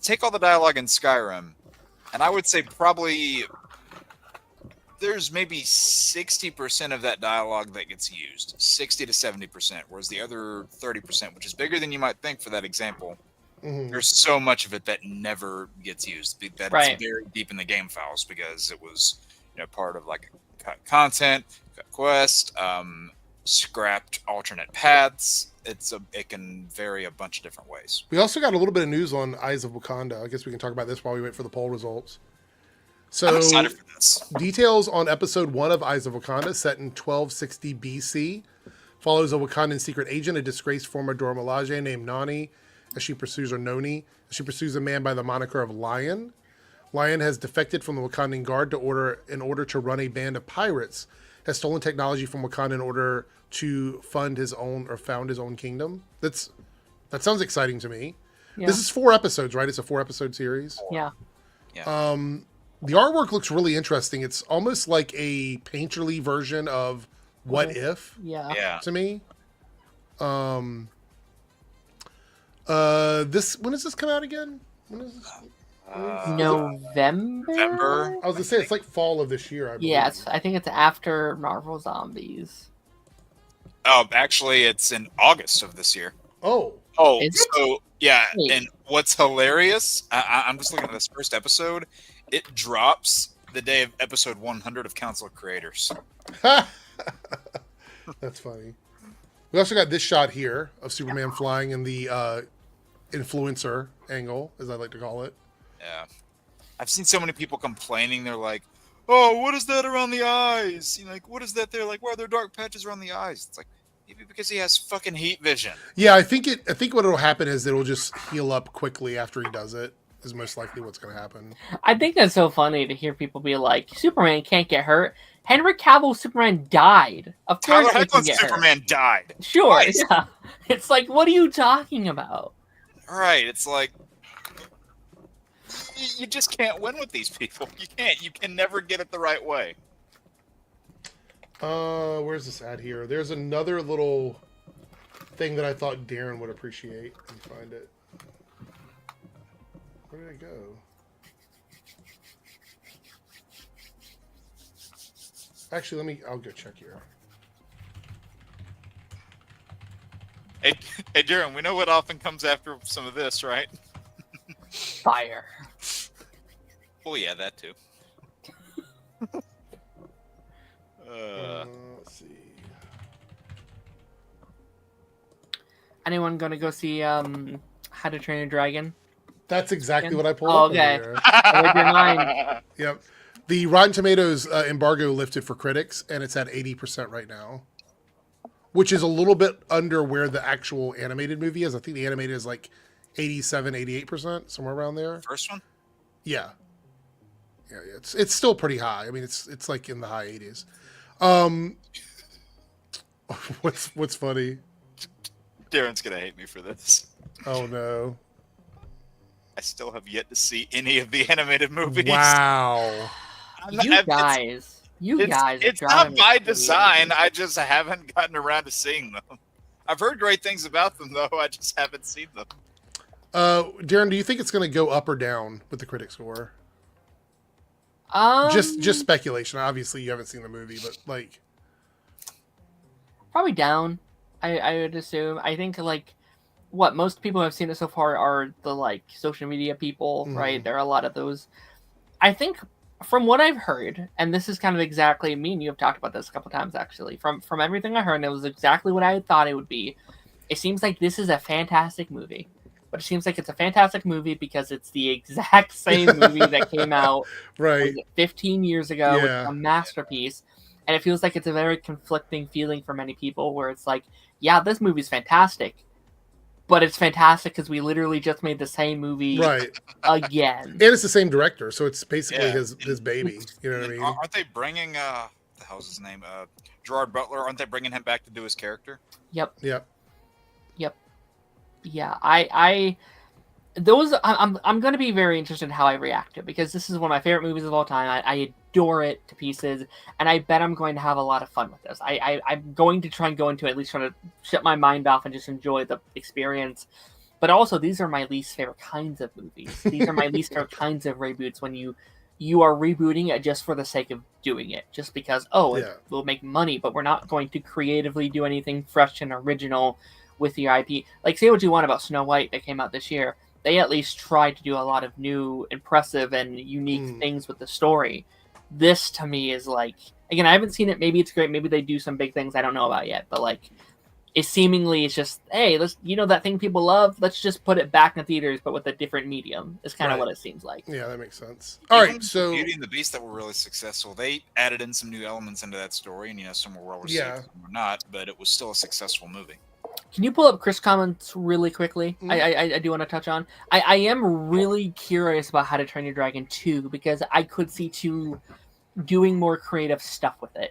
Take all the dialogue in Skyrim, and I would say probably there's maybe 60% of that dialogue that gets used, 60 to 70%, whereas the other 30%, which is bigger than you might think for that example, there's so much of it that never gets used. That it's very deep in the game files because it was, part of like cut content, cut quest, scrapped alternate paths. It can vary a bunch of different ways. We also got a little bit of news on Eyes of Wakanda. I guess we can talk about this while we wait for the poll results. So, I'm excited for this. Details on episode 1 of Eyes of Wakanda, set in 1260 BC, follows a Wakandan secret agent, a disgraced former Dora Milaje named Nani, as she pursues a man by the moniker of Lion. Lion has defected from the Wakandan Guard in order to run a band of pirates, has stolen technology from Wakanda in order to found his own kingdom. That sounds exciting to me. Yeah. This is 4 episodes, right? It's a 4-episode series. Yeah. The artwork looks really interesting. It's almost like a painterly version of What If to me. When does this come out again? When is this? November? I was gonna say it's like fall of this year, I believe. Yes, I think it's after Marvel Zombies. Actually, it's in August of this year. Oh, Is it? So yeah, Wait. and what's hilarious? I'm just looking at this first episode. It drops the day of episode 100 of Council of Creators. that's funny. We also got this shot here of Superman flying in the influencer angle, as I like to call it. Yeah, I've seen so many people complaining. They're like, "Oh, what is that around the eyes? You know, like, what is that there? Like, why are there dark patches around the eyes?" It's like maybe because he has fucking heat vision. Yeah, I think what will happen is it'll just heal up quickly after he does it. Is most likely what's going to happen. I think that's so funny to hear people be like, Superman can't get hurt. Henry Cavill's Superman died. Of course Tyler he can Hoechlin's get Superman died. hurt. Sure, Twice. yeah. It's like, what are you talking about? Right? It's like you just can't win with these people. You can't. You can never get it the right way. Where's this at here? There's another little thing that I thought Darren would appreciate. Let me find it. Where did it go? Actually, I'll go check here. Hey, Darren, we know what often comes after some of this, right? Fire. Oh yeah, that too. Let's see. Anyone gonna go see How to Train Your Dragon? That's exactly what I pulled Oh, up okay. over Read your mind. Yep. The Rotten Tomatoes embargo lifted for critics, and it's at 80% right now, which is a little bit under where the actual animated movie is. I think the animated is like 87, 88%, somewhere around there. First one? Yeah. Yeah, it's still pretty high. I mean, it's like in the high 80s. What's funny? Darren's gonna hate me for this. Oh no. I still have yet to see any of the animated movies. Wow. You guys are It's driving not me by crazy. design. I just haven't gotten around to seeing them. I've heard great things about them, though. I just haven't seen them. Darren, do you think it's going to go up or down with the critic score? Just speculation. Obviously, you haven't seen the movie, but like, probably down. I would assume. I think like what most people have seen it so far are the like social media people, right? There are a lot of those. I think from what I've heard, and this is kind of exactly me and you have talked about this a couple times actually. From everything I heard, and it was exactly what I thought it would be. It seems like this is a fantastic movie. But it seems like it's a fantastic movie because it's the exact same movie that came out right 15 years ago, which Yeah. is a masterpiece. And it feels like it's a very conflicting feeling for many people where it's like, yeah, this movie's fantastic, but it's fantastic because we literally just made the same movie right, again. and it's the same director, so it's basically Yeah. his baby. You know what I mean? Aren't they bringing what the hell's his name? Gerard Butler. Aren't they bringing him back to do his character? Yep. Yep. Yeah, I'm going to be very interested in how I react to it because this is one of my favorite movies of all time. I adore it to pieces, and I bet I'm going to have a lot of fun with this. I'm going to try and go into it, at least trying to shut my mind off and just enjoy the experience. But also, these are my least favorite kinds of movies. These are my least favorite kinds of reboots when you are rebooting it just for the sake of doing it, just because, it will make money, but we're not going to creatively do anything fresh and original with your IP. Like, say what you want about Snow White that came out this year. They at least tried to do a lot of new, impressive, and unique things with the story. This, to me, is like... Again, I haven't seen it. Maybe it's great. Maybe they do some big things I don't know about yet. But, like, it's just, hey, let's, that thing people love? Let's just put it back in theaters, but with a different medium. Is kind of what it seems like. Yeah, that makes sense. All right, Even so Beauty and the Beast that were really successful. They added in some new elements into that story, and some were well received, some were not. But it was still a successful movie. Can you pull up Chris' comments really quickly? I do want to touch on. I am really curious about How to Train Your Dragon 2 because I could see 2 doing more creative stuff with it.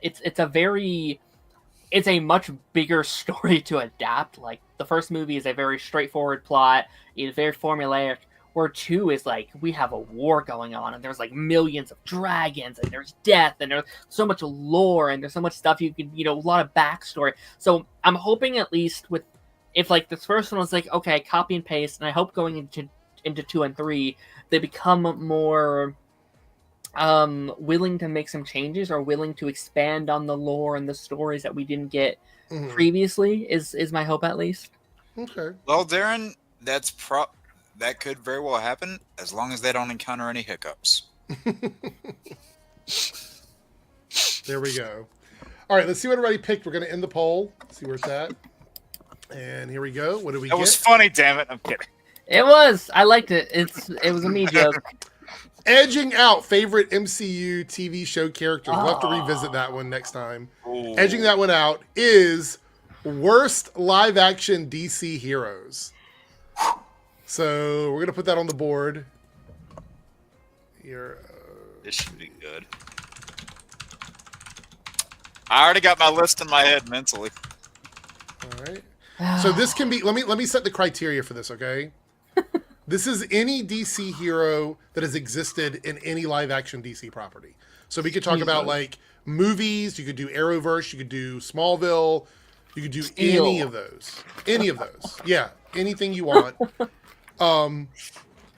It's a much bigger story to adapt. Like, the first movie is a very straightforward plot. It's very formulaic. Where 2 is like, we have a war going on, and there's like millions of dragons, and there's death, and there's so much lore, and there's so much stuff you could, a lot of backstory. So I'm hoping at least if like this first one was like, okay, copy and paste, and I hope going into 2 and 3, they become more willing to make some changes or willing to expand on the lore and the stories that we didn't get Mhm. previously is my hope, at least. Okay. Well, Darren, that could very well happen as long as they don't encounter any hiccups. There we go. All right, let's see what everybody picked. We're going to end the poll. See where it's at. And here we go. What do we That get? was funny, damn it. I'm kidding. It was. I liked it. It was a me joke. Edging out favorite MCU TV show characters. We'll have to revisit that one next time. Ooh. Edging that one out is worst live action DC heroes. So we're going to put that on the board. Here. This should be good. I already got my list in my head mentally. All right. So this can be, let me set the criteria for this, okay? This is any DC hero that has existed in any live action DC property. So we could talk about like movies, you could do Arrowverse, you could do Smallville, you could do any of those. Any of those. Yeah, anything you want.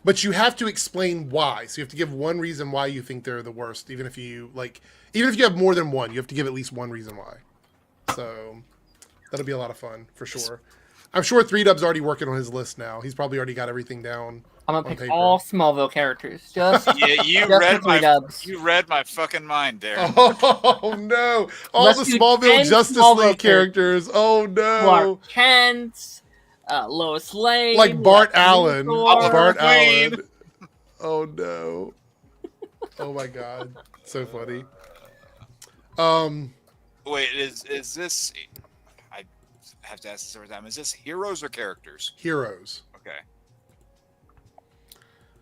But you have to explain why. So you have to give one reason why you think they're the worst, even if you have more than one, you have to give at least one reason why. So that'll be a lot of fun for sure. I'm sure 3Dub's already working on his list now. He's probably already got everything down. I'm gonna on pick paper. all Smallville characters. Just Yeah, you Just read for my 3Dubs. you read my fucking mind, Darren. Oh no! All Let's the do Smallville 10 Justice Smallville League characters. Oh no! Clark Kent, Lois Lane, Like Bart Lex Allen. Luthor. Bart Wayne. Allen. Oh no! Oh my god! So funny. Wait, is this? I have to ask this every time. Is this heroes or characters? Heroes. Okay.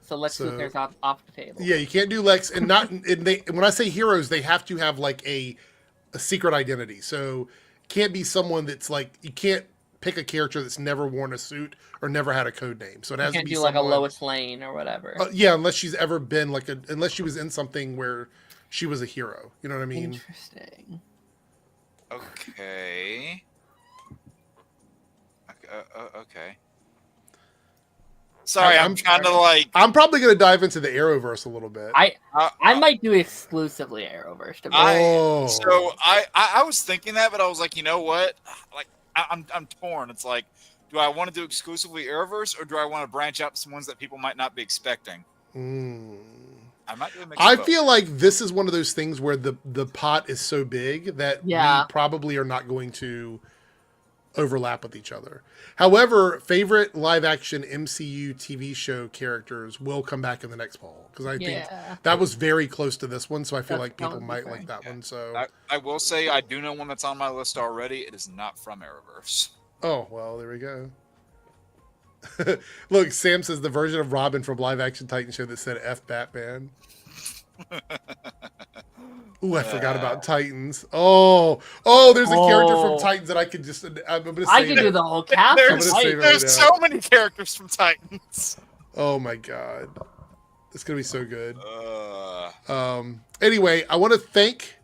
So Lex So- Luthor's off the table. Yeah, you can't do Lex, and not. And when I say heroes, they have to have like a secret identity. So can't be someone that's like you can't pick a character that's never worn a suit or never had a code name. So it You has to can't be do like a someone- Lois Lane or whatever. Yeah, unless she's ever been like unless she was in something where she was a hero. You know what I mean? Interesting. Okay. Okay. Sorry, I'm kind of like. I'm probably gonna dive into the Arrowverse a little bit. I I might do exclusively Arrowverse. To be honest. So I was thinking that, but I was like, you know what? Like I'm torn. It's like, do I want to do exclusively Arrowverse, or do I want to branch out to some ones that people might not be expecting? I might do a mix of I both. feel like this is one of those things where the pot is so big that we probably are not going to overlap with each other. However, favorite live action MCU TV show characters will come back in the next poll because I think that was very close to this one, so I feel like people might like that one. So I will say I do know one that's on my list already. It is not from Arrowverse. oh well, there we go. Look, Sam says the version of Robin from live action Titan show that said F Batman. Ooh, I forgot about Titans. Oh, there's a character from Titans that I could just. I'm gonna say I can that. do the whole cast. I'm gonna say it right There's now. so many characters from Titans. Oh my god, it's gonna be so good. Anyway, I want to thank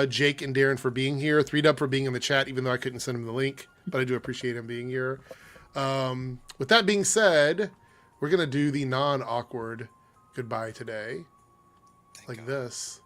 Jake and Darren for being here. 3Dub for being in the chat, even though I couldn't send him the link, but I do appreciate him being here. With that being said, we're gonna do the non-awkward goodbye today, like this.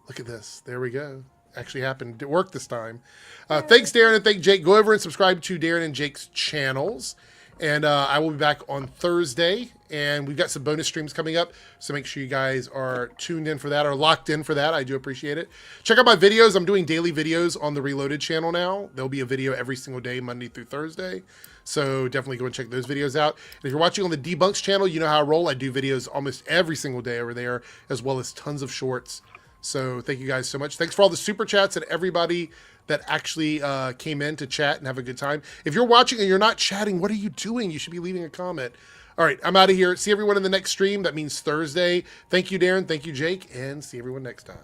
Look at this. There we go. Actually happened. It worked this time. Thanks, Darren, and thank Jake. Go over and subscribe to Darren and Jake's channels. And I will be back on Thursday. And we've got some bonus streams coming up. So make sure you guys are tuned in for that or locked in for that. I do appreciate it. Check out my videos. I'm doing daily videos on the Reloaded channel now. There'll be a video every single day, Monday through Thursday. So definitely go and check those videos out. And if you're watching on the Debunks channel, you know how I roll. I do videos almost every single day over there, as well as tons of shorts. So thank you guys so much. Thanks for all the super chats and everybody that actually came in to chat and have a good time. If you're watching and you're not chatting, what are you doing? You should be leaving a comment. All right, I'm out of here. See everyone in the next stream. That means Thursday. Thank you, Darren. Thank you, Jake. And see everyone next time.